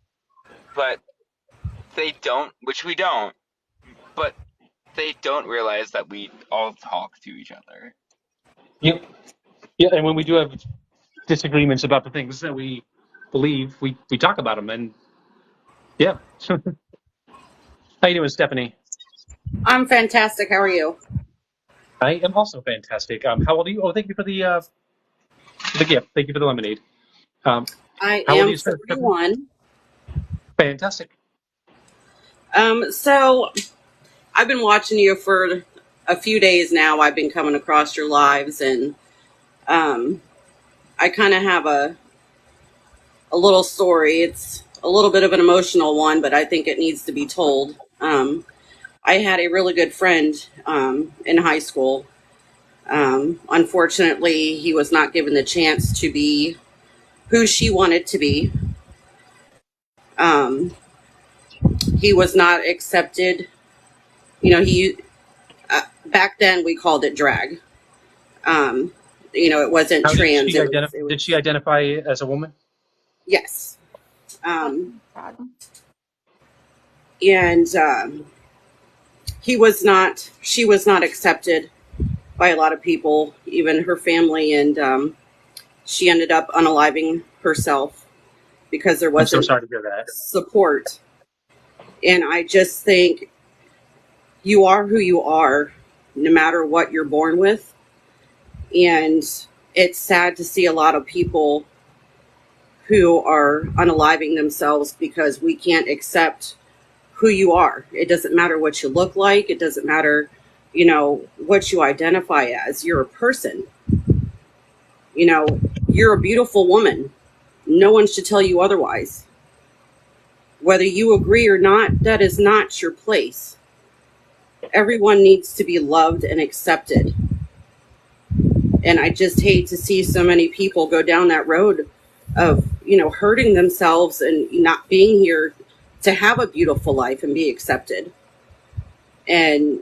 but they don't, which we don't, but they don't realize that we all talk to each other. Yep. Yeah, and when we do have disagreements about the things that we believe, we talk about them. And yeah. How you doing, Stephanie? I'm fantastic. How are you? I am also fantastic. How old are you? Oh, thank you for the gift. Thank you for the lemonade. How I old are am you, Stephanie? 41. Fantastic. So I've been watching you for a few days now. I've been coming across your lives, and um, I kind of have a little story. It's a little bit of an emotional one, but I think it needs to be told. I had a really good friend in high school. Unfortunately, he was not given the chance to be who she wanted to be. Um, he was not accepted. You know, he back then we called it drag. Um, it wasn't How did trans. she It was. identify? Did she identify as a woman? Yes. And he was not. She was not accepted by a lot of people, even her family, and she ended up unaliving herself because there I'm so wasn't sorry to hear that. support. And I just think you are who you are, no matter what you're born with. And it's sad to see a lot of people who are unaliving themselves because we can't accept who you are. It doesn't matter what you look like. It doesn't matter, what you identify as. You're a person. You're a beautiful woman. No one should tell you otherwise. Whether you agree or not, that is not your place. Everyone needs to be loved and accepted. And I just hate to see so many people go down that road of, hurting themselves and not being here to have a beautiful life and be accepted. And,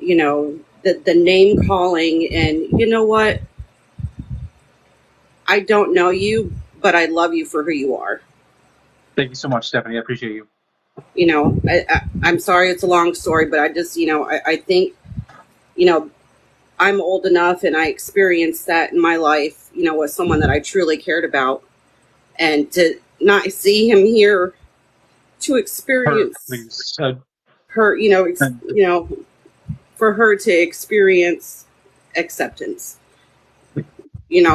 the name calling, and you know what? I don't know you, but I love you for who you are. Thank you so much, Stephanie. I appreciate you. I'm sorry it's a long story, but I just, I think, I'm old enough and I experienced that in my life, with someone that I truly cared about. And to not see him here to Her, experience please. her, And for her to experience acceptance,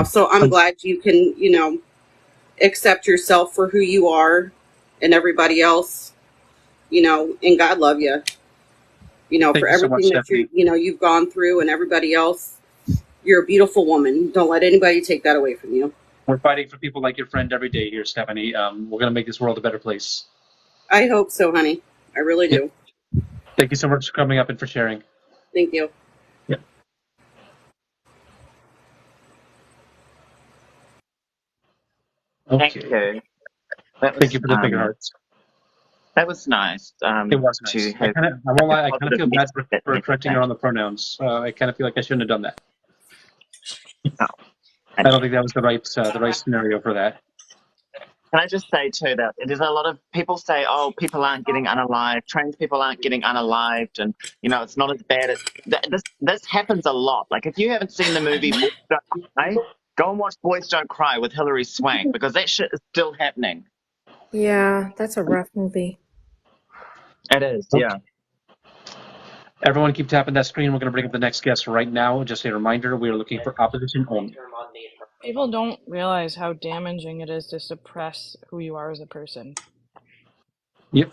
so I'm glad you can, accept yourself for who you are and everybody else, and God love you, for thank you so much, everything that Stephanie. you've gone through and everybody else. You're a beautiful woman. Don't let anybody take that away from you. We're fighting for people like your friend every day here, Stephanie. We're going to make this world a better place. I hope so, honey. I really Yep. do. Thank you so much for coming up and for sharing. Thank you. Yep. Thank Okay. you. That Thank was you for the bigger hearts. nice It was to nice. have I won't a lie, I kind of positive feel bad message at the for end of the correcting her day. on the pronouns. I kind of feel like I shouldn't have done that. Oh, I don't think that was the right scenario for that. can I just say too that there's a lot of people say, "Oh, people aren't getting unalived. Trans people aren't getting unalived, and it's not as bad." This happens a lot. Like if you haven't seen the movie Boys Don't Cry, go and watch Boys Don't Cry with Hilary Swank because that shit is still happening. Yeah, that's a rough movie. It is, Okay. yeah. Everyone keep tapping that screen. We're going to bring up the next guest right now. Just a reminder, we are looking for opposition only. People don't realize how damaging it is to suppress who you are as a person. Yep.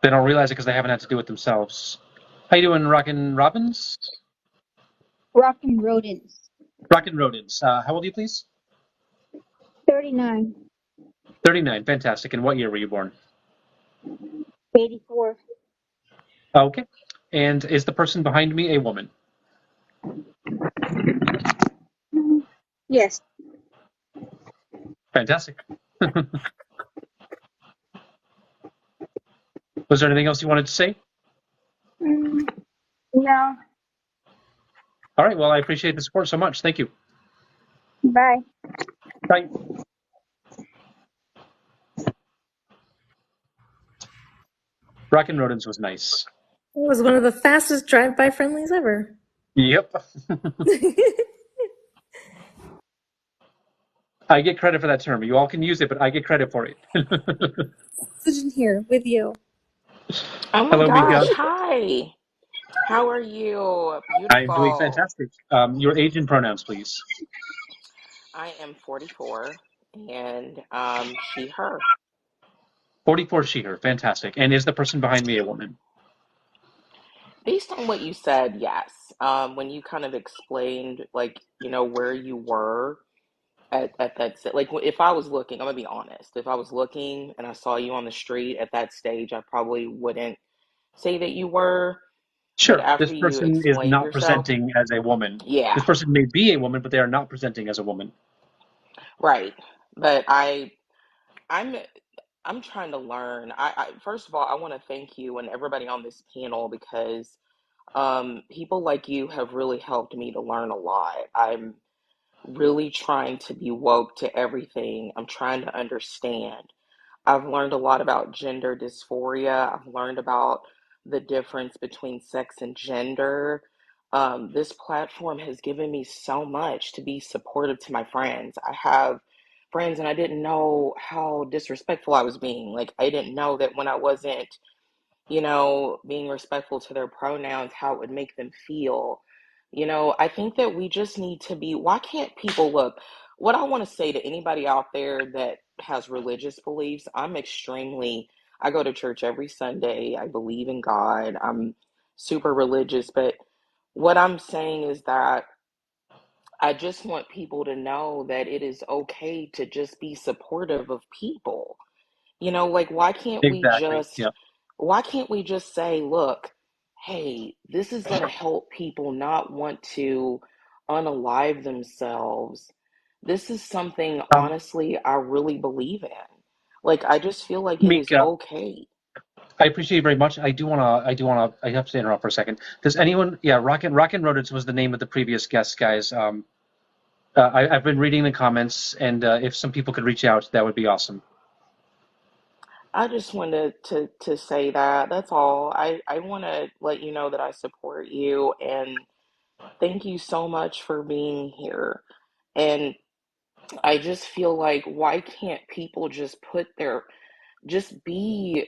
They don't realize it because they haven't had to do it themselves. How you doing, Rockin' Robbins? Rockin' rodents. Rockin' Rodents. How old are you, please? 39. 39. Fantastic. And what year were you born? 84. Okay. And is the person behind me a woman? Yes. Fantastic. Was there anything else you wanted to say? No. All right. Well, I appreciate the support so much. Thank you. Bye. Bye. Rockin' Rodents was nice. It was one of the fastest drive-by friendlies ever. Yep. I get credit for that term. You all can use it, but I get credit for it. Susan here with you. Oh my Hello, Mika. gosh, hi. How are you? I'm doing Beautiful. fantastic. Your age and pronouns, please. I am 44 and she, her. 44 she/her. Fantastic. And is the person behind me a woman? Based on what you said, yes. When you kind of explained, like, where you were at that, like, if I was looking, I'm gonna be honest, if I was looking and I saw you on the street at that stage, I probably wouldn't say that you were, but Sure. This after you person is explained not yourself, presenting as a woman. yeah, This person may be a woman, but they are not presenting as a woman. right. But I'm I'm trying to learn. I first of all, I want to thank you and everybody on this panel because people like you have really helped me to learn a lot. I'm really trying to be woke to everything. I'm trying to understand. I've learned a lot about gender dysphoria. I've learned about the difference between sex and gender. This platform has given me so much to be supportive to my friends. I have friends, and I didn't know how disrespectful I was being. Like, I didn't know that when I wasn't being respectful to their pronouns, how it would make them feel. I think that we just need to be, why can't people look? What I want to say to anybody out there that has religious beliefs, I go to church every Sunday. I believe in God. I'm super religious. But what I'm saying is that I just want people to know that it is okay to just be supportive of people. Like, Exactly. Yeah. why can't we just say, look, hey, this is going to help people not want to unalive themselves. This is something, honestly, I really believe in. Like, I just feel like it is Mika, okay. I appreciate you very much. I have to interrupt for a second. Does anyone, yeah, Rockin' Rodents was the name of the previous guest, guys. I've been reading the comments, and if some people could reach out, that would be awesome. I just wanted to say that. That's all. I want to let you know that I support you and thank you so much for being here. And I just feel like, why can't people just be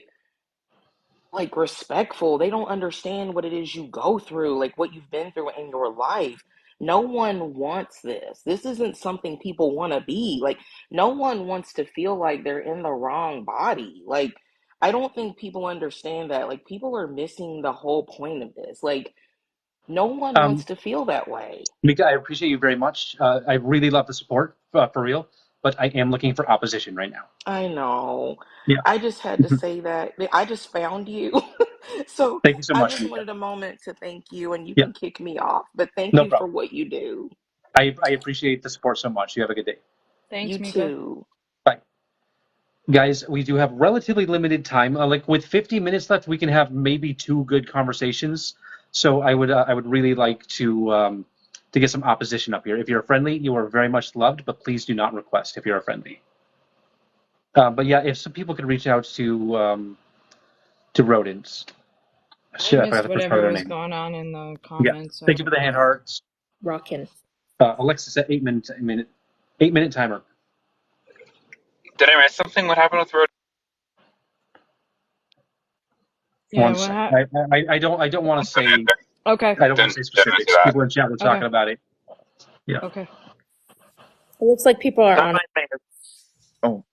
like respectful? They don't understand what it is you go through, like what you've been through in your life. No one wants this. This isn't something people want to be. Like, no one wants to feel like they're in the wrong body. Like, I don't think people understand that. Like, people are missing the whole point of this. Like, no one wants to feel that way. Mika, I appreciate you very much. I really love the support, for real, but I am looking for opposition right now. I know. Yeah. I just had to say that. I just found you. So Thank you so I much, just Mika. wanted a moment to thank you, and you Yeah, can kick me off. But thank no you for problem. what you do. I appreciate the support so much. You have a good day. Thanks, You Mika. too. Bye. Guys, we do have relatively limited time. Like with 50 minutes left, we can have maybe 2 good conversations. So I would really like to get some opposition up here. If you're friendly, you are very much loved, but please do not request if you're a friendly. But yeah, if some people could reach out to rodents. I Shit, I forgot missed the first part of whatever their was name. going on in the Yeah. comments, so I Thank you for don't the hand know. hearts. Rockin'. Alexa set 8-minute timer. Did I miss something? What happened with Road? Yeah, One what sec. happened? I don't want to say Okay. Didn't miss specifics. that. People in chat were Okay. talking about it. Yeah. Okay. It looks like people are on. Oh,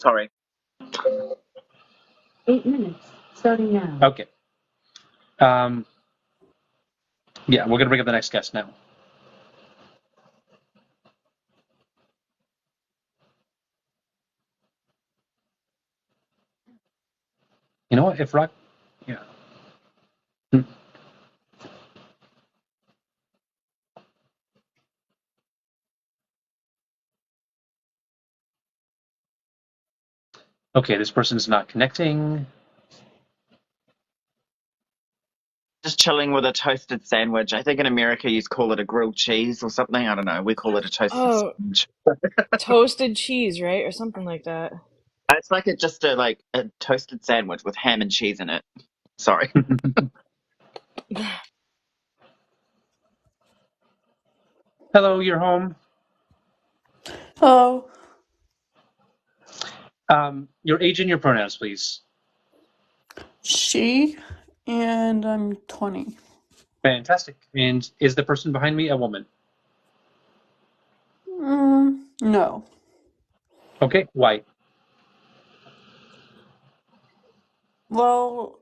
sorry. 8 minutes, starting now. Okay. Yeah, we're gonna bring up the next guest now. You know what? If Rock, yeah. Okay, this person's not connecting. Just chilling with a toasted sandwich. I think in America you call it a grilled cheese or something. I don't know. We call it a toasted Oh, sandwich. toasted cheese, right? Or something like that. It's like just a toasted sandwich with ham and cheese in it. Sorry. Hello, you're home. Hello. Your age and your pronouns, please. She, and I'm 20. Fantastic. And is the person behind me a woman? No. Okay, why? Well,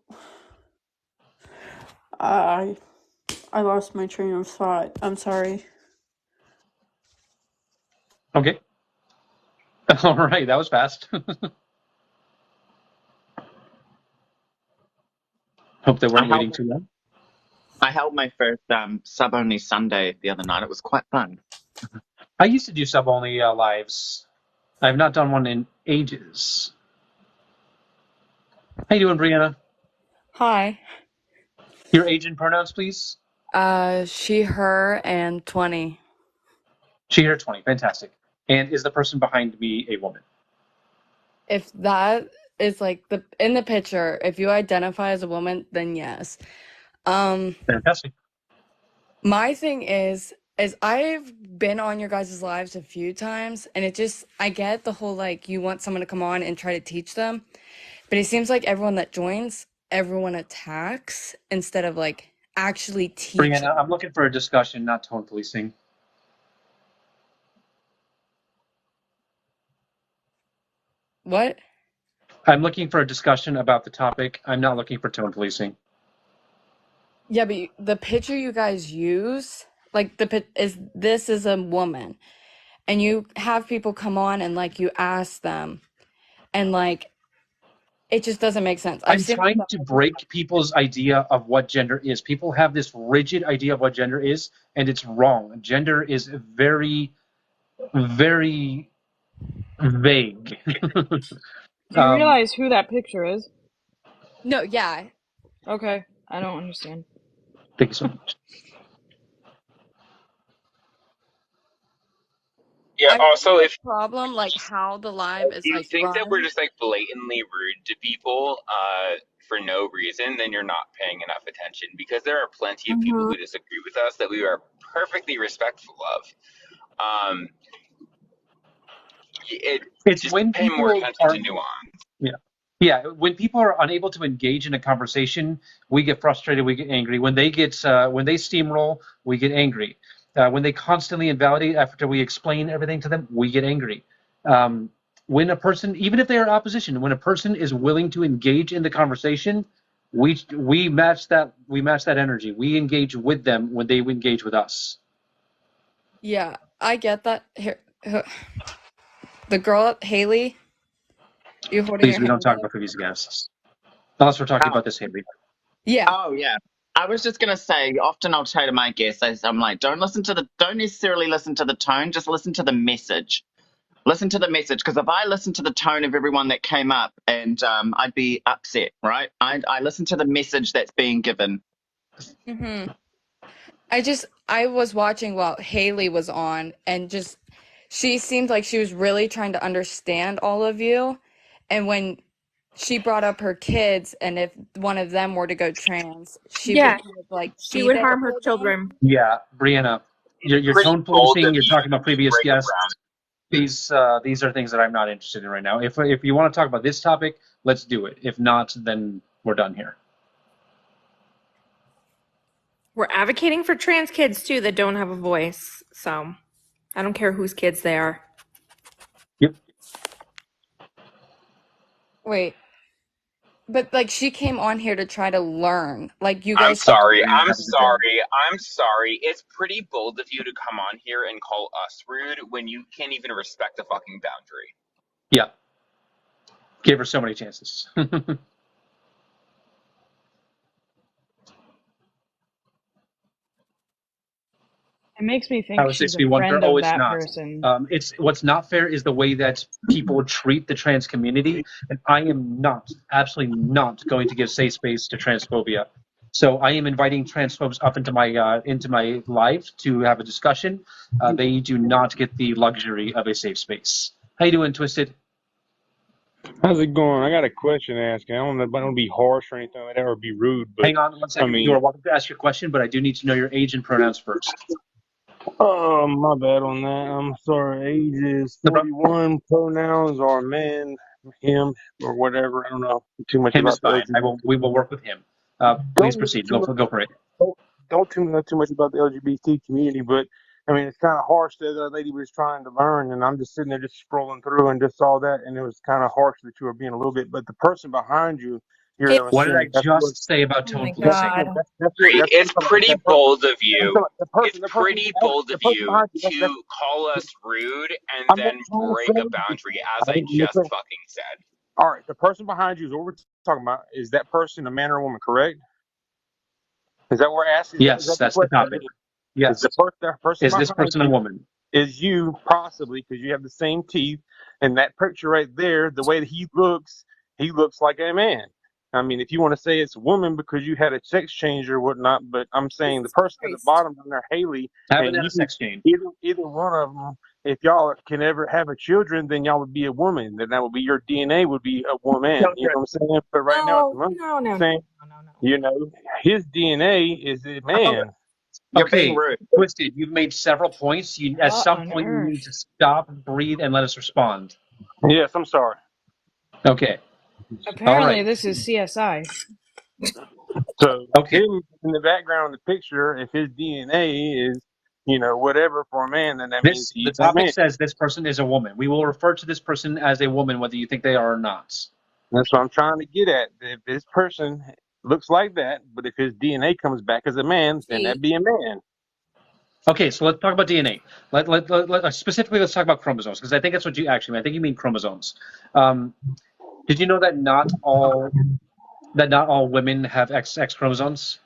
I I lost my train of thought. I'm sorry. Okay. All right, that was fast. Hope they I weren't held waiting too long. I held my first sub only Sunday the other night. It was quite fun. I used to do sub only lives. I've not done one in ages. How you doing, Brianna? Hi. Your age and pronouns, please. She, her, and 20. She, her, 20. Fantastic. And is the person behind me a woman? If that is like in the picture, if you identify as a woman, then yes. Fantastic. My thing is I've been on your guys' lives a few times, and I get the whole like you want someone to come on and try to teach them, but it seems like everyone that joins, everyone attacks instead of like actually Brianna, teaching. I'm looking for a discussion, not tone policing. What? I'm looking for a discussion about the topic. I'm not looking for tone policing. Yeah, but the picture you guys use, like this is a woman, and you have people come on and like you ask them, and like it just doesn't make sense. I've I'm seen trying to break people's idea of what gender is. People have this rigid idea of what gender is, and it's wrong. Gender is very, very vague. Do you realize who that picture is? No, yeah. Okay, I don't understand. Thank you so much. Yeah. I have Also, no if problem like how the live is you like think that we're run. just like blatantly rude to people for no reason, then you're not paying enough attention because there are plenty of people Mhm. who disagree with us that we are perfectly respectful of. Um, It's just when pay more people attention are to nuance. Yeah. Yeah, when people are unable to engage in a conversation, we get frustrated, we get angry. When they steamroll, we get angry. When they constantly invalidate after we explain everything to them, we get angry. When a person, even if they are opposition, when a person is willing to engage in the conversation, we match that energy. We engage with them when they engage with us. Yeah, I get that. Here, the girl Haley, you holding Please, your we don't hand talk up? about previous guests. Unless we're talking Oh, about this, Haley. Yeah. oh yeah. I was just gonna say, often I'll say to my guests, I'm like, don't necessarily listen to the tone, just listen to the message. Listen to the message, because if I listen to the tone of everyone that came up, and I'd be upset, right? I listen to the message that's being given. Mhm. I was watching while Haley was on, and just she seemed like she was really trying to understand all of you. And when she brought up her kids, and if one of them were to go trans, she would Yeah, kind of like she be would there harm her for them. children. Yeah, Brianna, you're Pretty tone bold policing. of You're you talking about to previous break guests. ground. These are things that I'm not interested in right now. If you want to talk about this topic, let's do it. If not, then we're done here. We're advocating for trans kids too that don't have a voice. So I don't care whose kids they are. Yep. Wait, but like she came on here to try to learn. Like you I'm guys Talk to sorry. Brianna. I'm Have a good day. sorry. I'm sorry. It's pretty bold of you to come on here and call us rude when you can't even respect a fucking boundary. Yeah. Gave her so many chances. It makes me I think was she's six a feet one fair. friend Oh, of it's that not. person. It's what's not fair is the way that people treat the trans community, and I am not, absolutely not, going to give safe space to transphobia. So I am inviting transphobes up into my life to have a discussion. They do not get the luxury of a safe space. How you doing, Twisted? How's it going? I got a question to ask. I don't know if I don't be harsh or anything like that or be rude, but Hang on one I second. You mean, are welcome to ask your question, but I do need to know your age and pronouns first. my bad on that. I'm sorry. Age is No problem. 41. Pronouns are man, him, or whatever. I don't know too much Him is about the fine. LGBT. We will work with him. Please Don't know proceed. too much. Go for it. Don't too know too much about the LGBT community, but I mean, it's kind of harsh that the lady was trying to learn, and I'm just sitting there just scrolling through and just saw that, and it was kind of harsh that you were being a little bit. But the person behind you Hey, You're What did I assuming that's what. just say about Oh tone my policing? god. That's what I'm It's talking about. pretty bold of you. The It's person, pretty bold the of person you behind you. That's to call us rude and I'm not then trying to break a say anything. boundary, as I just fucking said. All right, the person behind you is what we're talking about. Is that person a man or a woman? Correct? Is that what we're asking? Is Yes, that the that's the question? topic. Is Yes. the person Is this behind person a you woman? is you possibly because you have the same teeth and that picture right there, the way that he looks like a man. I mean, if you want to say it's a woman because you had a sex change or whatnot, but I'm saying the Jesus person at the Christ. bottom down there, Haley, I haven't and had a you, sex change. either one of them, if y'all can ever have a children, then y'all would be a woman. Then that would be your DNA would be a woman. You know what I'm saying? But right now at the No, moment, no, no, I'm no, saying, no, no, you know, his DNA is a Oh, man. you're being Okay, rude. Twisted, you've made several points. At What some on point, you need earth? to stop, breathe, and let us respond. Yes, I'm sorry. Okay. All Apparently right. this is CSI. So Okay. him in the background of the picture, if his DNA is, whatever for a man, then that means The he's a topic man. says this person is a woman. We will refer to this person as a woman, whether you think they are or not. That's what I'm trying to get at. If this person looks like that, but if his DNA comes back as a man, then He, that'd be a man. Okay, so let's talk about DNA. Specifically, let's talk about chromosomes, because I think that's what you actually mean. I think you mean chromosomes. Um, did you know that not all women have X chromosomes?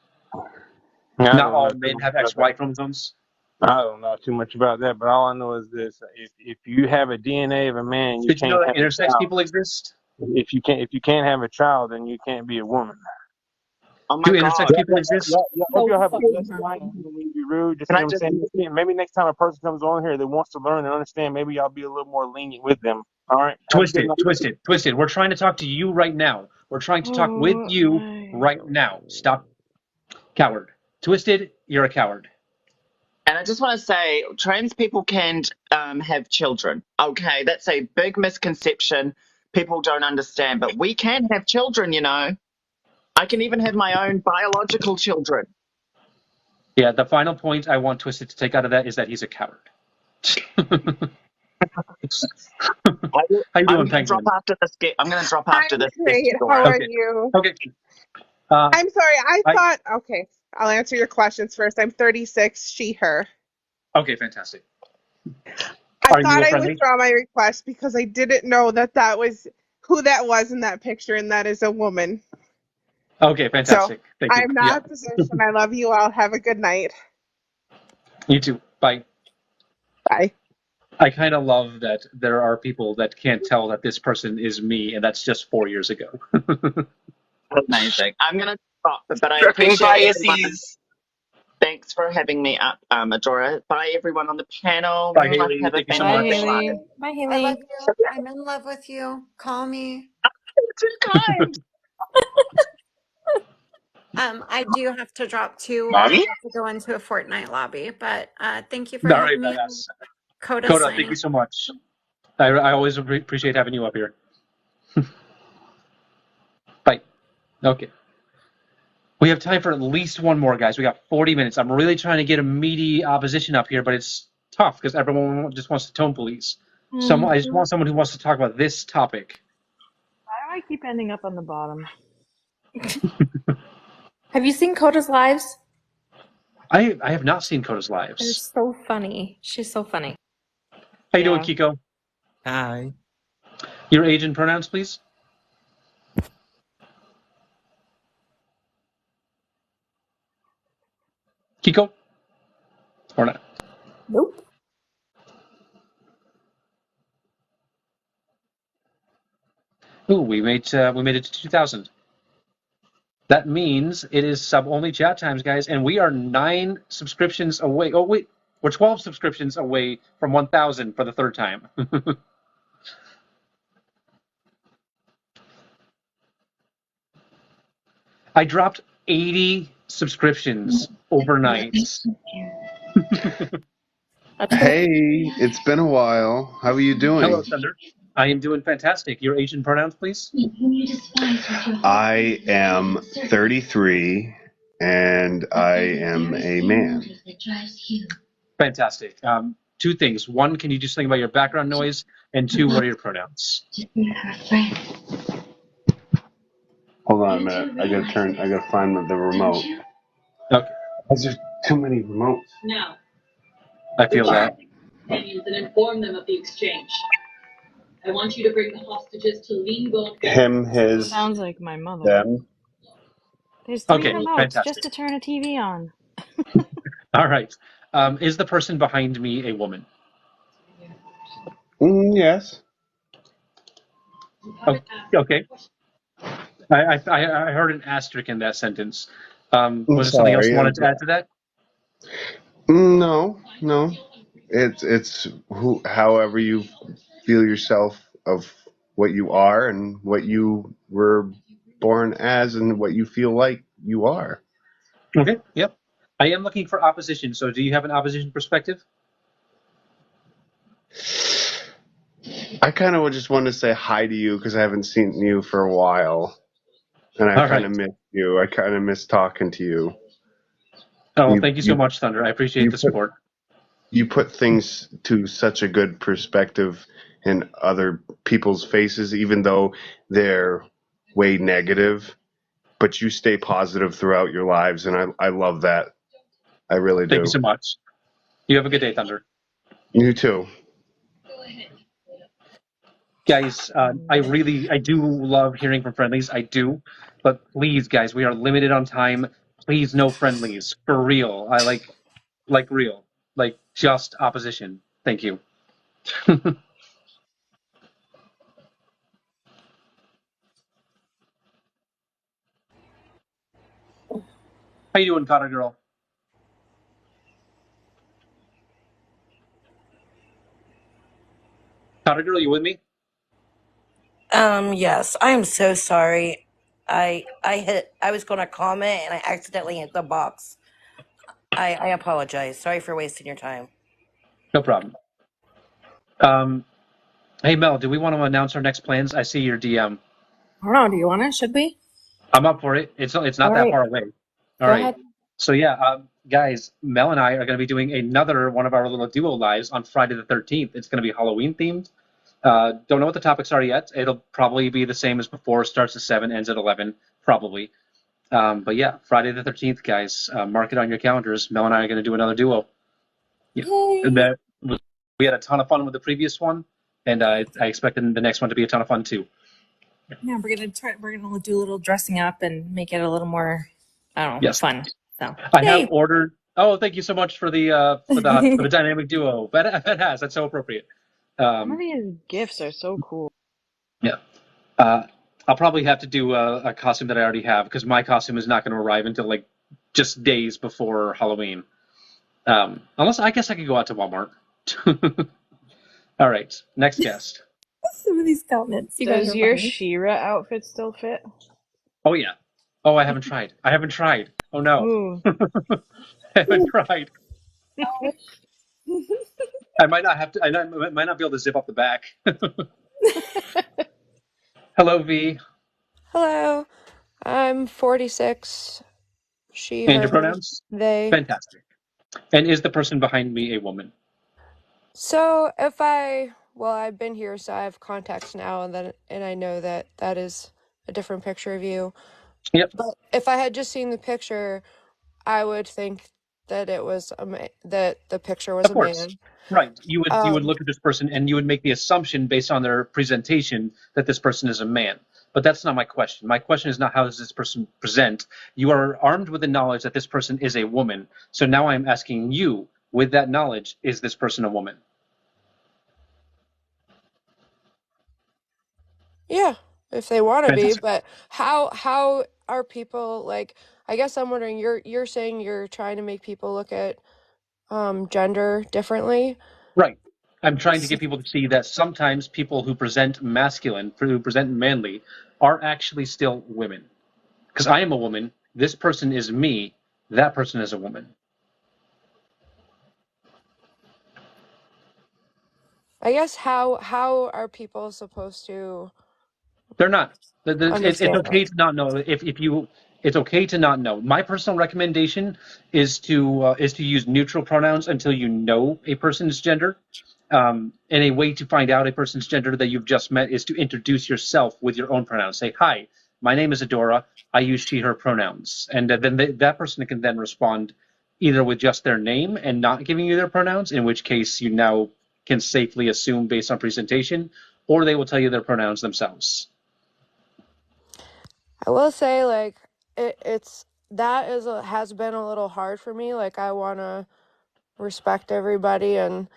I Not don't know all too men much have about that. XY chromosomes? I don't know too much about that, but all I know is this: if you have a DNA of a man, you Did you know can't that have a intersex child. people exist? If you can't have a child, then you can't be a woman. Oh Do my intersex God. people exist? Hope so y'all have a fucking blessed night. hurtful. You don't mean to be rude. Just Can you I know what just I'm saying. Maybe next time a person comes on here that wants to learn and understand, maybe y'all be a little more lenient with them. All right. Have a good Twisted, night. twisted, twisted. We're trying to talk to you right now. We're trying to talk with Oh you my. right now. Stop, coward. Twisted, you're a coward. And I just want to say, trans people can have children. Okay, that's a big misconception. People don't understand, but we can have children. I can even have my own biological children. Yeah, the final point I want Twisted to take out of that is that he's a coward. I, How you I'm doing, going to drop Penguin? after this. I'm going to drop after I'm this great. guest, How Dora. are Okay, you? okay. Uh, I'm sorry. I I thought, okay, I'll answer your questions first. I'm 36, she, her. okay, fantastic. I Are you thought a I friendly? withdraw my request because I didn't know that that was who that was in that picture, and that is a woman. Okay, So fantastic. Thank you. I'm Yeah, not a physician. I love you all. Have a good night. you too. Bye. Bye. I kind of love that there are people that can't tell that this person is me, and that's just 4 years ago. Amazing. I'm going to stop, but I Stripping appreciate everyone. biases. Thanks for having me up, Adora. Bye, everyone on the panel. Bye, Haley. Have a Thank you so Bye, fantastic much. life. Haley. Bye, I love Haley. you. I'm in love with you. Call me. Too kind. I do have to drop too. I Mommy? have to go into a Fortnite lobby, but thank you for All right, having me. badass. Coda's Coda, thank signing. you so much. I always appreciate having you up here. Bye. Okay. We have time for at least one more, guys. We got 40 minutes. I'm really trying to get a meaty opposition up here, but it's tough because everyone just wants to tone police. I just want someone who wants to talk about this topic. Why do I keep ending up on the bottom? Have you seen Coda's lives? I have not seen Coda's They're lives. so funny. She's so funny. How you doing, Yeah. Kiko? Hi. Your age and pronouns, please. Kiko? Or not? Nope. Ooh, we made it to 2,000. That means it is sub-only chat times, guys, and we are 9 subscriptions away. Oh wait, we're 12 subscriptions away from 1,000 for the third time. I dropped 80 subscriptions overnight. That's good. Hey, it's been a while. How are you Hello, doing? Thunder. I am doing fantastic. Your age and pronouns, please. I am 33 and I am a man. Fantastic. Two things. One, can you do something about your background noise? And two, what are your pronouns? Hold on a minute. I gotta find the remote. Okay. Because there's too many remotes. Now, I feel that. companions and inform them of the exchange. I want you to bring the hostages to Limbo. Him, his, Sounds like my mother. them. There's 3 Okay, remotes just fantastic. to turn a TV on. All right. Is the person behind me a woman? Yes. Oh, okay. I heard an asterisk in that sentence. I'm Was there something else you sorry. wanted to add to that? No. It's however you feel yourself of what you are and what you were born as and what you feel like you are. Okay, yep. I am looking for opposition, so do you have an opposition perspective? I kind of just want to say hi to you because I haven't seen you for a while, and I All kind of right. miss you. I kind of miss talking to you. Oh, well, You thank you so you much, Thunder. I appreciate you the put support. you put things to such a good perspective in other people's faces, even though they're way negative. But you stay positive throughout your lives, and I love that. I really Thank you do. so much. You have a good day, Thunder. You too. Guys, I do love hearing from friendlies. I do. But please, guys, we are limited on time. Please, no friendlies. For real. I like real. Like just opposition. Thank you. How you doing, Cotter Girl? Cotter Girl, you with me? Yes, I am so sorry. I was going to comment and I accidentally hit the box. I apologize. Sorry for wasting your time. No problem. Hey Mel, do we want to announce our next plans? I see your DM. I don't know. Do you want to? Should we? I'm up for it. It's All not that right. far away. All Go right. ahead. So yeah, guys, Mel and I are going to be doing another one of our little duo lives on Friday the 13th. It's going to be Halloween themed. Don't know what the topics are yet. It'll probably be the same as before. Starts at 7, ends at 11, probably. But yeah, Friday the 13th, guys. Mark it on your calendars. Mel and I are going to do another duo. Yeah. Yay. We had a ton of fun with the previous one, and I expect the next one to be a ton of fun too. Yeah, we're gonna do a little dressing up and make it a little more, I don't know, Yes. fun. So I yay. have ordered. Oh, thank you so much for the dynamic duo. That's so appropriate. Some of these gifts are so cool. Yeah. I'll probably have to do a costume that I already have because my costume is not going to arrive until like just days before Halloween. Unless I guess I could go out to Walmart. All right, next guest. Some of these comments, you guys Does are your funny. She-Ra outfit still fit? Oh yeah. Oh, I haven't tried. Oh no. Ooh. I haven't tried. I might not have to. Might not be able to zip up the back. Hello, V. Hello, I'm 46. She, And your her, pronouns? they. Fantastic. And is the person behind me a woman? So I've been here, so I have context now, and I know that that is a different picture of you. Yep. But if I had just seen the picture, I would think that that the picture was Of a course. man. Right. You would Um, look at this person and you would make the assumption based on their presentation that this person is a man. But that's not my question. My question is not how does this person present. You are armed with the knowledge that this person is a woman. So now I'm asking you, with that knowledge, is this person a woman? yeah, if they want to be, Fantastic. but how are people like? I guess I'm wondering. You're saying you're trying to make people look at gender differently. Right. I'm trying to get people to see that sometimes people who present masculine, who present manly, are actually still women. Because I am a woman, this person is me, that person is a woman. I guess how are people supposed to They're not. It's understand okay that? to not know. If you, it's okay to not know. My personal recommendation is to use neutral pronouns until you know a person's gender. And a way to find out a person's gender that you've just met is to introduce yourself with your own pronouns. Say, "Hi, my name is Adora. I use she, her pronouns. And then that person can then respond either with just their name and not giving you their pronouns, in which case you now can safely assume based on presentation, or they will tell you their pronouns themselves. I will say, like, it's that has been a little hard for me. Like, I want to respect everybody, and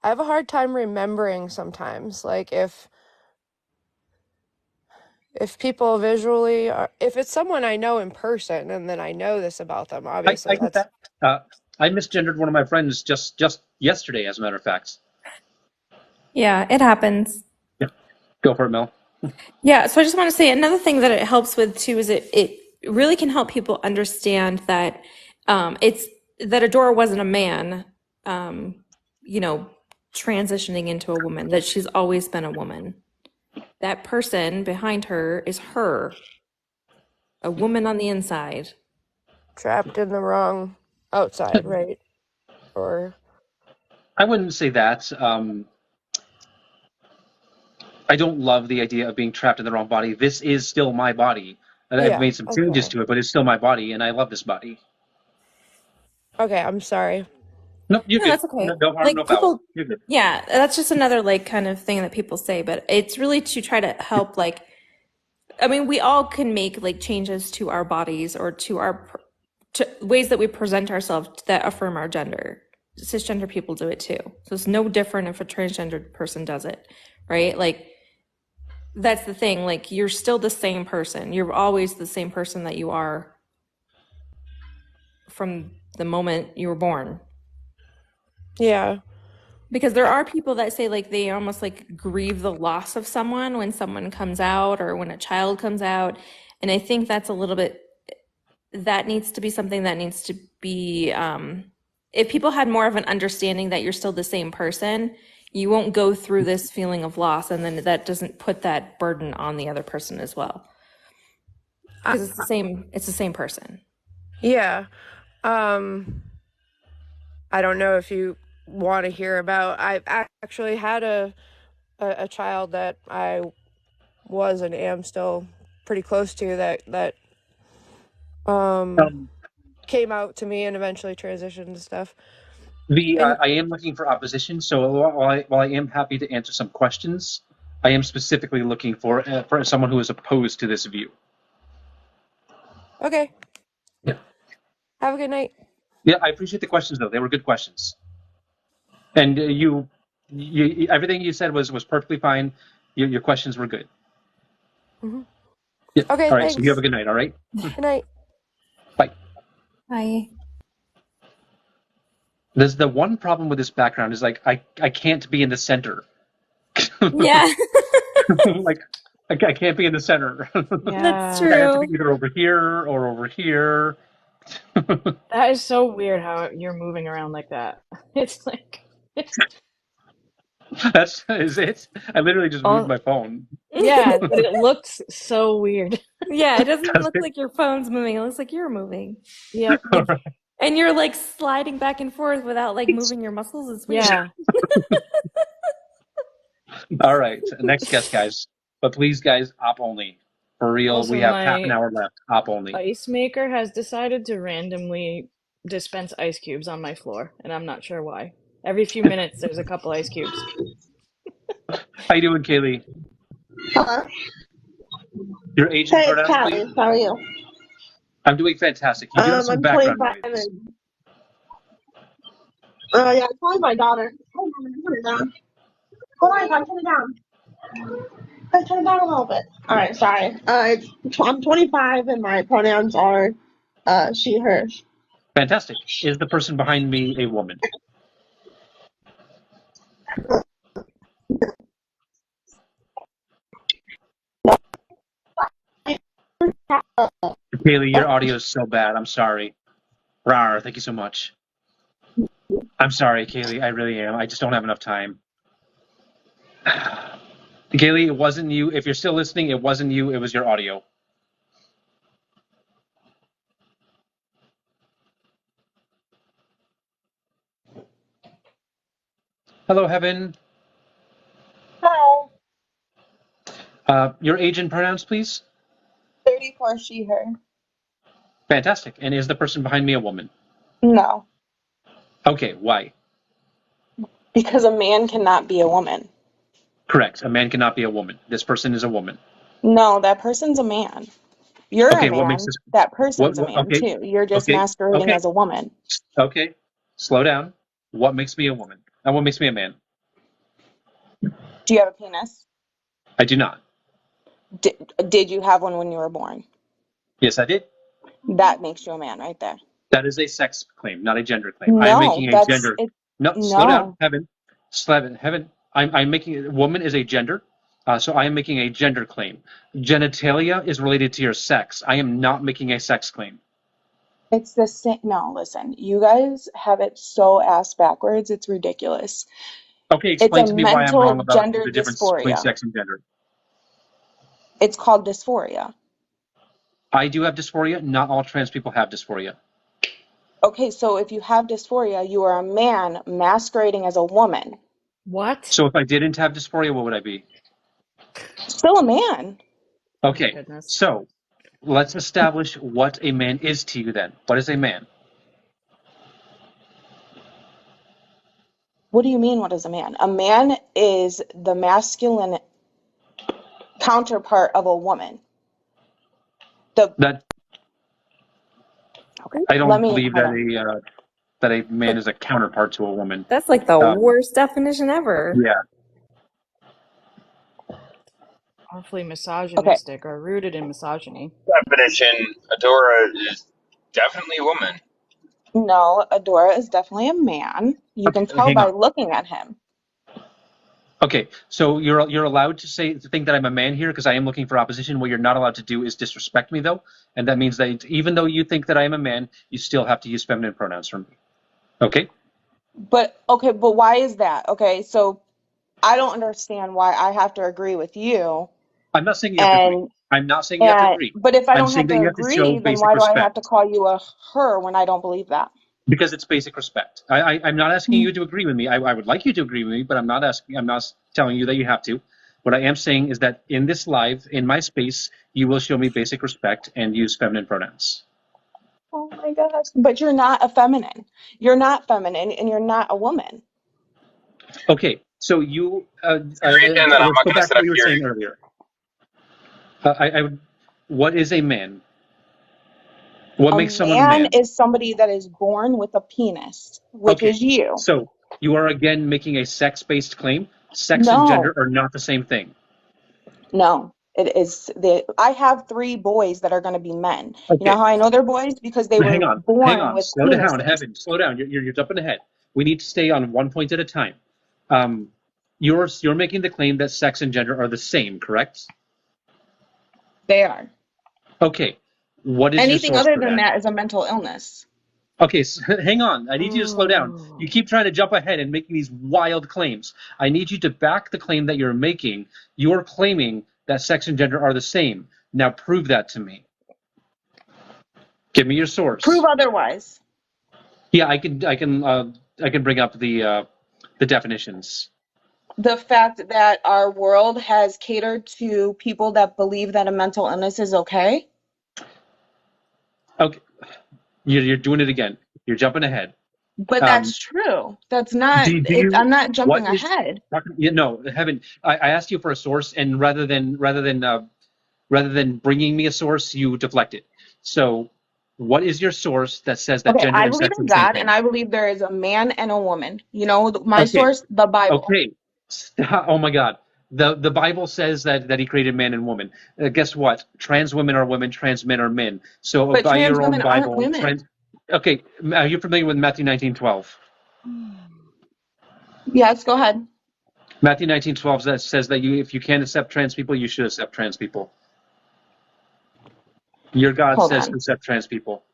I have a hard time remembering sometimes. Like, if people visually are, if it's someone I know in person, and then I know this about them, obviously I get that's that. I misgendered one of my friends just yesterday, as a matter of fact. Yeah, it happens. Yeah, go for it, Mel. Yeah, so I just want to say another thing that it helps with too is it really can help people understand that it's that Adora wasn't a man, um, you know, transitioning into a woman, that she's always been a woman. That person behind her is her, a woman on the inside. trapped in the wrong outside, right? Or I wouldn't say that. I don't love the idea of being trapped in the wrong body. This is still my body. And I've yeah, made some changes okay. to it, but it's still my body, and I love this body. Okay, I'm sorry. No, you're No, good. that's okay. No harm, no Like foul. people, You're good. yeah, that's just another like kind of thing that people say, but it's really to try to help like I mean, we all can make like changes to our bodies or to our to ways that we present ourselves that affirm our gender. Cisgender people do it too. So it's no different if a transgendered person does it, right? Like that's the thing. Like you're still the same person. You're always the same person that you are from the moment you were born. Yeah. Because there are people that say like they almost like grieve the loss of someone when someone comes out or when a child comes out. And I think that's a little bit that needs to be something that needs to be if people had more of an understanding that you're still the same person, you won't go through this feeling of loss, and then that doesn't put that burden on the other person as well, I, because it's the same person. yeah. Um I don't know if you want to hear about. I actually had a child that I was and am still pretty close to that um Um, came out to me and eventually transitioned and stuff. the And I am looking for opposition, so while I am happy to answer some questions, I am specifically looking for someone who is opposed to this view. okay, Yeah, have a good night. yeah. I appreciate the questions though; they were good questions, and you everything you said was perfectly fine. Your questions were good. Hmm. Yeah. Okay, All right. So you have thanks. a good night. All right. Good night. Bye. Hi. There's the one problem with this background is like I can't be in the center. Yeah. Like I can't be in the center. That's Yeah. Like I have to be true. either over here or over here. That is so weird how you're moving around like that. It's like That's is it. I literally just moved oh my phone. yeah, but it looks so weird. Yeah, it doesn't Does look it? like your phone's moving, it looks like you're moving, Yep. All right. and you're like sliding back and forth without like moving your muscles. It's weird. Yeah. All right. Next guest, guys. But please, guys, op only. For real, we Also, have half an my hour left. Op only. ice maker has decided to randomly dispense ice cubes on my floor, and I'm not sure why. Every few minutes, there's a couple ice cubes. How you doing, Kaylee? Hello. Your age and Hey, it's pronouns, please. Callie. How are you? I'm doing fantastic. You do have some I'm background 25 noise. and yeah, I'm calling my daughter. Hold on, turn it down. Hold on, turn it down. Let's turn it down a little bit. All right, sorry. I'm 25 and my pronouns are she, her. Fantastic. Is the person behind me a woman? Kaylee, your audio is so bad. I'm sorry. Rar, thank you so much. I'm sorry, Kaylee. I really am. I just don't have enough time. Kaylee, it wasn't you. If you're still listening, it wasn't you. It was your audio. Hello, Heaven. Hi. Your age and pronouns, please. 34 she, her. Fantastic. And is the person behind me a woman? No, Okay, why? because a man cannot be a woman. Correct. A man cannot be a woman. This person is a woman. No, that person's a man. You're a Okay, what makes man. this? That person's a What man okay, too. You're just okay, masquerading okay, as a woman. okay. Slow down. What makes me a woman? And what makes me a man? Do you have a penis? I do not. Did you have one when you were born? Yes, I did. That makes you a man right there. That is a sex claim, not a gender claim. I am No, making a that's gender. it. No, slow down, No. Heaven. Heaven. I'm making woman is a gender, so I am making a gender claim. Genitalia is related to your sex. I am not making a sex claim. It's the same. No, listen, you guys have it so ass backwards. It's ridiculous. Okay, It's explain a to me why I'm wrong mental about gender the difference between dysphoria. sex and gender. It's called dysphoria. I do have dysphoria. Not all trans people have dysphoria. Okay, so if you have dysphoria, you are a man masquerading as a woman. What? So if I didn't have dysphoria, what would I be? Still a man. Oh my Okay, goodness. so let's establish what a man is to you then. What is a man? What do you mean, what is a man? A man is the masculine counterpart of a woman. The That okay, I let don't me believe hold on. that a man is a counterpart to a woman. That's like the Um, worst definition ever. yeah. Awfully Okay, misogynistic or rooted in misogyny. Definition: Adora is definitely a woman. no, Adora is definitely a man. You Okay, can tell hang by on. looking at him. Okay, so you're allowed to think that I'm a man here because I am looking for opposition. What you're not allowed to do is disrespect me though, and that means that even though you think that I am a man, you still have to use feminine pronouns for me. Okay? But okay, but why is that? Okay, so I don't understand why I have to agree with you. I'm not saying you have to agree. And I'm not saying you have to agree. but if I I'm don't saying have that to you have to show agree, then basic why do I have to respect call you a her when I don't believe that? because it's basic respect. I'm not asking you to agree with me. I would like you to agree with me, but I'm not asking. I'm not telling you that you have to. What I am saying is that in this live, in my space, you will show me basic respect and use feminine pronouns. Oh my gosh. But you're not a feminine. You're not feminine and you're not a woman. Okay, so you Reason that I'm let's not go going to back sit to what up you were here. saying earlier. I would. What is a man? What A makes someone a man man? is somebody that is born with a penis, which Okay, is you. so you are again making a sex-based claim. Sex and gender No, are not the same thing. no. It is I have three boys that are going to be men. You know Okay, how I know they're boys? Because they hang were on, hang born on. with Slow down, penises. Heaven. Slow down. You're jumping ahead. We need to stay on one point at a time. Um, you're making the claim that sex and gender are the same, correct? They are. Okay. What is your Anything source other for than that? that is a mental illness. Okay, so, hang on. I need you to slow down. Oh. You keep trying to jump ahead and making these wild claims. I need you to back the claim that you're making. You're claiming that sex and gender are the same. Now prove that to me. Give me your Prove source. otherwise. Yeah, I can bring up the definitions. The fact that our world has catered to people that believe that a mental illness is okay. Okay, you're doing it again. You're jumping ahead. But Um, that's true. That's not do it. you I'm not what jumping is ahead. you no heaven? I asked you for a source, and rather than bringing me a source, you deflect it. So, what is your source that says that Okay, gender I and believe sex are in the same God, and thing? I believe there is a man and a woman. You know, my Okay, source, the Bible. okay. Stop. Oh my God. The Bible says that He created man and woman. Guess what? Trans women are women. Trans men are men. So But by trans your own women aren't Bible, women. trans. Okay, are you familiar with Matthew 19:12? Yes, go ahead. Matthew 19:12 that says that if you can't accept trans people, you should accept trans people. Your God Hold says to on. accept trans people.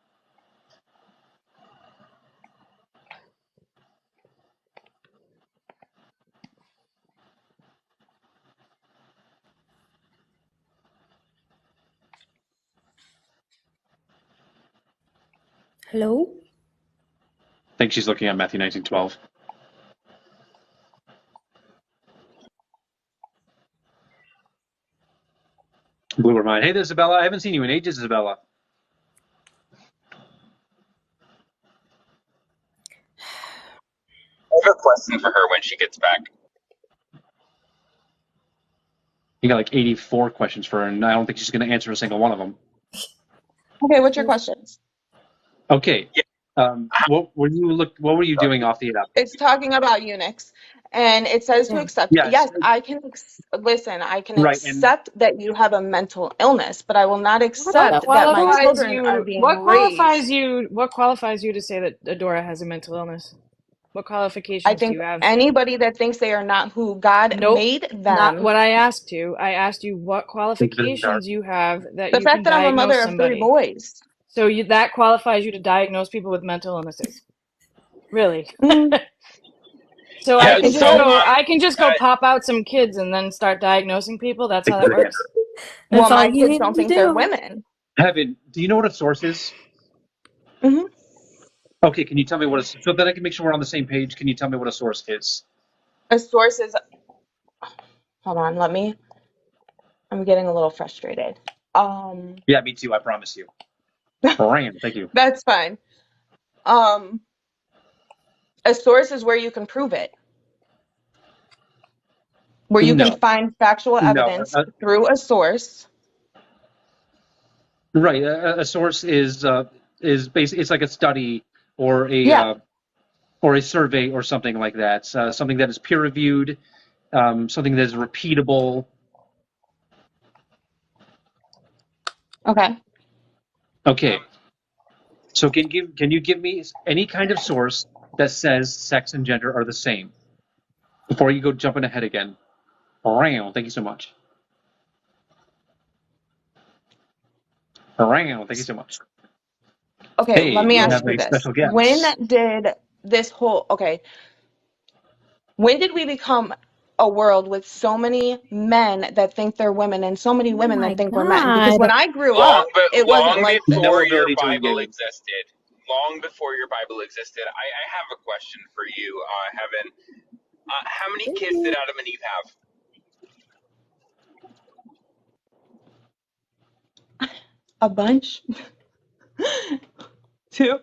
Hello? I think she's looking at Matthew 19:12. Blue Who are mine? Hey, there's Isabella. I haven't seen you in ages, Isabella. I have a question for her when she gets back. You got like 84 questions for her, and I don't think she's going to answer a single one of them. Okay, what's your questions? Okay. Yeah. What were you doing off the app? It's talking about eunuchs, and it says to accept. Yes. Yes, I can listen. I can Right. And accept that you have a mental illness, but I will not What accept that my qualifies children are you? being raised. What qualifies you to say that Adora has a mental illness? What I qualifications do think you have? anybody that thinks they are not who God Nope, made not them, what I asked you. I asked you what it's been dark. qualifications you have that the you can fact that I'm a diagnose mother of 3 somebody. boys. So that qualifies you to diagnose people with mental illnesses. Really? Mm, So I Yeah. think So, so. I can just go pop out some kids and then start diagnosing people. That's how that Again. works. Well, That's all my you kids need don't to think they're do. women. Heaven, do you know what a source is? Hmm. Okay, can you tell me so that I can make sure we're on the same page? Can you tell me what a source is? A source is. Hold on, I'm getting a little frustrated. Um, Yeah, me too. I promise you. Ryan, thank you. that's fine. Um, a source is where you can prove it, where you can No, find factual no. evidence through a source. Right. A source is basically it's like a study or Yeah. a survey or something like that. Something that is peer reviewed, something that is repeatable. Okay. Okay. So can you give me any kind of source that says sex and gender are the same before you go jumping ahead again? Around. Thank you so much. Around. Thank you so much. Okay. Hey, Let me we ask have you a this: special When guest. did this whole? Okay. When did we become a world with so many men that think they're women and so many Oh women my that think we're men? Because when god. I grew up, it wasn't Long like No before this. your ability to Bible engage. existed, long before your Bible existed, I have a question for you, Heaven. How many kids did Adam and Eve have? A bunch. Two.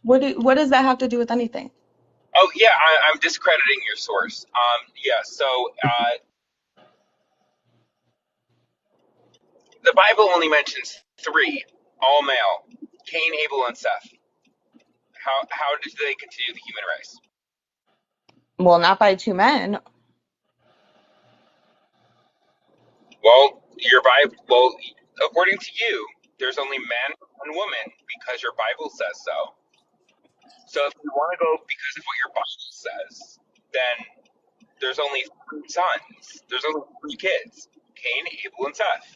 What does that have to do with anything? Oh yeah, I'm discrediting your source. Yeah. So the Bible only mentions three, all male: Cain, Abel, and Seth. How did they continue the human race? Well, not by 2 men. Well, your Bible. Well, according to you, there's only man and woman because your Bible says so. So if you want to go because of what your Bible says, then there's only three sons. There's only three kids: Cain, Abel, and Seth.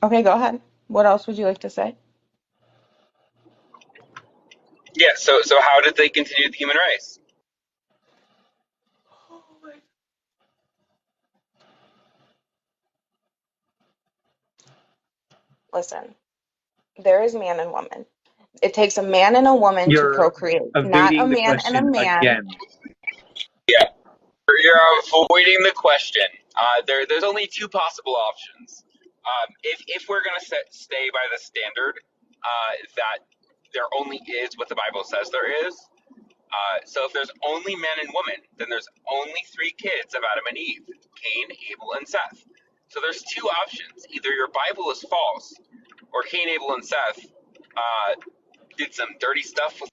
Okay, go ahead. What else would you like to say? Yeah. So how did they continue the human race? Listen, there is man and woman. It takes a man and a woman to You're procreate, not a evading the man and a question man. again. Yeah. You're avoiding the question. There's only two possible options. If we're gonna stay by the standard that there only is what the Bible says there is. So if there's only man and woman, then there's only three kids of Adam and Eve: Cain, Abel, and Seth. So there's two options. Either your Bible is false, or Cain, Abel, and Seth did some dirty stuff with.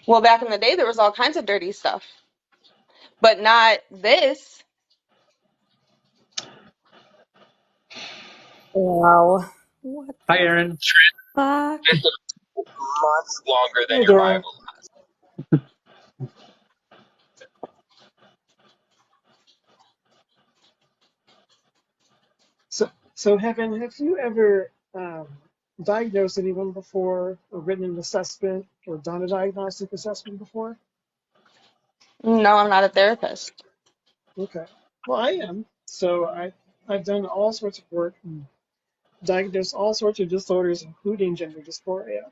Well, back in the day, there was all kinds of dirty stuff, but not this. Wow. What Hi, the Aaron. fuck? Much longer than Hey, your Dora. Bible. So Heaven, have you ever diagnosed anyone before, or written an assessment, or done a diagnostic assessment before? No, I'm not a therapist. Okay. Well, I am. So I've done all sorts of work and diagnosed all sorts of disorders, including gender dysphoria.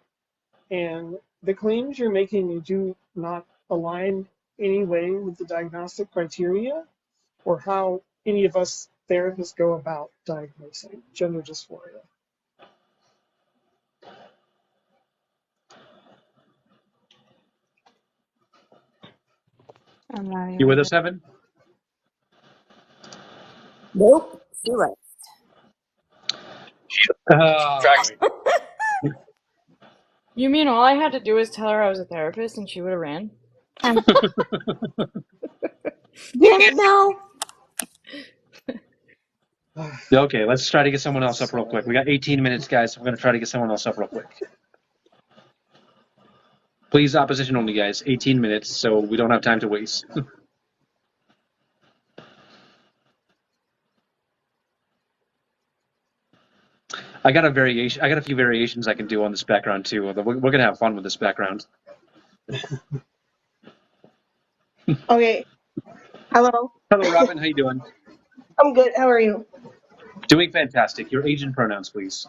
And the claims you're making do not align any way with the diagnostic criteria, or how any of us therapists go about diagnosing gender dysphoria? I'm not You even with here. us, Evan? Nope. She left. Oh, You mean all I had to do was tell her I was a therapist and she would have ran? Damn it, no. okay, let's try to get someone else up real quick. Sorry. We got 18 minutes, guys. So we're going to try to get someone else up real quick. Please, opposition only, guys. 18 minutes, so we don't have time to waste. I got a variation. I got a few variations I can do on this background too. We're going to have fun with this background. Okay. Hello. Hello, Robin. How you doing? I'm good. How are you? Doing fantastic. Your age and pronouns, please.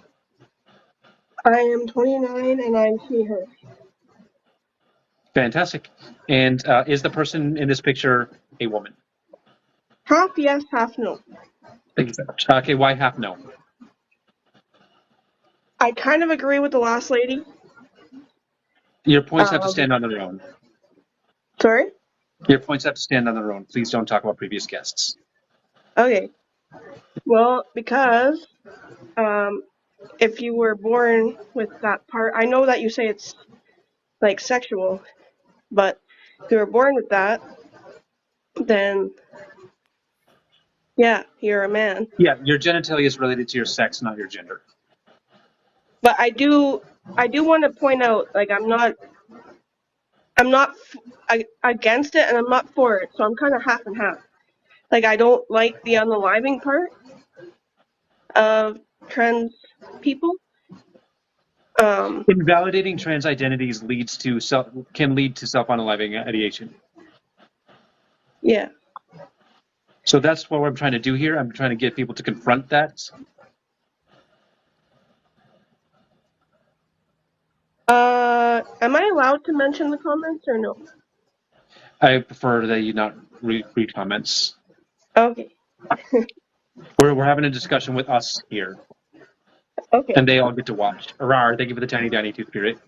I am 29 and I'm she, her. Fantastic. And is the person in this picture a woman? Half yes, half no. Okay, why half no? I kind of agree with the last lady. Your points have to stand on their own. Sorry? Your points have to stand on their own. Please don't talk about previous guests. Okay. Well, because if you were born with that part, I know that you say it's like sexual, but if you were born with that, then yeah, you're a man. Yeah, your genitalia is related to your sex, not your gender. But I do want to point out, like, I'm not against it and I'm not for it, so I'm kind of half and half. Like, I don't like the unaliving part of trans people. Invalidating trans identities can lead to self-unaliving ideation. Yeah. So that's what I'm trying to do here. I'm trying to get people to confront that. Am I allowed to mention the comments or no? I prefer that you not read comments. Okay. We're having a discussion with us here, Okay. and they all get to watch. Rawr, thank you for the tiny tiny two spirit.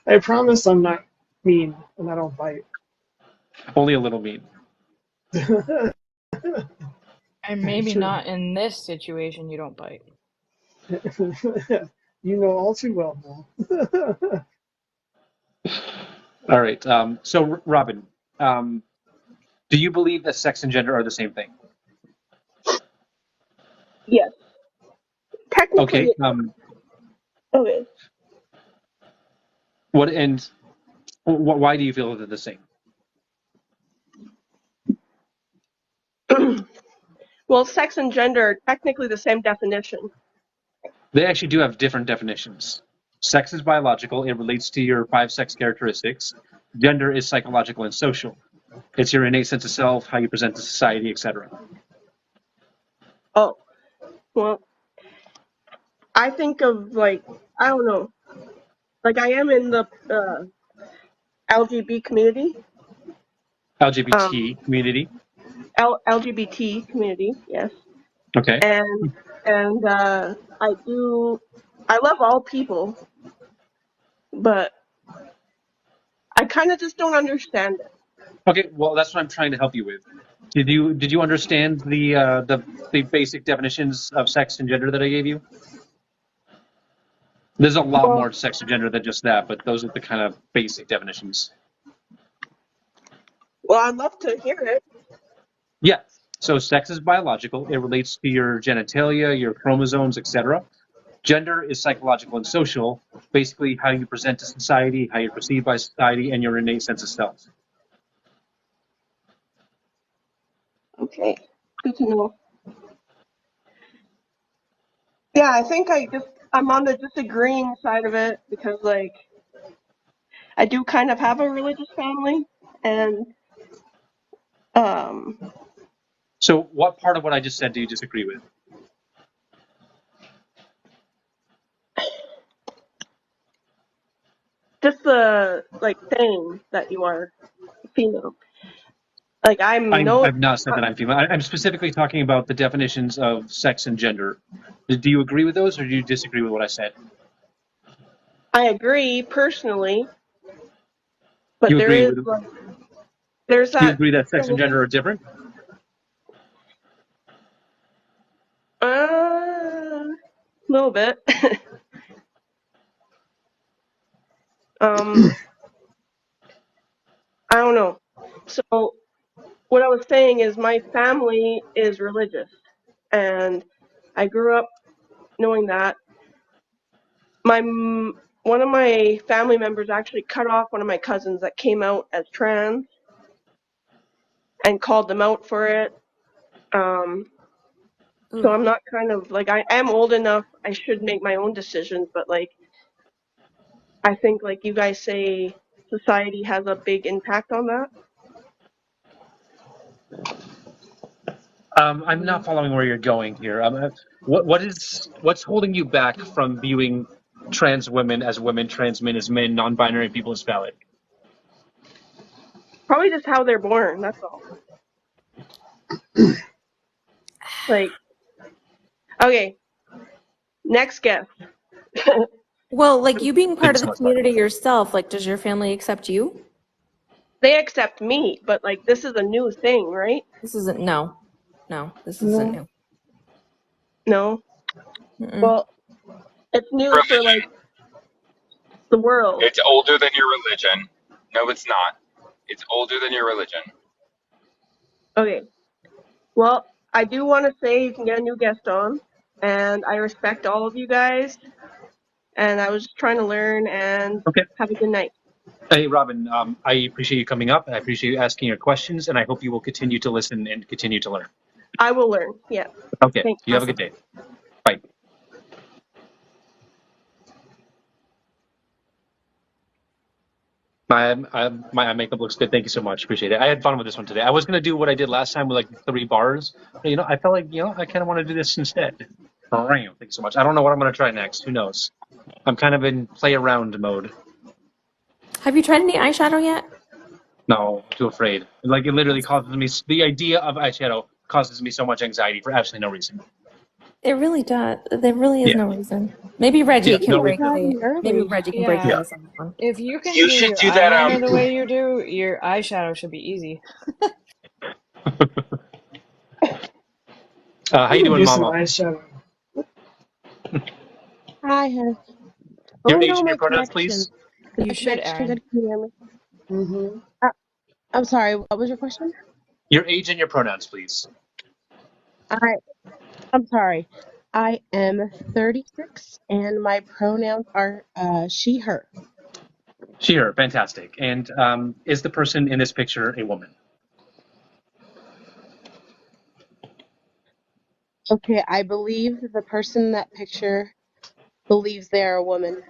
I promise I'm not mean and I don't bite. Only a little mean. And maybe True. not in this situation, you don't bite. You know all too well now. All right. So, Robin, do you believe that sex and gender are the same thing? Yes. Technically, Okay. okay. Why do you feel they're the same? Well, sex and gender are technically the same definition. They actually do have different definitions. Sex is biological; it relates to your 5 sex characteristics. Gender is psychological and social. It's your innate sense of self, how you present to society, etc. Oh, well, I think of, like, I don't know. Like, I am in the LGBT community. LGBT community. LGBT community, yes. Okay. And I love all people, but I kind of just don't understand it. Okay. Well, that's what I'm trying to help you with. Did you understand the basic definitions of sex and gender that I gave you? There's a lot Well, more to sex and gender than just that, but those are the kind of basic definitions. I'd love to hear it. Yeah. So sex is biological. It relates to your genitalia, your chromosomes, etc. Gender is psychological and social, basically how you present to society, how you're perceived by society, and your innate sense of self. Okay, good to know. Yeah, I think I'm on the disagreeing side of it because, like, I do kind of have a religious family, and um, So what part of what I just said do you disagree with? just the like saying that you are female. Like I've not said that I'm female. I'm specifically talking about the definitions of sex and gender. Do you agree with those, or do you disagree with what I said? I agree personally, but You there agree is with? like there's You that agree that sex and gender are different? little bit. um, I don't know. So what I was saying is my family is religious, and I grew up knowing that. One of my family members actually cut off one of my cousins that came out as trans and called them out for it. Um, so I'm not kind of like I am old enough. I should make my own decisions, but like I think like you guys say, society has a big impact on that. I'm not following where you're going here. What's holding you back from viewing trans women as women, trans men as men, non-binary people as valid? Probably just how they're born. That's all. Like okay, next guess. Well, like you being part Thanks of so the much, Mark. community yourself, like does your family accept you? They accept me, but like this is a new thing, right? This isn't no, this isn't No. new. No. Mm-mm. Well, it's new for like Religion. the world. It's older than your religion. No, it's not. It's older than your religion. Okay. Well, I do want to say you can get a new guest on, and I respect all of you guys. And I was just trying to learn and Okay. have a good night. Hey, Robin. I appreciate you coming up. I appreciate you asking your questions, and I hope you will continue to listen and continue to learn. I will learn. Yeah. Okay. Thanks. You have a good Awesome. day. Bye. My makeup looks good. Thank you so much. Appreciate it. I had fun with this one today. I was gonna do what I did last time with like 3 bars, but I felt like I kind of want to do this instead. Thank you so much. I don't know what I'm gonna try next. Who knows? I'm kind of in play around mode. Have you tried any eyeshadow yet? No, I'm too afraid. Like it literally causes me. The idea of eyeshadow causes me so much anxiety for absolutely no reason. It really does. There really is Yeah. no reason. Maybe Yeah. Reggie You can can No get break reason. that the in maybe early. Reggie can break the Yeah, Yeah. ice on this one. if you can You do should your do that. eyeliner the way you do, your eyeshadow should be easy. How You you can doing, do some Mama? eyeshadow. Hi, Hess. Oh Your age no, and your my pronouns, connection. please. Is You my should, connection Aaron. good? Can you hear me? Mm-hmm. I'm sorry. What was your question? Your age and your pronouns, please. I I'm sorry. I am 36 and my pronouns are she her. She, her. Fantastic. And is the person in this picture a woman? Okay, I believe the person in that picture believes they're a woman.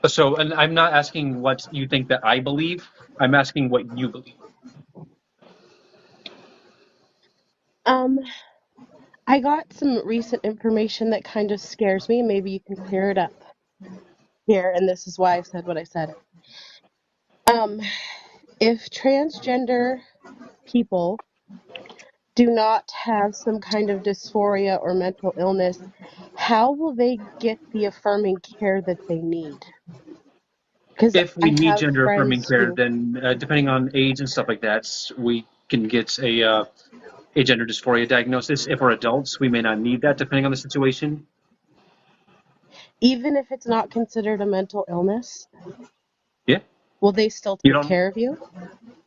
So, and I'm not asking what you think that I believe. I'm asking what you believe. Um, I got some recent information that kind of scares me. Maybe you can clear it up here, and this is why I said what I said. Um, if transgender people do not have some kind of dysphoria or mental illness, how will they get the affirming care that they need? Because If we I need have gender affirming friends care, who, then depending on age and stuff like that, we can get a gender dysphoria diagnosis. If we're adults, we may not need that depending on the situation. even if it's not considered a mental illness, Yeah. will they still You take don't, care of you?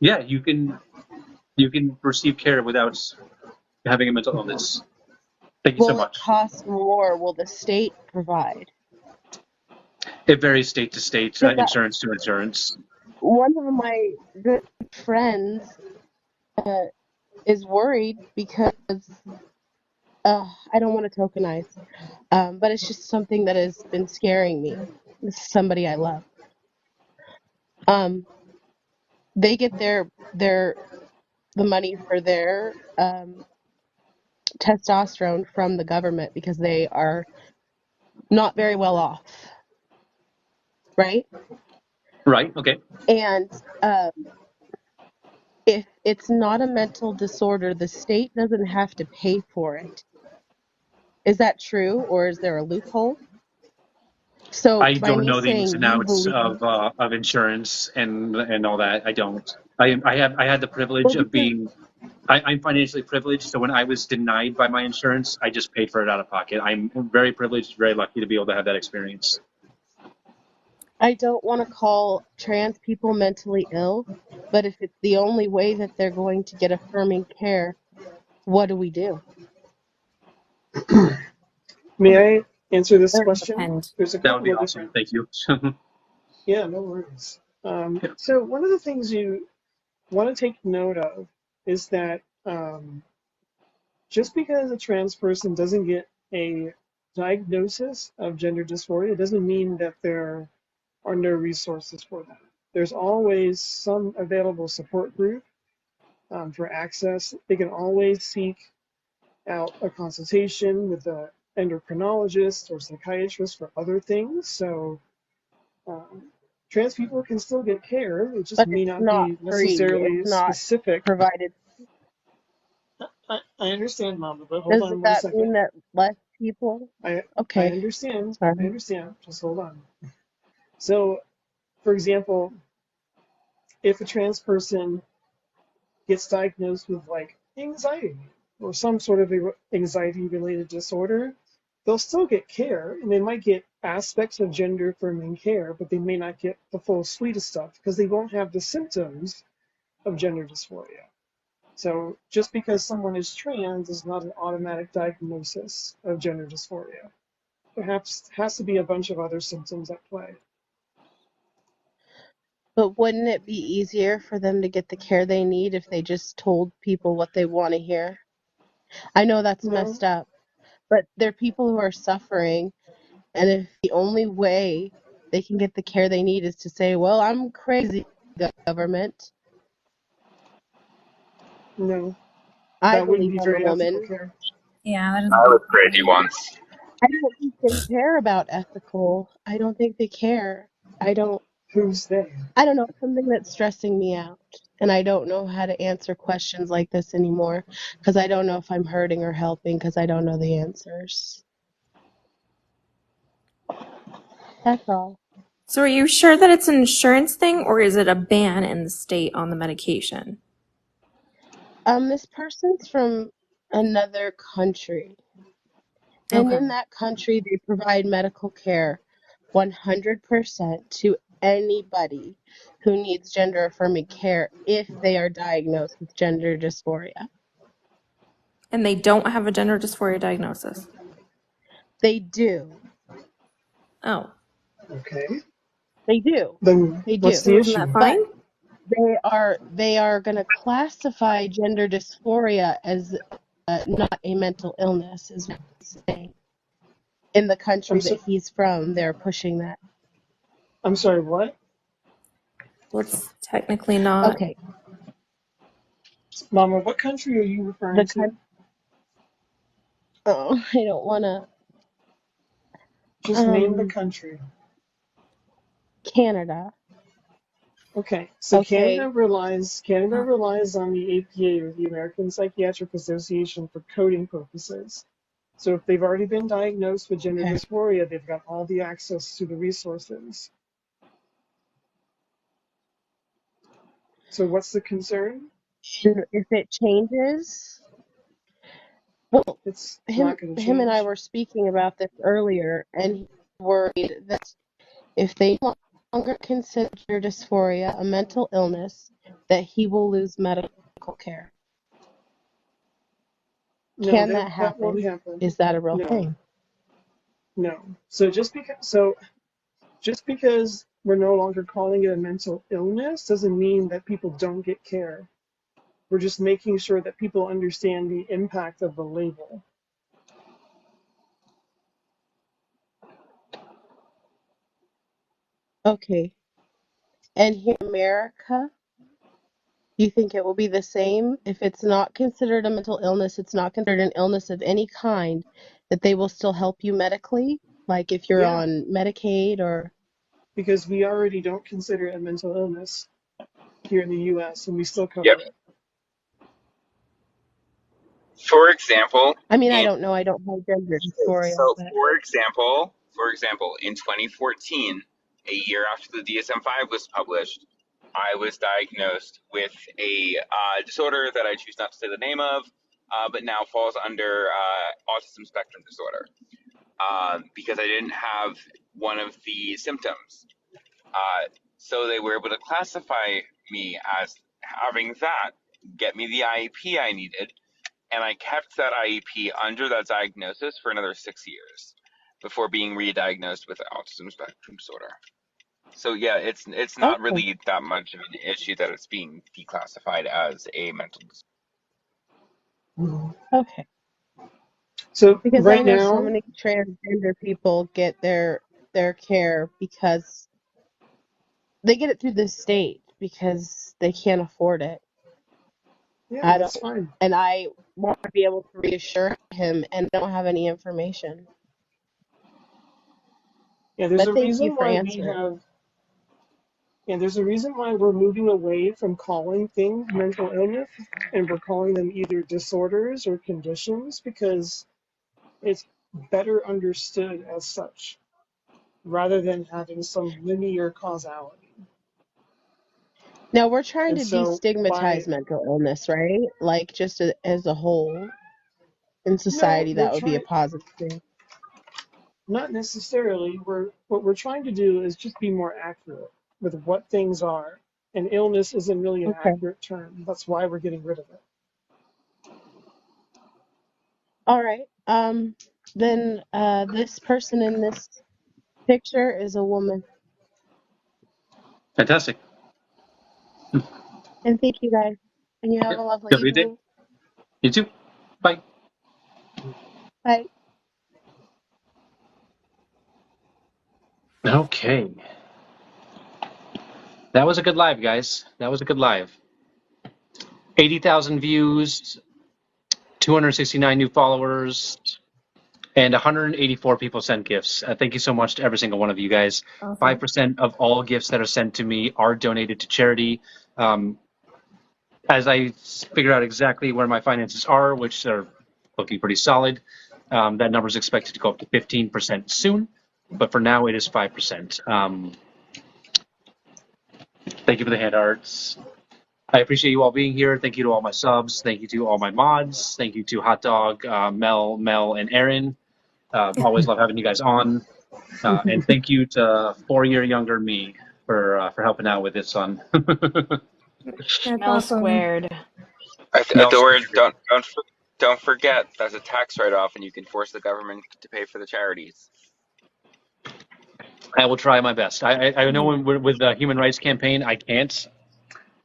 yeah, you can receive care without having a mental illness. Thank you so Will it much. cost more? Will the state provide? It varies state to state, Because insurance to insurance. one of my good friends is worried because I don't want to tokenize, but it's just something that has been scaring me. This is somebody I love. Um, they get their the money for their testosterone from the government because they are not very well off, right? Right. Okay. And if it's not a mental disorder, the state doesn't have to pay for it. Is that true, or is there a loophole? So I by don't me know the ins saying and you outs believe, of insurance and all that. I don't. I had the privilege well, of because being. I'm financially privileged, so when I was denied by my insurance, I just paid for it out of pocket. I'm very privileged, very lucky to be able to have that experience. I don't want to call trans people mentally ill, but if it's the only way that they're going to get affirming care, what do we do? May I answer this Does question? depend. There's a That would couple be of awesome. different. Thank you. Yeah, no worries. So one of the things you want to take note of is that just because a trans person doesn't get a diagnosis of gender dysphoria doesn't mean that there are no resources for them. There's always some available support group for access. They can always seek out a consultation with an endocrinologist or psychiatrist for other things. So trans people can still get care. It just But may it's not not be free. It's necessarily not specific. provided. I understand, Mama, but hold Does on one that second. mean that less people? I Okay, understand. I sorry. understand. Just hold on. So, for example, if a trans person gets diagnosed with like anxiety or some sort of anxiety related disorder, they'll still get care and they might get aspects of gender affirming care, but they may not get the full suite of stuff because they won't have the symptoms of gender dysphoria. So just because someone is trans is not an automatic diagnosis of gender dysphoria. Perhaps has to be a bunch of other symptoms at play. But wouldn't it be easier for them to get the care they need if they just told people what they want to hear? I know that's No, messed up, but they're people who are suffering, and if the only way they can get the care they need is to say, well, I'm crazy, government. no, I that wouldn't believe be I'm a very ethical woman. care. Yeah, that I doesn't was feel crazy right. once. I don't think they care about ethical. I don't think they care. I don't Who's they? I don't know, it's something that's stressing me out. And I don't know how to answer questions like this anymore because I don't know if I'm hurting or helping because I don't know the answers. That's all. So are you sure that it's an insurance thing or is it a ban in the state on the medication? This person's from another country, and Okay. in that country, they provide medical care 100% to anybody who needs gender affirming care if they are diagnosed with gender dysphoria. And they don't have a gender dysphoria diagnosis. They do. Oh. Okay. They do. Then They what's do. the Isn't that issue? But fine? they are going to classify gender dysphoria as not a mental illness, is what he's saying. In the I'm country that so he's from, they're pushing that. I'm sorry, what? Well, it's technically not. Okay, Mama, what country are you referring the to? oh, I don't want to. Just name the Um, country. Canada. Okay, so Okay, Canada relies on the APA or the American Psychiatric Association for coding purposes. So if they've already been diagnosed with gender okay. dysphoria, they've got all the access to the resources. So what's the concern? And if it changes, well, It's him not going to him and I change. were speaking about this earlier, and he's worried that if they no longer consider dysphoria a mental illness, that he will lose medical care. No, Can that that that won't happen? happen. Is that a real No, thing? no. Just because we're no longer calling it a mental illness doesn't mean that people don't get care. We're just making sure that people understand the impact of the label. Okay. And here in America, you think it will be the same? If it's not considered a mental illness, it's not considered an illness of any kind, that they will still help you medically? Like if you're Yeah, on Medicaid or. because we already don't consider it a mental illness here in the U.S. and we still Yep. cover it. For example, I mean, I in don't know. I don't have gender dysphoria, so but for example, in 2014, a year after the DSM-5 was published, I was diagnosed with a disorder that I choose not to say the name of, but now falls under autism spectrum disorder, because I didn't have one of the symptoms. So they were able to classify me as having that, get me the IEP I needed, and I kept that IEP under that diagnosis for another 6 years before being re-diagnosed with autism spectrum disorder. So yeah, it's not okay. really that much of an issue that it's being declassified as a mental disorder. Okay. So Because I right know so now, many transgender people get their care because they get it through the state because they can't afford it. yeah, I don't, that's fine. and I want to be able to reassure him and don't have any information. Yeah, there's But a thank you reason for why we answering. have, yeah, there's a reason why we're moving away from calling things mental illness and we're calling them either disorders or conditions because it's better understood as such rather than having some linear causality. Now we're trying And to so by, destigmatize mental illness, right? Like just as a whole in no, society, we're that would be a trying, positive thing. not necessarily, what we're trying to do is just be more accurate with what things are. And illness isn't really an Okay. accurate term. That's why we're getting rid of it. All right. Then this person in this picture is a woman. Fantastic. And thank you guys. And you have Yep. a lovely Have a good day. evening. You too. Bye. Bye. Okay. That was a good live, guys. That was a good live. 80,000 views, 269 new followers, and 184 people sent gifts. Thank you so much to every single one of you guys. Awesome. 5% of all gifts that are sent to me are donated to charity. As I figure out exactly where my finances are, which are looking pretty solid, that number is expected to go up to 15% soon. But for now, it is 5%. Thank you for the hand arts. I appreciate you all being here. Thank you to all my subs. Thank you to all my mods. Thank you to Hot Dog, Mel, and Aaron. Always love having you guys on. And thank you to 4-year younger me for helping out with this one. That's Mel awesome. squared. Mel, Adore, don't forget that's a tax write-off, and you can force the government to pay for the charities. I will try my best. I know when we're with the Human Rights Campaign, I can't.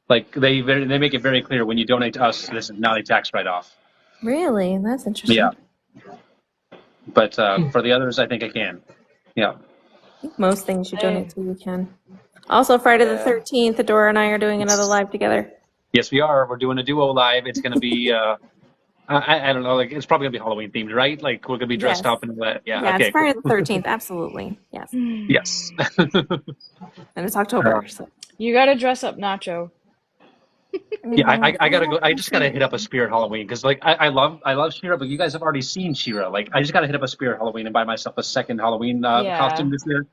Like they make it very clear when you donate to us, this is not a tax write-off. Really? That's interesting. Yeah, but for the others, I think I can. Yeah. I think most things you donate I to, you can. Also, Friday the Yeah. 13th, Adora and I are doing another live together. Yes, we are. We're doing a duo live. It's going to be. I don't know. Like it's probably gonna be Halloween themed, right? Like we're gonna be dressed Yes. up and yeah. Yeah, it's Okay. Cool. Friday the 13th. Absolutely. Yes. Yes. And it's October. So. You gotta dress up, Nacho. Yeah, Yeah, I gotta go. I we'll just gotta see. hit up a Spirit Halloween because like I love Shira, but you guys have already seen Shira. Like I just gotta hit up a Spirit Halloween and buy myself a second Halloween Yeah. costume this year.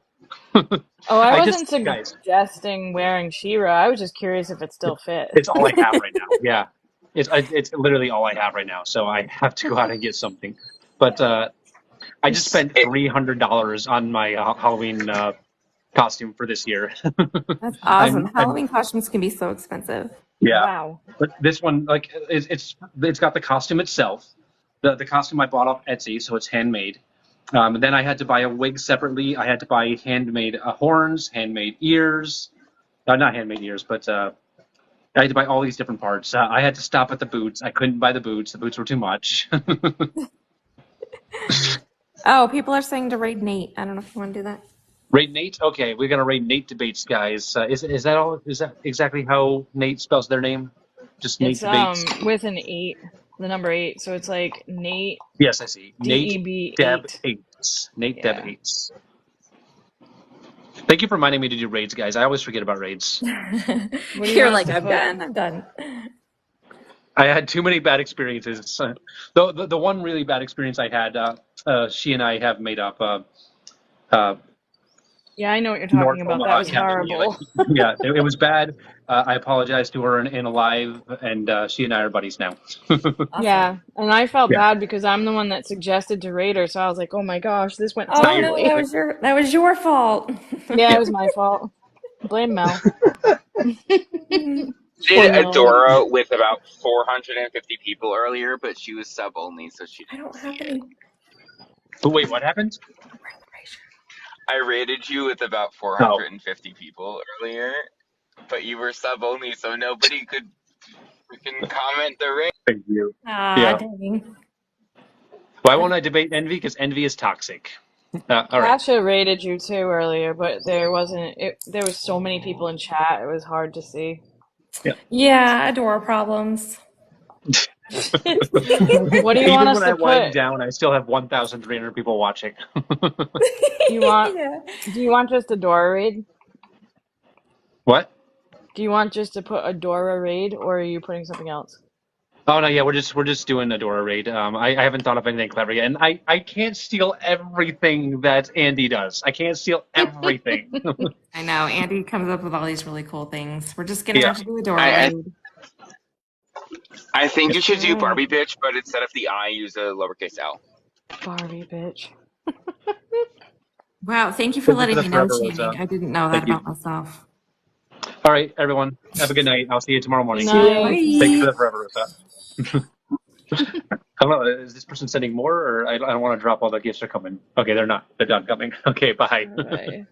Oh, I I wasn't just guys, suggesting wearing She-Ra. I was just curious if it still fit. it's all I have right now. Yeah, it's literally all I have right now. So I have to go out and get something. But I just spent It, $300 on my Halloween costume for this year. That's awesome. I'm Halloween costumes can be so expensive. yeah, Wow. but this one like it's got the costume itself. The costume I bought off Etsy, so it's handmade. And then I had to buy a wig separately. I had to buy handmade horns, handmade ears. Not handmade ears, but I had to buy all these different parts. I had to stop at the boots. I couldn't buy the boots. The boots were too much. Oh, people are saying to raid Nate. I don't know if you want to do that. Raid Nate? Okay, we're gonna raid Nate debates, guys. Is that all? Is that exactly how Nate spells their name? Just Nate It's debates. with an 8, the number 8. So it's like Nate Yes, I see. Nate DEB Deb 8. Eights. Nate Deb Yeah. Eights. Thank you for reminding me to do raids, guys. I always forget about raids. What do you You're want us like, to I'm put? done. I'm done. I had too many bad experiences. The one really bad experience I had, she and I have made up. Yeah, I know what you're North talking about. That Omaha was Academy. Like, horrible. yeah, it was bad. I apologize to her in a live, and she and I are buddies now. Yeah, and I felt Yeah. bad because I'm the one that suggested to rate her, so I was like, oh my gosh, this went It's not Oh your no, fault. horribly. that was your fault. Yeah, Yeah. it was my fault. Blame Mel. Did Poor Mel. Adora with about 450 people earlier, but she was sub only, so she I didn't don't see have it. any. But wait, what happened? I rated you with about Oh, 450 people earlier, but you were sub only, so nobody could freaking comment the rate. thank you. Ah, Yeah. dang. Why won't I debate envy? Because envy is toxic. All right. Tasha rated you too earlier, but there wasn't. There was so many people in chat; it was hard to see. Yeah. Yeah, Adora problems. What do you want Even us when to I wind put? down, I still have 1,300 people watching. Do you want? Yeah. Do you want just Adora raid? What? Do you want just to put Adora raid, or are you putting something else? Oh no, yeah, we're just doing Adora raid. I haven't thought of anything clever yet, and I can't steal everything that Andy does. I can't steal everything. I know. Andy comes up with all these really cool things. We're just gonna Yeah. have to do Adora I, raid. I think you should do Alright. Barbie bitch, but instead of the I, use a lowercase l. Barbie bitch. Wow, thank you for Thank you for letting the me know, forever, Rosa. Channing. I didn't know that Thank you. about myself. All right, everyone. Have a good night. I'll see you tomorrow Good morning. See ya. night. Thank you for Bye. the forever, Rosa. I don't know. Is this person sending more, or I don't want to drop all the gifts are coming? Okay, they're not. They're done coming. Okay, bye. Bye.